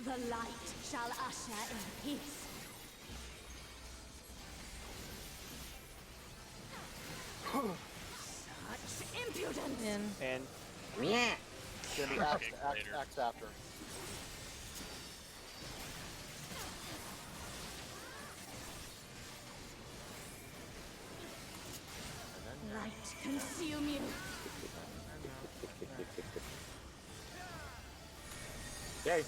The light shall usher in peace. Such impudence! And Yeah. It's gonna be axe after. Light consume you. Yay.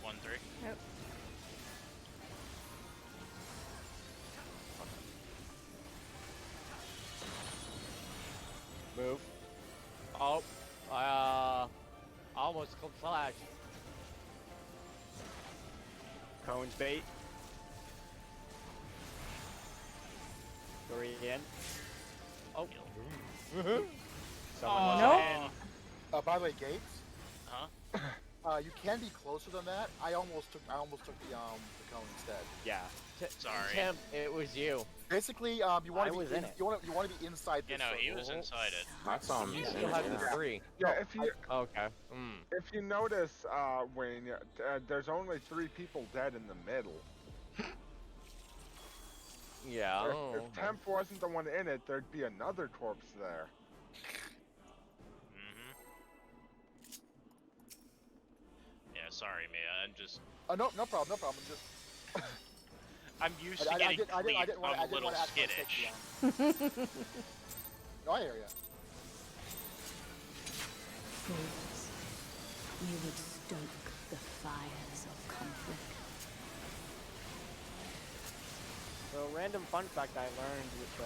1-3. Yep. move. Oh, I almost flashed. Cone's bait. Three in. Oh. Someone was Nope. in. By the way, Gates. Huh? You can be closer than that. I almost took the cone instead. Yeah. Sorry. Tim, it was you. Basically, you I want to was be in it. you want to be inside You this know, he circle. was inside it. I saw him. You still have the 3. Yeah, if you Okay. if you notice, Wayne, there's only 3 people dead in the middle. Yeah. If Temp wasn't the one in it, there'd be another corpse there. Yeah, sorry, Mia. I'm just. No problem. Just I'm used to getting clean. I'm a little skittish. No, I hear ya. Fools, you would stoke the fires of conflict. So, random fun fact I learned with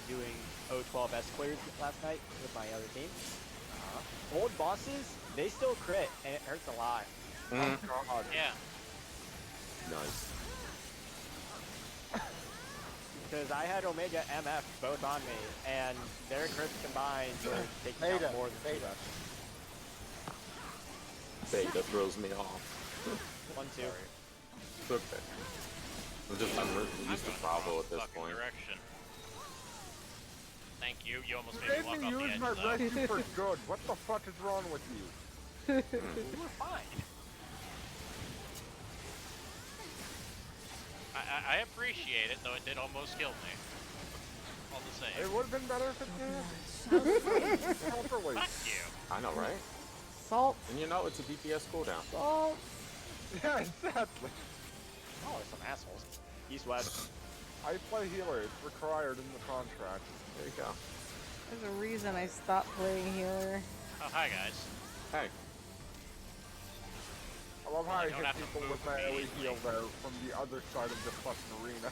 doing O12S clears last night with my other team. Old bosses, they still crit, and it hurts a lot. Oh, God. Yeah. Nice. Because I had Omega MF both on me, and their crits combined were taking out Beta, more than beta. Beta throws me off. 1-2. It's okay. I'm used to Bravo at this Fucking point. direction. Thank you. You almost made Made me walk me off the use edge, my though. rescue for good. What the fuck is wrong with you? You were fine. I appreciate it, though it did almost kill me. All the same. It would have been better if it did. Properly. Fuck you. I know, right? Salt. And you know it's a DPS cooldown. Salt. Yeah, exactly. Oh, there's some assholes. East-west. I play healer. It's required in the contract. There you go. There's a reason I stopped playing healer. Oh, hi, guys. Hey. I love how I don't hit have to people move with my AoE immediately. heal there from the other side of the fucking arena.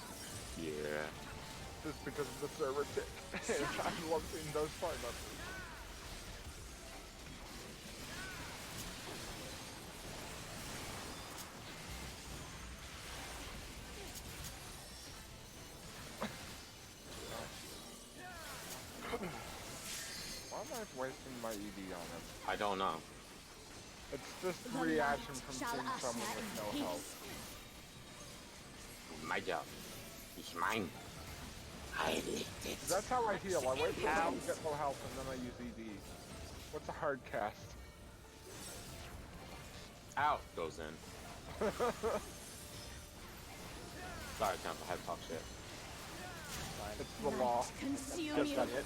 Yeah. Just because of the server tick. I love seeing those fight numbers. Why am I wasting my ED on him? I don't know. It's just reaction from seeing someone with no health. My job. It's mine. I licked it. That's how I heal. I wait till someone gets no health and then I use ED. What's a hard cast? Out goes in. Sorry, Temp, I had to talk shit. It's the law. Consume Just you. got it.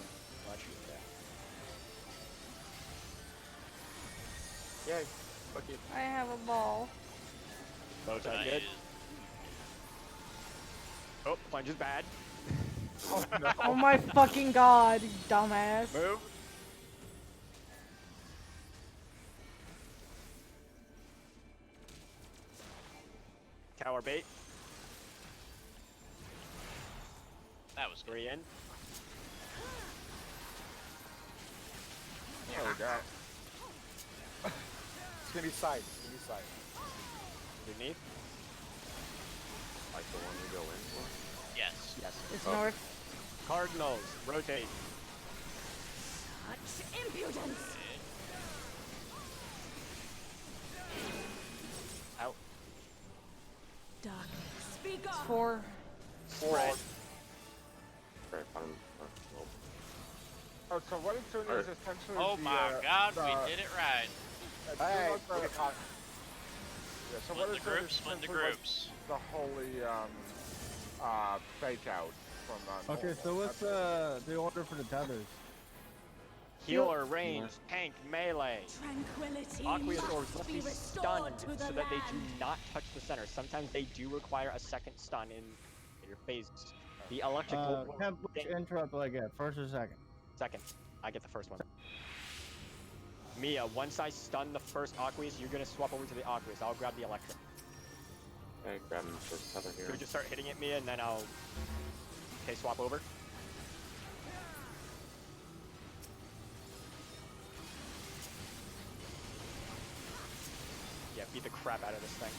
Yay. Fuck you. I have a ball. Bow tie good. Oh, plunge is bad. Oh no. Oh my fucking god, you dumbass. Move. Tower bait. That was good. 3 in. Oh god. It's gonna be side. It's gonna be side. Underneath. Like the one we go in for? Yes. Yes. It's Oh. north. Cardinals. Rotate. Such impudence. Out. Darkness. Speak up. 4. Spread. Right, Oh, so what it's doing is essentially Oh the, my god, the, we did it right. it's Hey, doing look at Con. yeah, so Split what the it's doing groups, is split the essentially like groups. the holy fake out from Okay, so normal. what's the order for the tethers? Healer, range, tank, melee. Tranquility Aqueous orbs must must be be restored stunned to the so that they do land. not touch the center. Sometimes they do require a second stun in your phase. The electric Temp, which interrupt do I get? First or second? second. I get the first one. Mia, once I stun the first Aqueous, you're gonna swap over to the Aqueous. I'll grab the electric. Okay, grabbing the first tether here. So just start hitting it, Mia, and then I'll... Okay, swap over. Yeah, beat the crap out of this thing.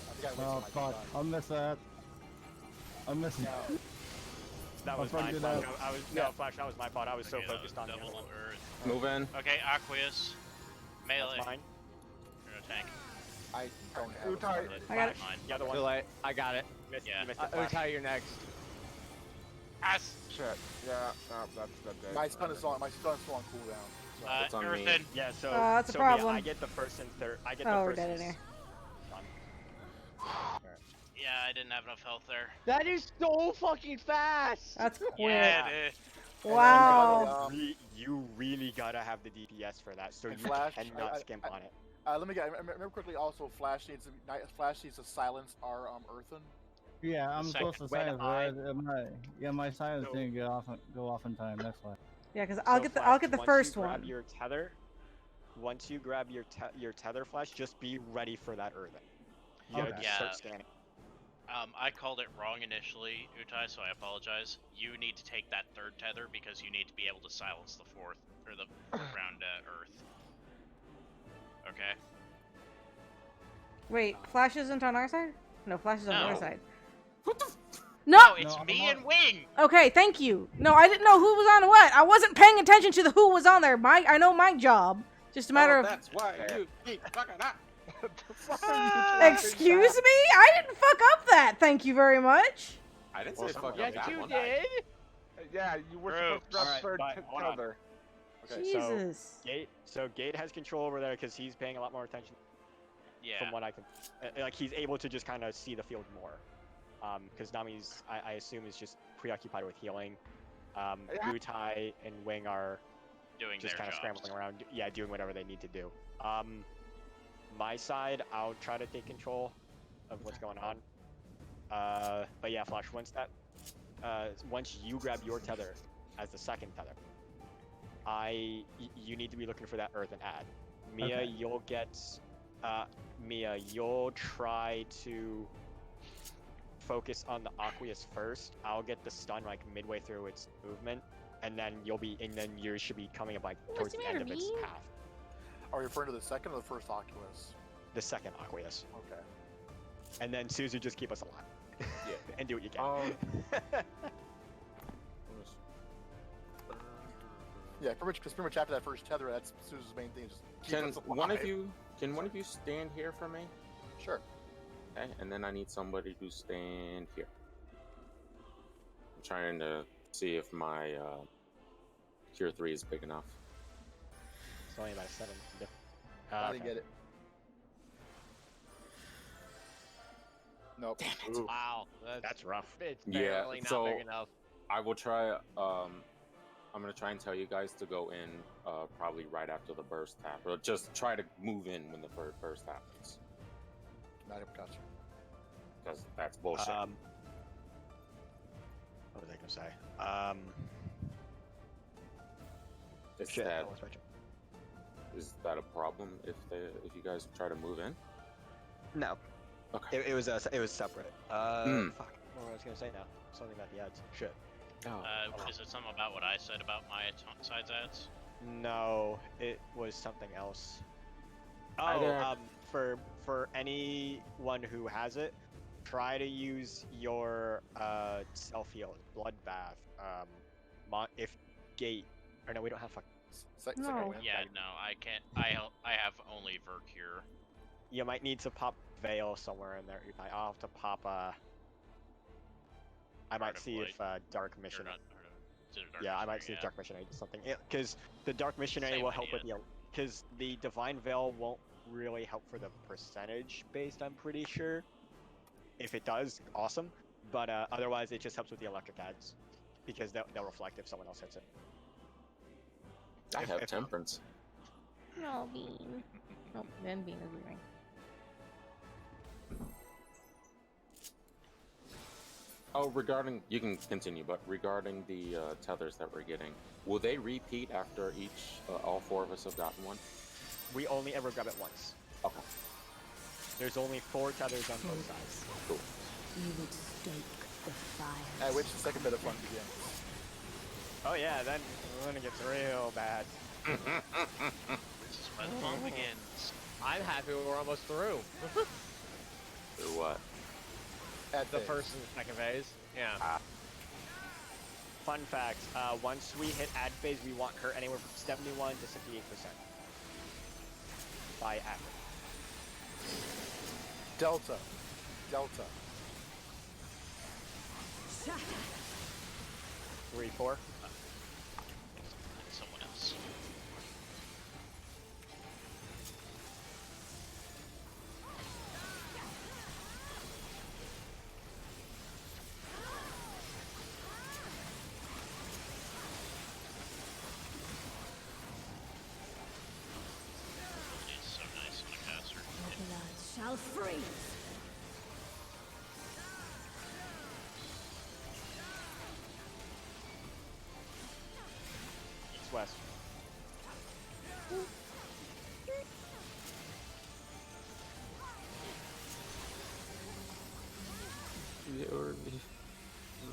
I think I Oh wasted my fuck, time. I'll miss that. I'm missing. That I'll was my fucking do fault. that. I was no, Flash. That was my fault. I was so Okay, that focused was on the double other one. Earth. Move in. Okay, Aqueous. Melee. That's mine. You're no tank. I don't have Utai. a I got it. Mine. The other Too one. late. I got it. Missed, Yeah. you missed it, Flash. Utai, you're next. Ass. Shit. Yeah, no, that's the day. My stun is still on cooldown. So. It's on Earth me. in. Yeah, so that's a so problem. Mia, I get the first and third. I get the Oh, we're first. dead in and here. stun. Yeah, I didn't have enough health there. That is so fucking fast! That's quick. Yeah, it is. Wow. You really gotta have the DPS for that, so And you Flash, cannot I- skimp on it. Let me get. Remember quickly. Also, Flash needs to silence our Earthen. Yeah, I'm Second, supposed to when silence. My silence So- didn't go off in time. That's why. Yeah, because So, I'll Flash, get the once first you grab one. your tether, once you grab your tether, Flash, just be ready for that Earthen. You gotta Okay. just start Yeah. scanning. I called it wrong initially, Utai, so I apologize. You need to take that third tether because you need to be able to silence the fourth, or the round Earth. Okay? Wait, Flash isn't on our side? No, Flash is on No. our side. No, No! it's No, me I'm and Wing! Okay, thank you. No, I didn't know who was on what. I wasn't paying attention to the who was on there. I know my job. Just a matter Oh, of... that's why you keep fucking up. Excuse me? I didn't fuck up that. Thank you very much. I didn't say Well, fuck yeah, up that you one. did! Yeah, you were supposed to grab Alright, third but hold on. tether. Okay, Jesus. so Gate has control over there because he's paying a lot more attention. Yeah. From what I can, like he's able to just kind of see the field more. Because Nami's, I assume, is just preoccupied with healing. Yeah. Utai and Wing are Doing just their kind of jobs. scrambling around, yeah, doing whatever they need to do. My side, I'll try to take control of what's going on. But yeah, Flash, once you grab your tether as the second tether, you need to be looking for that earthen ad. Mia, Okay. you'll get, Mia, you'll try to focus on the Aqueous first. I'll get the stun like midway through its movement, and then you should be coming up like towards the end of its path. Are you referring to the second or the first Oculus? The second Aqueous. Okay. And then Suzu, just keep us alive. Yeah. And do what you can. Yeah, pretty much after that first tether, that's Suzu's main thing. Is just keep Can us alive. one of you stand here for me? Sure. Okay, and then I need somebody to stand here. I'm trying to see if my Cure 3 is big enough. It's only about a 7. I didn't get it. Nope. Damn it. Wow, That's rough. It's Yeah, barely not so- big enough. I will try. I'm gonna try and tell you guys to go in probably right after the burst tap, or just try to move in when the burst happens, Not gotcha. because that's bullshit. What was I gonna say? Is Shit, that I lost my train. is that a problem if you guys try to move in? No. Okay. It was separate. Fuck. What was I gonna say now? Something about the ads. Shit. Oh. Is it something about what I said about my sides ads? No, it was something else. Hi there. For anyone who has it, try to use your self heal bloodbath. If gate or no, we don't have fuck. No. Yeah, no, I can't. I have only Vercure. You might need to pop Veil somewhere in there. I'll have to pop I might Heart of see Light. if Dark Missionary. Is it a Dark Yeah, I might Missionary? see if Dark Missionary does something. Because the Dark Missionary Same will help with idea. because the Divine Veil won't really help for the percentage based, I'm pretty sure. If it does, awesome. But otherwise, it just helps with the electric ads. Because they'll reflect if someone else hits it. I have if- temperance. No, Bean. No, then Bean is leaving. Oh, you can continue, but regarding the tethers that we're getting, will they repeat after all 4 of us have gotten one? We only ever grab it once. Okay. There's only 4 tethers on both sides. Cool. You would stoke the fire. At which the second bit of fun begins. Oh yeah, then it gets real bad. This is when the fun begins. I'm happy we're almost through. Through what? At The phase. first and second phase. Yeah. Fun fact, once we hit ad phase, we want her anywhere from 71 to 68%. By active. Delta. 3, 4. Someone else. It's so nice on a caster. Your blood shall freeze. East, west.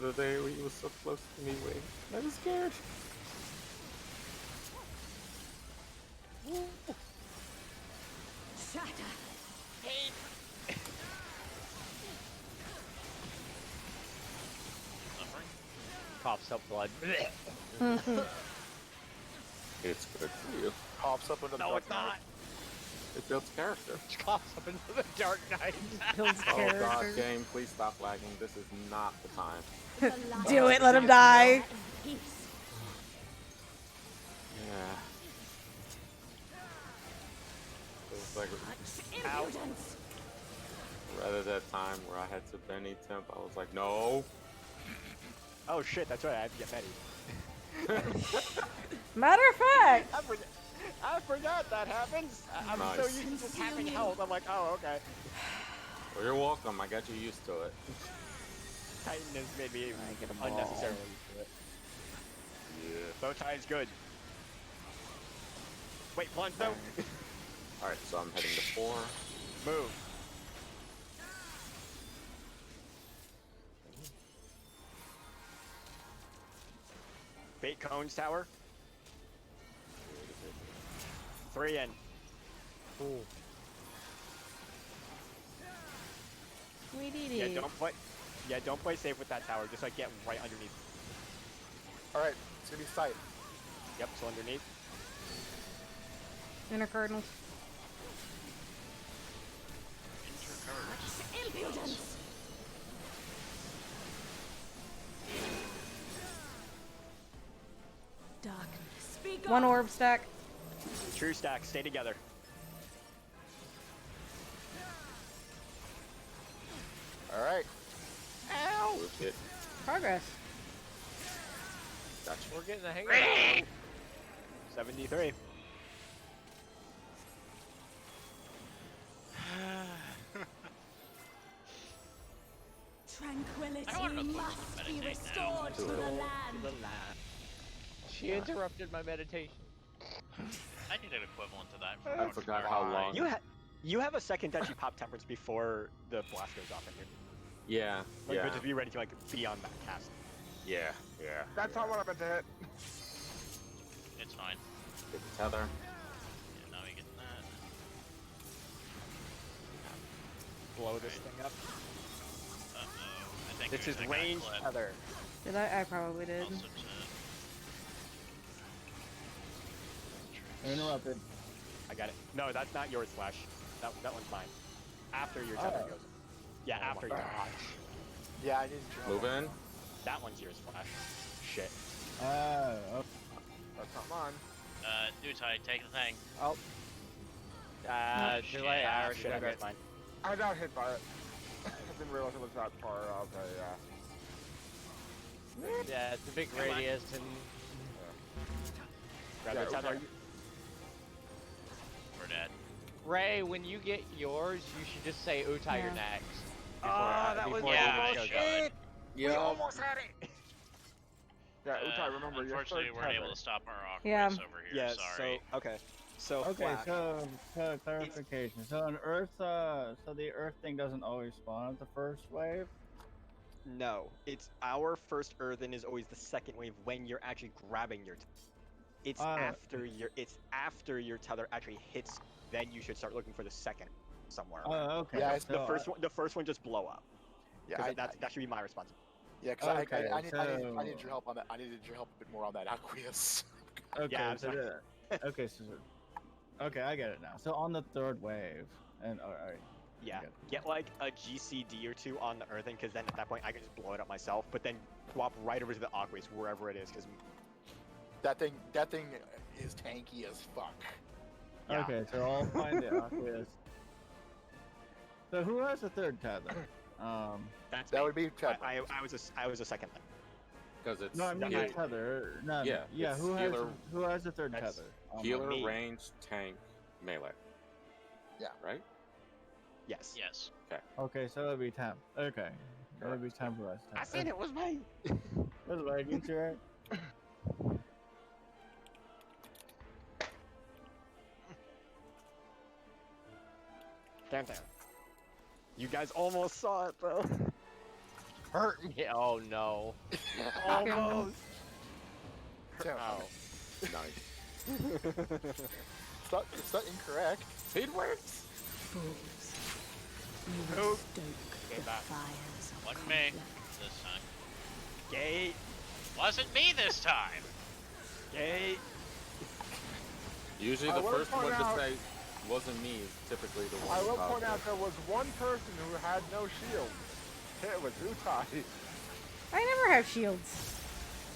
The day when you were so close to me, Wade. I was scared. Shatter. Suffering? Coughs up blood. It's good for you. Hops up into the dark night. It builds character. Coughs up into the dark night. Builds Oh god, character. game, please stop lagging. This is not the time. The light Do it, let him shall die. dwell in peace. Yeah. It was like Such impudence. rather that time where I had to Benny temp, I was like, no. Oh shit, that's right, I have to get Betty. Matter of fact, I forgot that happens. I'm so Nice. used to just having health. I'm like, oh, okay. Well, you're welcome. I got you used to it. Titan has made me I get 'em all. unnecessarily used to it. Yeah. Bow tie is good. Wait, plunge though. Alright, so I'm heading to 4. Move. Bait cones tower. 3 in. Ooh. We did Yeah, it. don't play safe with that tower. Just like get right underneath. All right, it's gonna be sight. Yep, so underneath. Inner cardinals. Impudence! Darkness, be gone! One orb stack. True stack. Stay together. All right. Ow! Move it. Progress. Gotcha. We're getting the hang of it. 73. Tranquility I wanna must be meditate restored to the land. She interrupted my meditation. I need an equivalent to that. I forgot how long. You have a second that you pop temperance before the blast goes off in here. Yeah, Like, yeah, but just be ready to like be on that cast. yeah. That's not what I meant to hit. It's fine. Get the tether. Yeah, now we get that. Blow this thing up. Uh-oh. I think This is I got range clipped. tether. Did I? I probably did. Also Interrupted. I got it. No, that's not yours, Flash. That one's mine. After your tether Oh. goes. Yeah, after your. Yeah, I need to Move in. That one's yours, Flash. Shit. Oh, That's not mine. Utai, take the thing. Oh. Too late, I already shit, I took missed it. mine. I got hit by it. I didn't realize it was that far of a. Yeah, it's a big radius and Grab Yeah, the tether. Utai, We're dead. Ray, when you get yours, you should just say Utai, you're Yeah. next. Oh, that was before yeah, the I video should. goes. We almost had it. Yeah, Utai, remember your Unfortunately, third we weren't able tether. to stop our awkward Yeah. over here. Yeah. Sorry. So okay. So okay. Flash. So clarification. So on Earth, so the Earth thing doesn't always spawn at the first wave. No, it's our first earthen is always the second wave when you're actually grabbing your. It's after your tether actually hits. Then you should start looking for the second somewhere. around. Oh, okay. Yeah, so, The first one just blow up. Yeah, 'Cause that should be my responsibility. yeah, because Okay, I so- needed your help on that. I needed your help a bit more on that Aqueous. Okay, Yeah, I'm so okay, I get it now. So on the third wave, and alright. Yeah, Okay. get like a GCD or two on the earthen, because then at that point I can just blow it up myself. But then swap right over to the aqueous wherever it is, because That thing is tanky as fuck. yeah. Okay, so I'll find the Aqueous. So who has the third tether? That's That me. would be Ted. I was a second thing. Because it's No, I mean heal- the tether. No, Yeah, yeah. it's Who healer- has the third That's- tether? healer, me. range, tank, melee. Yeah. Right? Yes. Yes. Okay, so it'll be temp. Okay, it'll be temporized. I said it was me. Was leggings right? Damn. You guys almost saw it though. Hurt me. Oh no. Almost. Tim, Oh. Nice. it's not incorrect. It works! Fools. You Who? will stoke Get the back. fires of Wasn't me conflict. this time. Gate. Wasn't me this time. Gate. Usually I the will first point one to out- say wasn't me is typically the one. I will who point out caused there was one person who had no shield. It was Utai. I never have shields.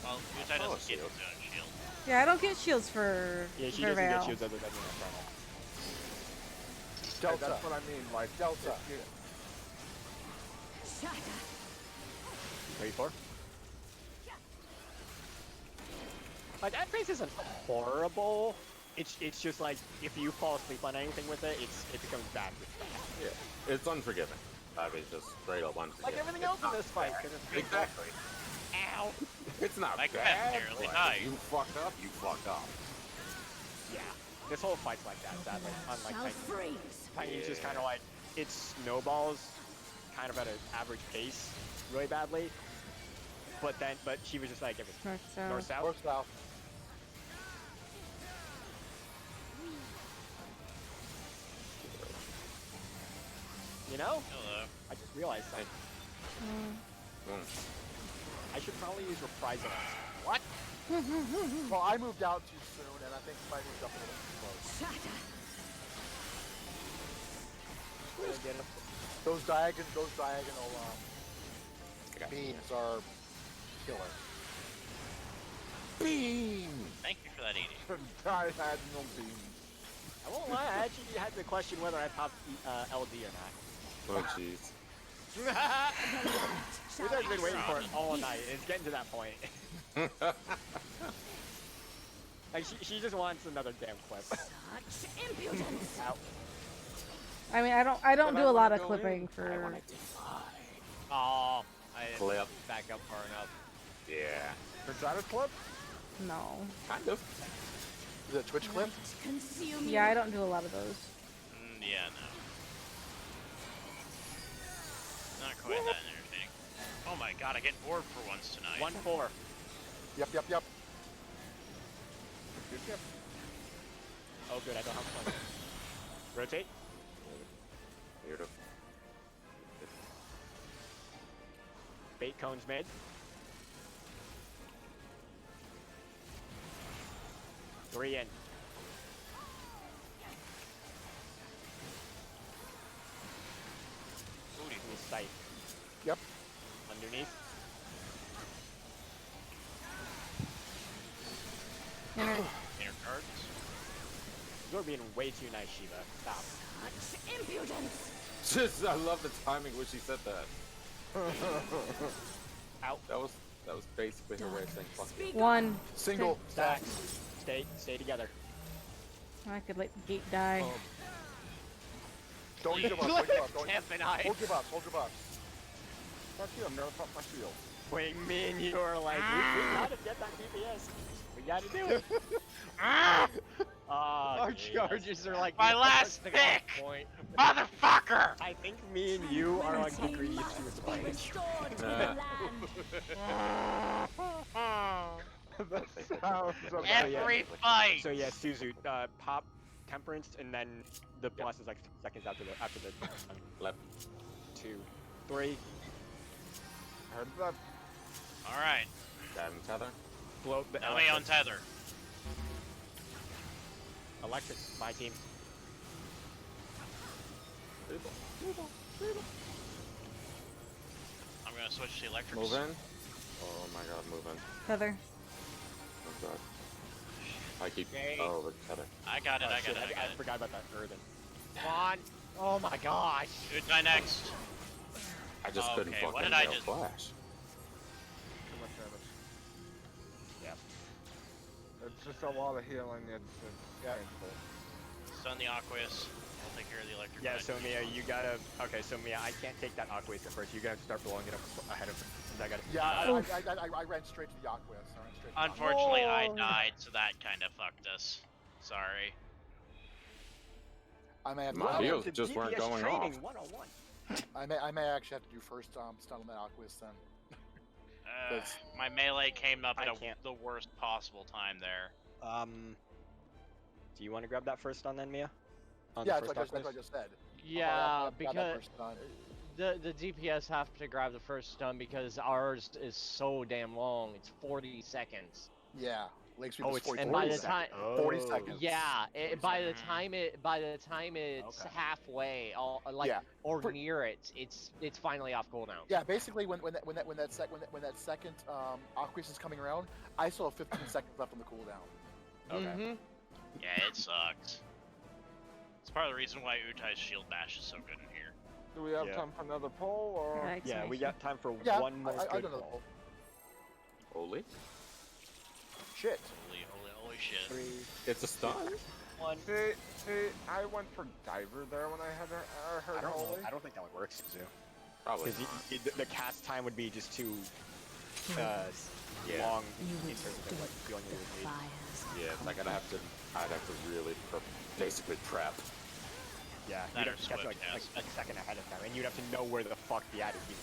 Well, Utai Oh, doesn't get shield. his own shield. Yeah, I don't get shields for Yeah, she for doesn't Val. get shields other than the infernal. Delta. That's what I mean, like Delta. if you- Shatter. 34. Like that face isn't horrible. It's just like if you fall asleep on anything with it, it becomes bad. Yeah, it's unforgiving. I mean, just straight up unforgiving. Like everything else in this fight. 'cause it's Exactly. Ow. It's not Like bad. that, nearly but died. You fuck up, you fuck up. Yeah. this whole fight's like that, sadly. Unlike Shall Titan. freeze. Titan's just kind of like, it snowballs kind of at an average pace really badly. But she was just like, it was North, south. north, south. North south. You know? Hello. I just realized something. I should probably use reprisal. What? Well, I moved out too soon, and I think you might moved up a little too close. Shatter. Those diagonal beams are killer. Beam! Thank you for that eating. Diagonal beams. I won't lie, I actually had to question whether I popped LD or not. Oh jeez. We've actually been waiting for it all night. It's getting to that point. Like she just wants another damn clip. Such impudence. Ow. I mean, I don't do a lot of clipping for. Oh, I didn't Clip. back up far enough. Yeah. Is that a clip? No. Kind of. Is it a Twitch clip? Consume Yeah, I don't do a lot of those. Yeah, no. Not quite that entertaining. Oh my god, I get bored for once tonight. 1-4. Yep. Oh good, I don't have fun. Rotate. Weirdo. Bait cones made. Three in. Booty in sight. Yep. Underneath. Inner cards. You're being way too nice, Shiva. Stop. such impudence. Just, I love the timing when she said that. Out. That was basically her way of saying fuck you. Speak One. Single. Stack. Stay together. I could let the gate die. Don't give up. Don't give up. Hold your buffs. Fuck you, I'm never popped my shield. Wait, me and you are like, we gotta get that DPS. We gotta do it. Our charges are like My last the pick! point. Motherfucker! I think me and you are like the greediest stewards of be life. restored to the land. That sounds Every fight! So yeah, Suzu, pop Temperance, and then the plus is like 3 seconds after the Left. 2, 3. Heard that. Alright, Dive and tether. Blow the now me on tether. electric. My team. I'm gonna switch to electrics. Move in. Oh my god, move in. Tether. Oh god. I keep. Yay. Oh, the tether. I got it, I got Shit, it, I got I it. forgot about that earthen. Come on. Oh my gosh. Utai next. I just couldn't Okay, fucking what did I nail just- flash. Too much damage. Yeah. It's just a lot of healing. It's painful. Stun the Aqueous. I'll take care of the electric. Yeah, knife. so Mia, you gotta. Okay, so Mia, I can't take that Aqua's at first. You gotta start blowing it up ahead of. I gotta. Yeah, I ran straight to the Aqueous. Unfortunately, I died, so that kind of fucked us. Sorry. I may have to. My Welcome heals to just weren't DPS going training off. 101. I may actually have to do first stun on that Aqueous then. That's- My melee came up I at can't. the worst possible time there. Do you want to grab that first stun then, Mia? On Yeah, the that's first what I Aqueous? just said. Yeah, Grab that because first stun. the DPS have to grab the first stun because ours is so damn long. It's 40 seconds. Yeah, Lake Sweep Oh, is it's 40 and by the seconds. time 40 seconds. yeah, by the seconds. time it's Okay. halfway, Yeah. or For- near it, it's finally off cooldown. Yeah, basically when that second Aqueous is coming around, I still have 15 seconds left on the cooldown. Okay. Mm-hmm. Yeah, it sucks. It's part of the reason why Utai's shield bash is so good in here. Do we have Yeah. time for another poll or? Right. Yeah, we got time for Yeah, one more I good don't know. roll. Holy. Shit. Holy shit. 3, It's a stun. 1. See, I went for Diver there when I had heard I don't know. Holy. I don't think that would work, Suzu. Probably. Because the cast time would be just too Yeah. long You in would terms of like stoke feeling the you would need. fires of Yeah, like I'd have to really basically prep. Yeah, That you'd or have to catch Swift, like yes. a second ahead of time, and you'd have to know where the fuck the ad is even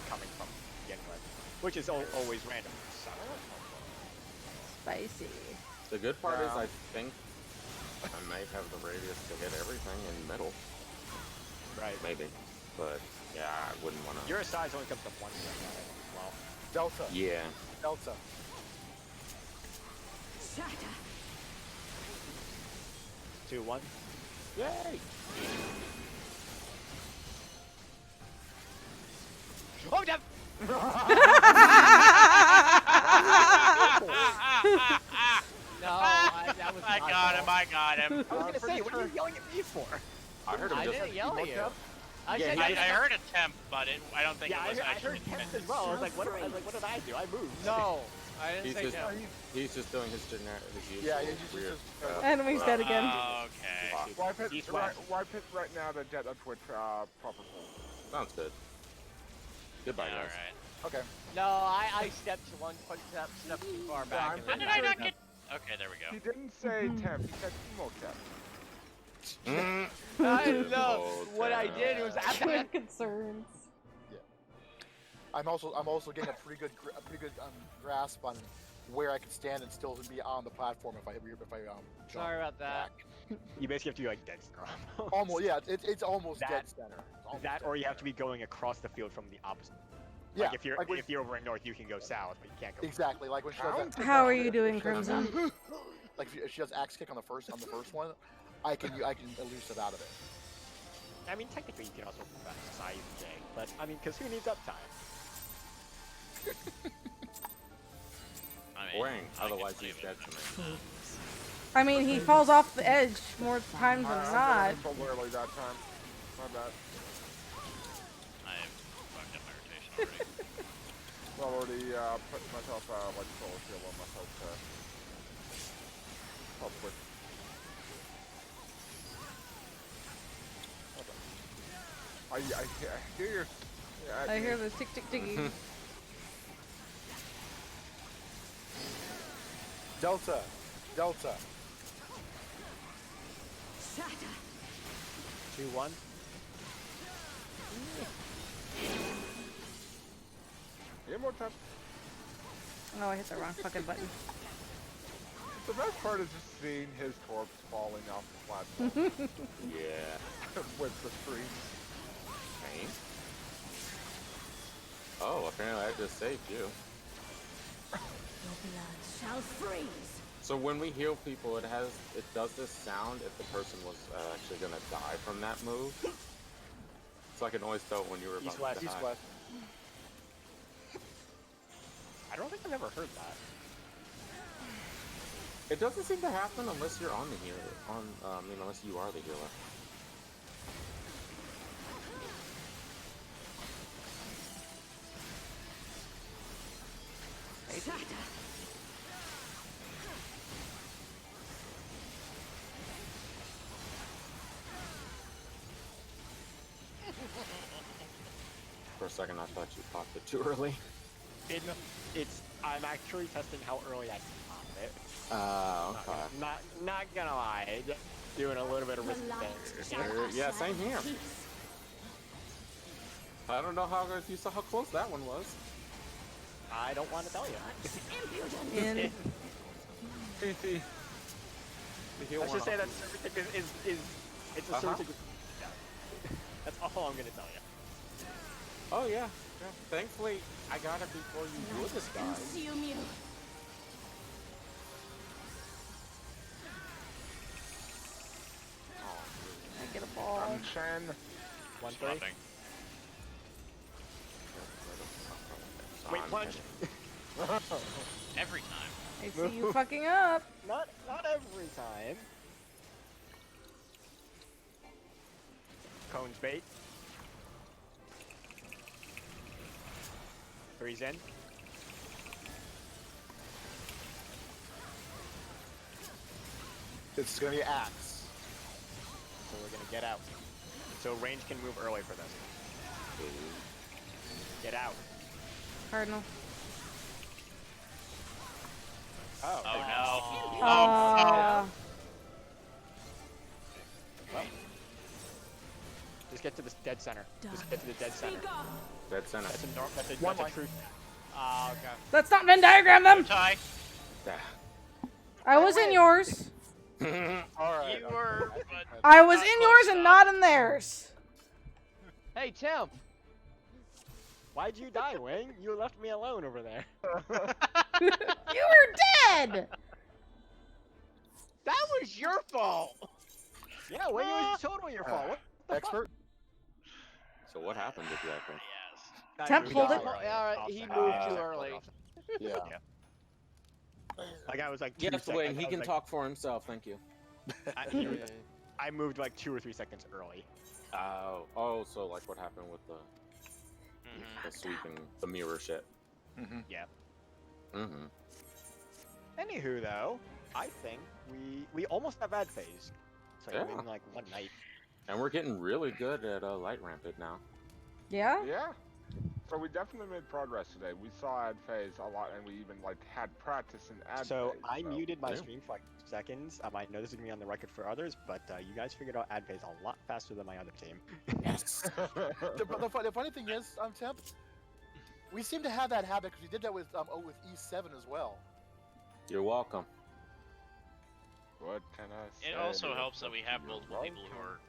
coming from to begin with, which is always random. Spicy. The good part is Yeah. I think I might have the radius to hit everything in middle. Right. Maybe. But yeah, I wouldn't want to. Your size only comes up once right now, I think, as well. Delta. Yeah. Delta. shatter. 2-1. Yay! Oh, damn! No, that was I my got fault. him. I got him. I was gonna say, what are you yelling at me for? I heard him I just. didn't yell at you. I Yeah, said he I, you I heard a temp, but I don't think Yeah, it was I actually heard tense intended. as well. I was like, what did I do? I moved. No, I didn't He's say just, no. he's just doing his generic, his usual Yeah, he's just- weird. Enemy's dead again. Okay. Wipe it, East right, west. wipe it right now to get a Twitch proper poll. Sounds good. Goodbye, All guys. right. Okay. No, I stepped one step too far back. I'm and How then did pretty I sure not that- get? Okay, there we go. He didn't say temp, he said emo temp. I Good know old what I time. did was Quick concerns. I'm also getting a pretty good grasp on where I can stand and still be on the platform if I jump Sorry about that. back. You basically have to be like dead center. Almost, yeah, it's almost That- dead center. It's almost That, dead or you have to center. be going across the field from the opposite. Yeah, Like if when- you're over in north, you can go south, but you can't go. exactly like when she does that. How are you doing, Crimson? Like if she does axe kick on the first one, I can elusive out of it. I mean, technically you can also size J, but I mean, because who needs uptime? I mean, Wang, I can otherwise leave he's it. dead to me. I mean, he falls off the edge more times than I'm not. going early that time. My bad. I fucked up my rotation already. Well, already put myself like solar shield on myself to help with. I hear your. I hear this tick tick ticking. Delta. Shatter. 2-1. Emo temp. Oh, I hit the wrong fucking button. The best part is just seeing his corpse falling off the platform Yeah. with the screen. Pain. Oh, apparently I just saved you. Your blood shall freeze. So when we heal people, it does this sound if the person was actually gonna die from that move. So I can always tell when you were about East-west, to die. East-west. I don't think I've ever heard that. It doesn't seem to happen unless you're on the healer. Unless you are the healer. Shatter. For a second, I thought you popped it too early. I'm actually testing how early I can pop it. Okay. Not gonna lie, just doing a little bit of risk The light there. shall Yeah, usher same here. peace. I don't know if you saw how close that one was. I don't want to tell you. Impudence. In. PC. Let's just say that everything is it's a Uh-huh. certain. Yeah. That's all I'm gonna tell you. Oh yeah. Thankfully, I got it before you would have died. Consume you. I get a ball. I'm Shen. 1-3. Swapping. Wait, punch. Every time. I see you fucking up. Not every time. Cone's bait. 3's in. It's gonna be axe. So we're gonna get out. So range can move early for this. Get out. Cardinal. dead center. Just get to the dead center. Dead center. That's a One that's a line. truth. Okay. Let's not Venn diagram them! Tie. I was in yours. All right. You were, okay. but I was not in close yours and enough. not in theirs. Hey, Temp. Why'd you die, Wing? You left me alone over there. You were dead! That was your fault! Yeah, Wing, it was totally your fault. What the Expert. So what happened exactly? Yes. fuck? Temp I pulled moved it. too early. All right, he moved too early. Yeah. Like I was like 2 Yes, seconds. Wayne, he can talk for himself, thank you. I moved like 2 or 3 seconds early. Oh, so like what happened with the sweeping, the mirror shit. Yeah. Mm-hmm. Anywho, though, I think we almost have ad phase. So Yeah. in like one night. And we're getting really good at light rampant now. Yeah? Yeah. So we definitely made progress today. We saw ad phase a lot, and we even like had practice in ad So phase. I muted my yeah. stream for like 2 seconds. I know this is gonna be on the record for others, but you guys figured out ad phase a lot faster than my other team. Yes. The funny thing is, Temp, we seem to have that habit because we did that with with E7 as well. You're welcome. What can I say? It also to helps that we have you're multiple people who welcome. are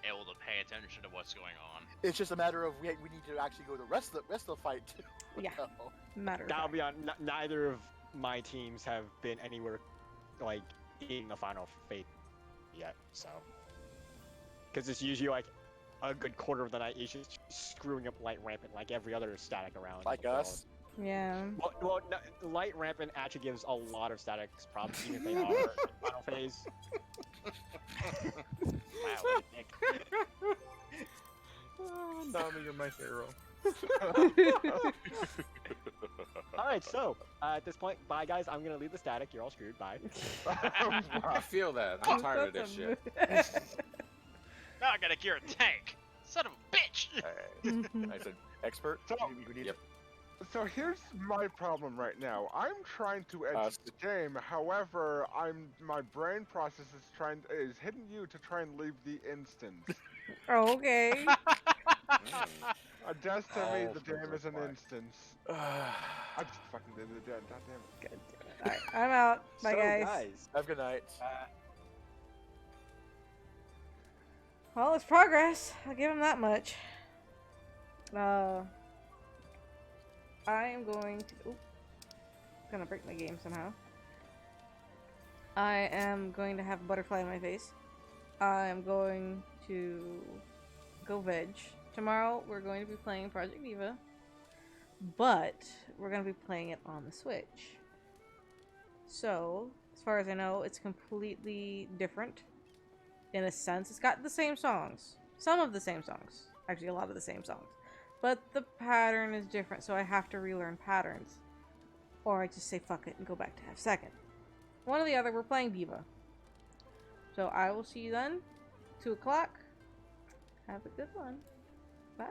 able to pay attention to what's going on. It's just a matter of we need to actually go the rest of the fight too. Yeah. Matter of That'll fact. be on. Neither of my teams have been anywhere like in the final fate yet. So, because it's usually like a good quarter of the night is just screwing up light rampant like every other static around. Like the us. Yeah. Well, no, light rampant actually gives a lot of statics problems, even if they are in final phase. Wow, what a dick. Nami, you're my hero. Alright, so, at this point, bye guys, I'm gonna leave the static, you're all screwed, bye. I feel that. I'm tired of this shit. Now I gotta gear a tank. Son of a bitch. I said, expert. So- You need Yep. So here's my problem right now. I'm trying to edit the game. However, my brain process is hitting you to try and leave the instance. Oh, okay. A death to me, Oh, the for game is an why. instance. I just fucking did it. God damn it. Alright, I'm out. Bye, So, guys. Have a good night. Well, it's progress. I'll give him that much. I am going to... Oop. Gonna break my game somehow. I am going to have a butterfly in my face. I am going to go veg. Tomorrow we're going to be playing Project Diva. But we're going to be playing it on the Switch. So, as far as I know, it's completely different. In a sense, it's got the same songs. Some of the same songs. Actually, a lot of the same songs. But the pattern is different, so I have to relearn patterns. Or I just say fuck it and go back to half second. One or the other, we're playing Diva. So I will see you then. 2 o'clock. Have a good one. Bye.